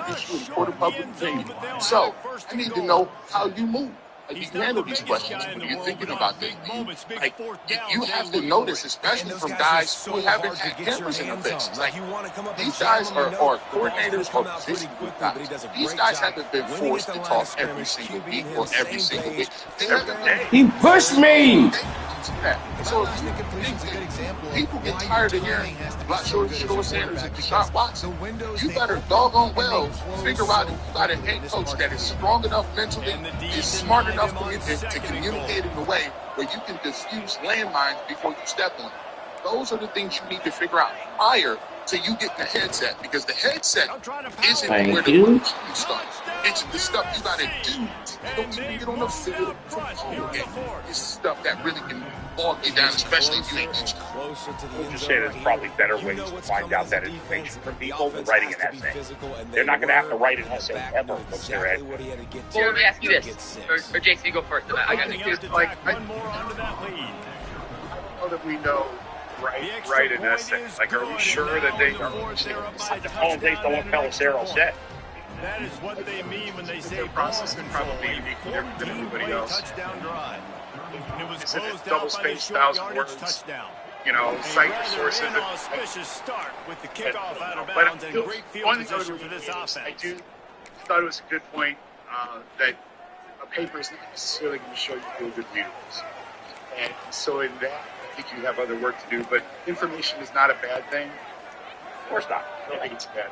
Speaker 11: give you important public opinion. So, I need to know how you move. you handle these questions when you're thinking about this. You have to notice, especially from guys who haven't had cameras in their faces. Like, these guys are coordinators or position group guys. These guys haven't been forced to talk every single week or every single week.
Speaker 1: He pushed me!
Speaker 11: So people get tired of hearing Black Shador Sanders and Deshaun Watson. You better doggone well figure out if you got a head coach that is strong enough mentally, is smart enough to communicate in a way where you can diffuse landmines before you step on it. Those are the things you need to figure out prior to you getting the headset, because the headset isn't where the problem starts. It's the stuff you got to do. You don't even get on the field from home. It's stuff that really can bog you down, especially if you ain't used to it.
Speaker 6: We'll just say there's probably better ways to find out that information from people than writing an essay. They're not going to have to write an essay ever once they're at.
Speaker 13: Well, let me ask you this, or Jason, you go first. I got to
Speaker 6: I don't know that we know. Write an essay. Like, are we sure that they are? The phone based on what Pelissero said.
Speaker 2: That is what they mean when they say
Speaker 6: their process is probably unique than everybody else. It's a double-spaced 1,000 words. You know, cite the sources.
Speaker 2: An auspicious start with the kickoff out of bounds and great field position for this offense.
Speaker 12: I thought it was a good point that a paper is not necessarily going to show you who good readers. And so in that, I think you have other work to do, but information is not a bad thing.
Speaker 6: Of course not.
Speaker 12: I don't think it's bad.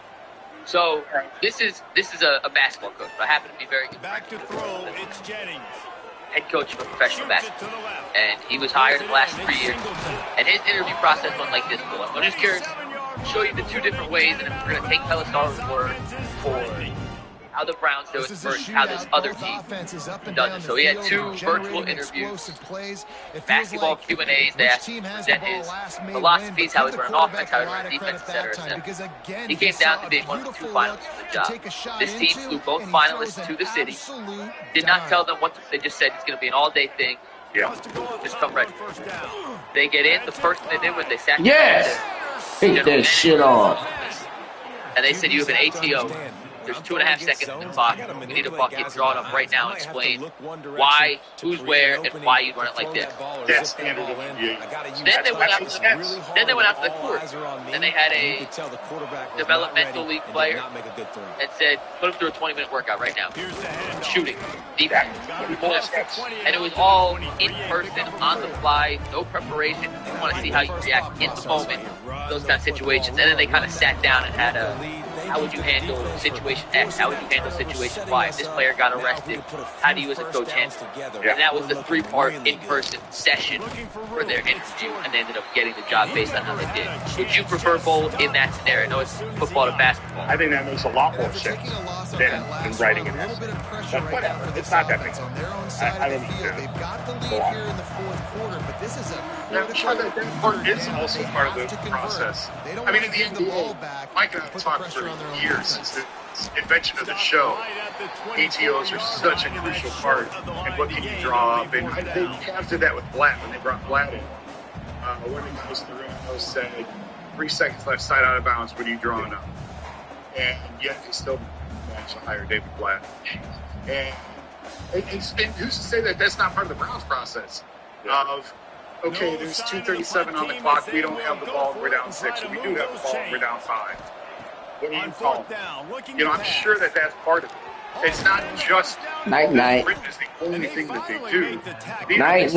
Speaker 13: So this is a basketball coach, but I happen to be very good.
Speaker 2: Back to throw, it's Jennings.
Speaker 13: Head coach of a professional basketball, and he was hired in the last 3 years. And his interview process went like this. I'm just curious, show you the two different ways, and if we're going to take Pelissero's word for how the Browns do it versus how this other team does it. So he had two virtual interviews, basketball Q&As. They asked him to present his philosophies, how he's running offense, how he's running defense, etc. He came down to being one of the two finalists for the job. This team flew both finalists to the city, did not tell them what to, they just said it's going to be an all-day thing.
Speaker 6: Yeah.
Speaker 13: Just come ready. They get in, the first thing they did was they sat down.
Speaker 1: Yes! Take that shit on.
Speaker 13: And they said you have an ATO. There's 2.5 seconds in the clock. We need a bucket drawn up right now and explain why, who's where, and why you run it like this.
Speaker 6: That's standard of NBA.
Speaker 13: Then they went out to the court. Then they had a developmental league player and said, put him through a 20-minute workout right now. Shooting, defense, and it was all in person, on the fly, no preparation. You want to see how you react in the moment, those kind of situations. And then they kind of sat down and had a, how would you handle situation X? How would you handle situation Y? If this player got arrested, how do you as a coach handle it? And that was the 3-part in-person session for their interview, and they ended up getting the job based on how they did. Would you prefer both in that scenario? I know it's football to basketball.
Speaker 6: I think that makes a lot more sense than writing an essay. But whatever, it's not that big. I don't need to go on.
Speaker 12: I'm sure that part is also part of the process. I mean, in the NBA, Mike and I have talked for years since the invention of the show. ATOs are such a crucial part, and what can you draw up? And they captured that with Blatt when they brought Blatt in. When he goes to the room, he said, 3 seconds left, side out of bounds, what are you drawing up? And yet they still managed to hire David Blatt. And who's to say that that's not part of the Browns process of, okay, there's 2:37 on the clock, we don't have the ball, we're down 6, or we do have the ball, we're down 5. What do you call it? You know, I'm sure that that's part of it. It's not just
Speaker 1: night.
Speaker 12: Written is the only thing that they do.
Speaker 1: Night.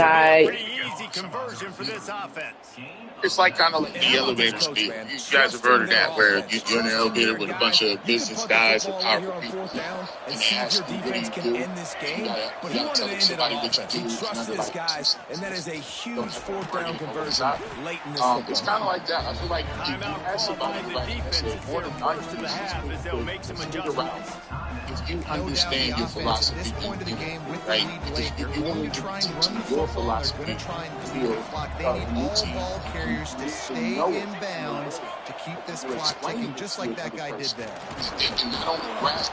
Speaker 2: Easy conversion for this offense.
Speaker 11: It's like kind of like the elevator speed. You guys have heard of that, where you're in an elevator with a bunch of business guys and powerful people, and they ask you, what do you do? You gotta tell somebody what you do.
Speaker 3: And that is a huge 4th-down conversion late in this
Speaker 11: it's kind of like that. I feel like you have somebody like this, more than 90 if you understand your philosophy, right? If you want to teach your philosophy, feel new team.
Speaker 4: Carriers to stay in bounds to keep this clock ticking, just like that guy did there.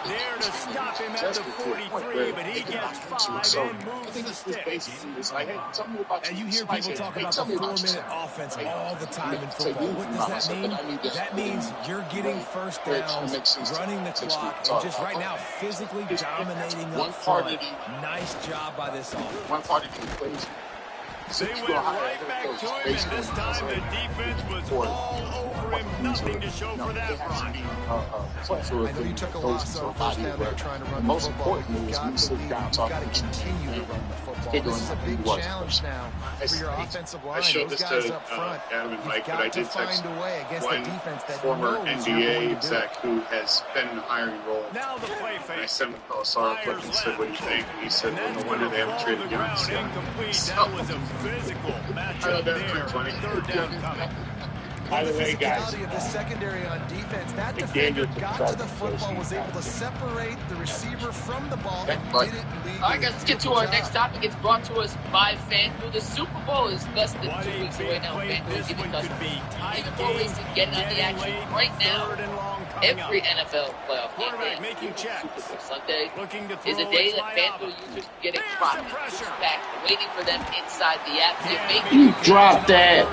Speaker 2: There to stop him at the 43, but he gets 5 and moves the sticks.
Speaker 3: And you hear people talk about the 4-minute offense all the time in football. What does that mean? That means you're getting first downs, running the clock, and just right now, physically physically dominating
Speaker 11: one
Speaker 3: up
Speaker 11: part
Speaker 3: front.
Speaker 11: of the
Speaker 3: Nice job by this offense.
Speaker 11: one part of the equation.
Speaker 2: They went right back to him, and this time the defense was all over him. Nothing to show for that, Brock.
Speaker 11: I know you took a loss on first down there trying to run the football. You've got to continue to run the football. This is a big challenge now for your offensive line.
Speaker 12: I showed
Speaker 3: Those
Speaker 12: this
Speaker 3: guys
Speaker 12: to
Speaker 3: up front.
Speaker 12: Adam and Mike, but I
Speaker 3: You've got to
Speaker 12: did text
Speaker 3: find a way against
Speaker 12: one
Speaker 3: the defense that
Speaker 12: former
Speaker 3: knows you're going
Speaker 12: NBA
Speaker 3: to do
Speaker 12: exec who has been in a hiring role.
Speaker 2: Now the play
Speaker 12: And I
Speaker 2: fake.
Speaker 12: sent him a sorrow clip and said, what do you think? And he said, well, no wonder they haven't traded Giannis yet.
Speaker 2: Incomplete. That was a physical matchup there. Third down coming.
Speaker 12: By the way, guys,
Speaker 4: of the secondary on defense, that defender got to the football, was able to separate the receiver from the ball, and did it legally.
Speaker 13: All right, guys, let's get to our next topic. It's brought to us by FanDuel. The Super Bowl is less than 2 weeks away now. FanDuel is giving us even more ways to get on the action right now. Every NFL playoff game
Speaker 2: making checks.
Speaker 13: Sunday is a day that FanDuel users can get a profit back waiting for them inside the app.
Speaker 1: You dropped that.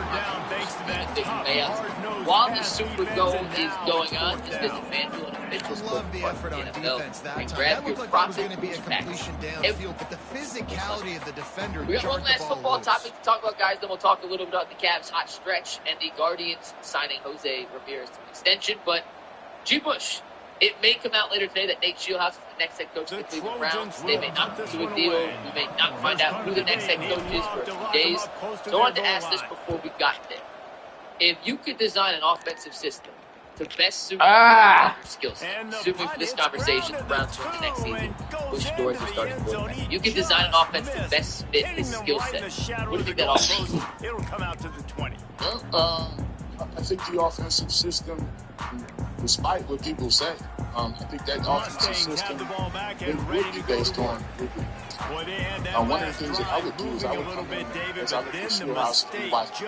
Speaker 13: While the Super Bowl is going on, just visit FanDuel and official
Speaker 4: Love the effort on defense that time. That looked like that was going to be a completion downfield, but the physicality of the defender.
Speaker 13: We have one last football topic to talk about, guys. Then we'll talk a little bit about the Cavs' hot stretch and the Guardians signing Jose Ramirez to an extension. But G. Bush, it may come out later today that Nate Shieldhouse is the next head coach of the Cleveland Browns. They may not do a deal. We may not find out who the next head coach is for a few days. So I wanted to ask this before we got there. If you could design an offensive system to best suit your skill set, assuming for this conversation, the Browns win the next season, Bush Doors are starting quarterback. You could design an offense to best fit his skill set. What do you think that offense is?
Speaker 2: It'll come out to the 20.
Speaker 11: Well, I think the offensive system, despite what people say, I think that offensive system would be based on. One of the things that I would do is I would come in as I would push your house and watch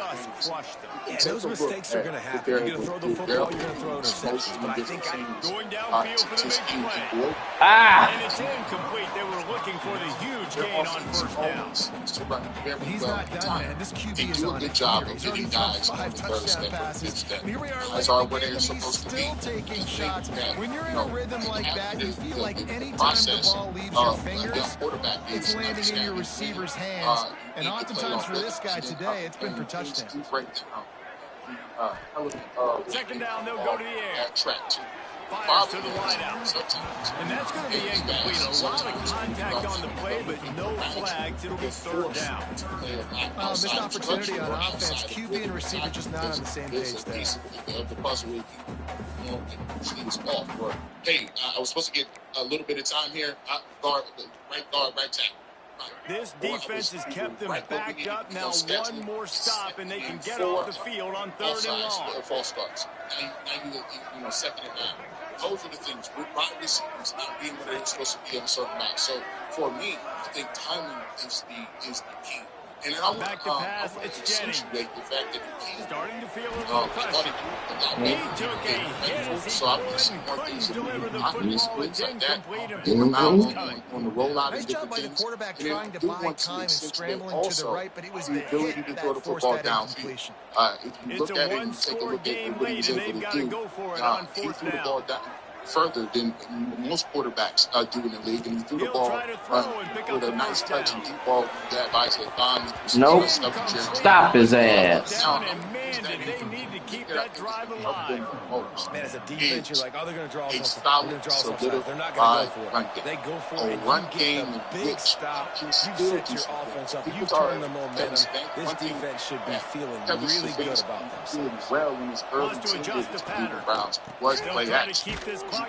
Speaker 3: yeah, those mistakes are going to happen. You're going to throw the football, you're going to throw interceptions. But I think
Speaker 2: going downfield for the making play. And it's incomplete. They were looking for the huge gain on first down.
Speaker 4: He's not done, man. This QB is on
Speaker 11: a good job of getting guys on the first step. Here we are, guys are where they're supposed to be.
Speaker 4: Taking shots. When you're in a rhythm like that, you feel like any time the ball leaves your fingers, it's landing in your receiver's hands. And oftentimes for this guy today, it's been for touchdown.
Speaker 2: Second down, they'll go to the air.
Speaker 11: Fires
Speaker 2: to the wideout. And that's going to be incomplete. A lot of contact on the play, but no flags. It'll be third down.
Speaker 4: Missed opportunity on offense. QB and receiver just not on the same page there.
Speaker 11: The puzzle, he was off. Or, hey, I was supposed to get a little bit of time here. Guard, right tackle.
Speaker 2: This defense has kept them backed up. Now one more stop, and they can get off the field on third and long.
Speaker 11: False starts. Now you second and 9. Those are the things. Wide receivers not being where they're supposed to be on a certain match. So for me, I think timing is the key. And then I
Speaker 2: back to pass, it's Jennings.
Speaker 11: The fact that
Speaker 2: starting to feel a little pressure. He took a hit.
Speaker 11: So I want to see more things.
Speaker 2: Deliver the football. It's incomplete.
Speaker 11: On the rollout.
Speaker 4: Nice job by the quarterback trying to buy time and scrambling to the right, but it was the ability to throw the football downfield.
Speaker 11: If you look at it and take a look at what he was able to do, he threw the ball down further than most quarterbacks do in the league, and he threw the ball with a nice touch and deep ball that by the bond.
Speaker 1: Nope. Stop his ass.
Speaker 2: They need to keep that drive alive.
Speaker 3: Man, as a defense, you're like, oh, they're going to draw something.
Speaker 11: Solid,
Speaker 3: They're not going to go for it. They go for it.
Speaker 11: Run game
Speaker 3: a big stop. You set your offense up. You turn the momentum. This defense should be feeling really good about themselves.
Speaker 11: Well, in his early
Speaker 2: adjust the pattern.
Speaker 11: Browns was play action.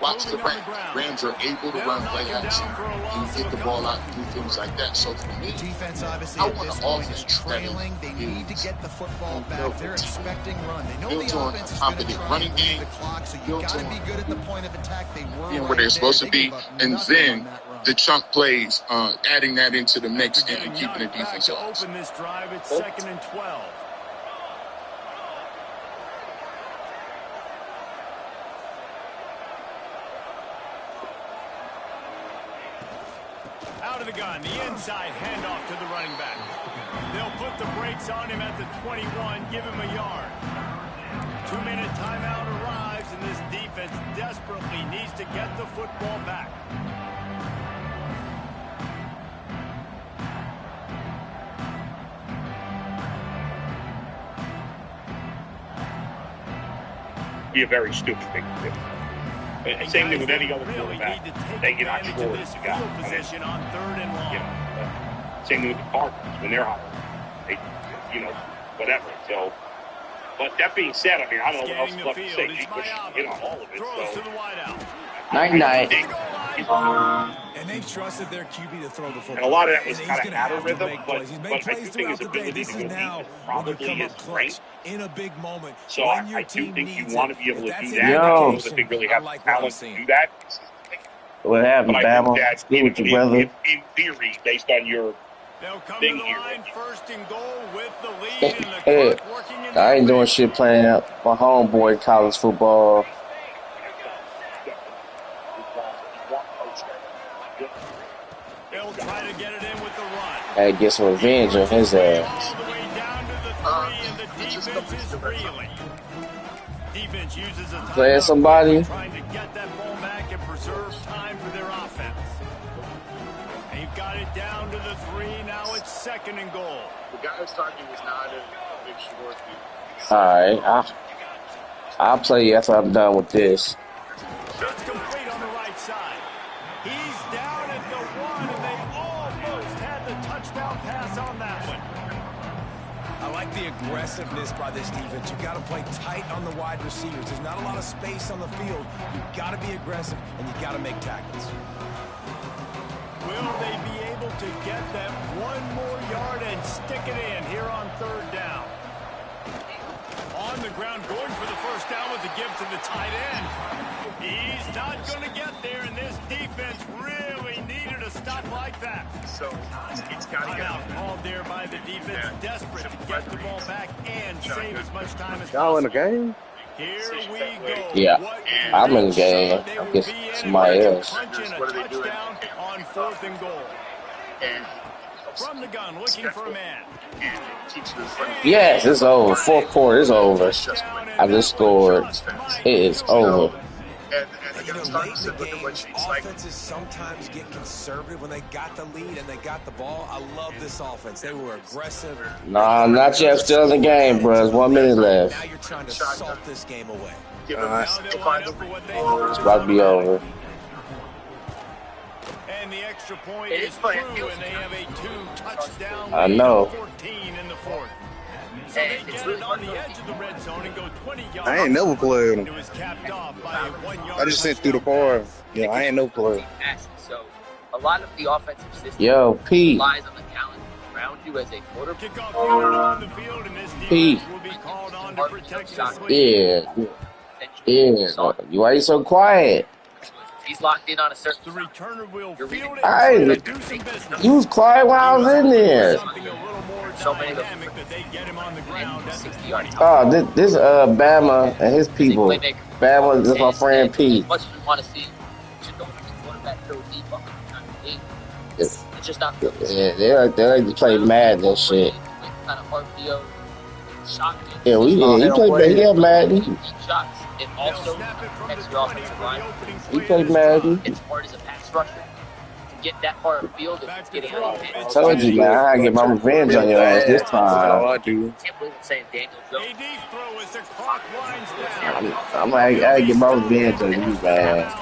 Speaker 11: Watch the Rams. Rams are able to run play action and get the ball out and do things like that. So for me,
Speaker 4: defense obviously at this point is trailing. They need to get the football back. They're expecting run. They know the offense is going to try and game the clock, so you got to be good at the point of attack. They were
Speaker 11: where they're supposed to be, and then the chunk plays, adding that into the mix and keeping the defense
Speaker 2: up. Open this drive. It's 2nd and 12. Out of the gun, the inside handoff to the running back. They'll put the brakes on him at the 21, give him a yard. 2-minute timeout arrives and this defense desperately needs to get the football back.
Speaker 7: Be a very stupid thing to do. And same thing with any other quarterback. They get out scored as a guy.
Speaker 2: Position on 3rd and long.
Speaker 7: Same thing with the Cardinals when they're hot. They, whatever. So, but that being said, I mean, I don't know what else left to say. He hit on all of it. So.
Speaker 1: Night.
Speaker 3: And they trusted their QB to throw the football.
Speaker 7: And a lot of that was kind of out of rhythm, but I do think his ability to go deep is probably his strength.
Speaker 3: In a big moment.
Speaker 7: So I do think you want to be able to do that.
Speaker 1: Yo.
Speaker 7: I don't think really have the talent to do that.
Speaker 1: What happened,
Speaker 7: but
Speaker 1: Bama?
Speaker 7: I think that
Speaker 1: With your brother?
Speaker 7: in theory, based on your thing here.
Speaker 2: First and goal with the lead and the clock working in
Speaker 1: I ain't doing shit playing up my homeboy college football.
Speaker 2: They'll try to get it in with the run.
Speaker 1: Had to get some revenge on his ass.
Speaker 2: All the way down to the 3, and the defense is reeling. Defense uses a
Speaker 1: Playing somebody?
Speaker 2: trying to get that ball back and preserve time for their offense. They've got it down to the 3. Now it's 2nd and goal.
Speaker 14: The guy who's talking was not a big short.
Speaker 1: Alright, I'll play you after I'm done with this.
Speaker 2: It's complete on the right side. He's down at the 1, and they almost had the touchdown pass on that one.
Speaker 3: I like the aggressiveness by this defense. You got to play tight on the wide receivers. There's not a lot of space on the field. You got to be aggressive, and you got to make tackles.
Speaker 2: Will they be able to get that 1 more yard and stick it in here on 3rd down? On the ground, going for the first down with the give to the tight end. He's not going to get there, and this defense really needed a stop like that.
Speaker 14: So it's got to get
Speaker 2: out called there by the defense, desperate to get the ball back and save as much time as
Speaker 16: Y'all in
Speaker 2: possible.
Speaker 16: the game?
Speaker 2: Here we go.
Speaker 1: Yeah, I'm in the game. I guess somebody else.
Speaker 2: Punching a touchdown on 4th and goal. From the gun, looking for a man.
Speaker 1: Yes, it's over. 4th quarter is over. I just scored. It is over.
Speaker 3: And late in the game, offenses sometimes get conservative when they got the lead and they got the ball. I love this offense. They were aggressive.
Speaker 1: Nah, not yet. Still in the game, bro. There's 1 minute left.
Speaker 3: Now you're trying to salt this game away.
Speaker 1: It's about to be over.
Speaker 2: And the extra point is through, and they have a 2-touchdown
Speaker 1: I know.
Speaker 2: 14 in the 4th. So they get it on the edge of the red zone and go 20 yards.
Speaker 16: I ain't never played him.
Speaker 2: It was capped off by a 1-yard.
Speaker 16: I just sent through the bar. Yeah, I ain't never played.
Speaker 13: So a lot of the offensive system
Speaker 1: Pete.
Speaker 13: relies on the talent around you as a quarterback.
Speaker 2: Kickoff unit on the field, and this
Speaker 1: Pete.
Speaker 2: defense will be called on to protect this lead.
Speaker 1: Yeah. Why you so quiet?
Speaker 13: He's locked in on a certain.
Speaker 2: The returner will field it.
Speaker 1: You was quiet while I was in there.
Speaker 13: So many of them.
Speaker 1: Oh, this Bama and his people. Bama is my friend Pete.
Speaker 13: As much as you want to see, you should know quarterback throw deep up in the game. It's just not good.
Speaker 1: Yeah, they like to play Madden and shit.
Speaker 13: Kind of RPO, shot.
Speaker 1: Yeah, he played Madden.
Speaker 13: Shots. It also protects your offensive line.
Speaker 1: He played Madden.
Speaker 13: It's hard as a pass rusher to get that far of field if it's getting out of
Speaker 1: I
Speaker 13: hand.
Speaker 1: told you, man, I gotta get my revenge on your ass this time.
Speaker 16: I do.
Speaker 13: I can't believe I'm saying Daniel Jones.
Speaker 1: I gotta get my revenge on you, man.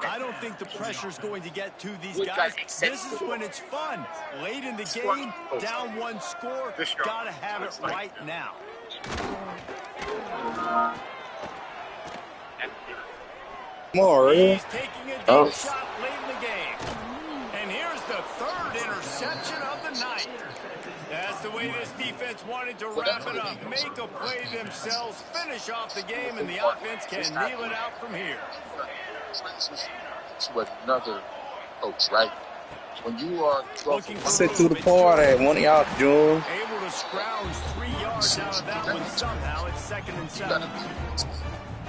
Speaker 2: I don't think the pressure's going to get to these guys. This is when it's fun. Late in the game, down 1 score, gotta have it right now.
Speaker 16: Come on, really?
Speaker 2: He's taking a deep shot late in the game. And here's the 3rd interception of the night. That's the way this defense wanted to wrap it up. Make a play themselves, finish off the game, and the offense can kneel it out from here.
Speaker 11: To another coach, right? When you are
Speaker 16: sit through the party, one of y'all doing.
Speaker 2: Able to scrounge 3 yards out of that one somehow. It's 2nd and 7.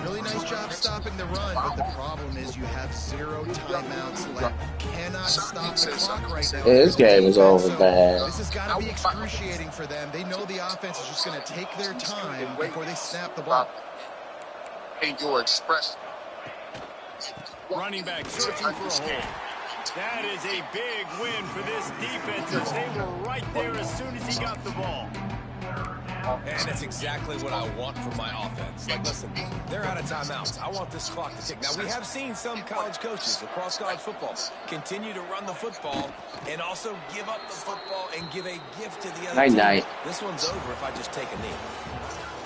Speaker 4: Really nice job stopping the run, but the problem is you have 0 timeouts left. Cannot stop the clock right now.
Speaker 1: This game is over, man.
Speaker 4: This has got to be excruciating for them. They know the offense is just going to take their time before they snap the ball.
Speaker 14: Hey, your express.
Speaker 2: Running back searching for a hole. That is a big win for this defense as they were right there as soon as he got the ball.
Speaker 3: And that's exactly what I want from my offense. Like, listen, they're out of timeouts. I want this clock to tick. Now, we have seen some college coaches across college football continue to run the football and also give up the football and give a gift to the other team. This one's over if I just take a knee.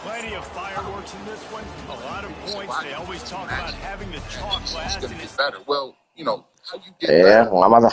Speaker 2: Plenty of fireworks in this one. A lot of points. They always talk about having the chalk last.
Speaker 14: It's going to get better. Well, you know, how you get
Speaker 1: better. I'm about to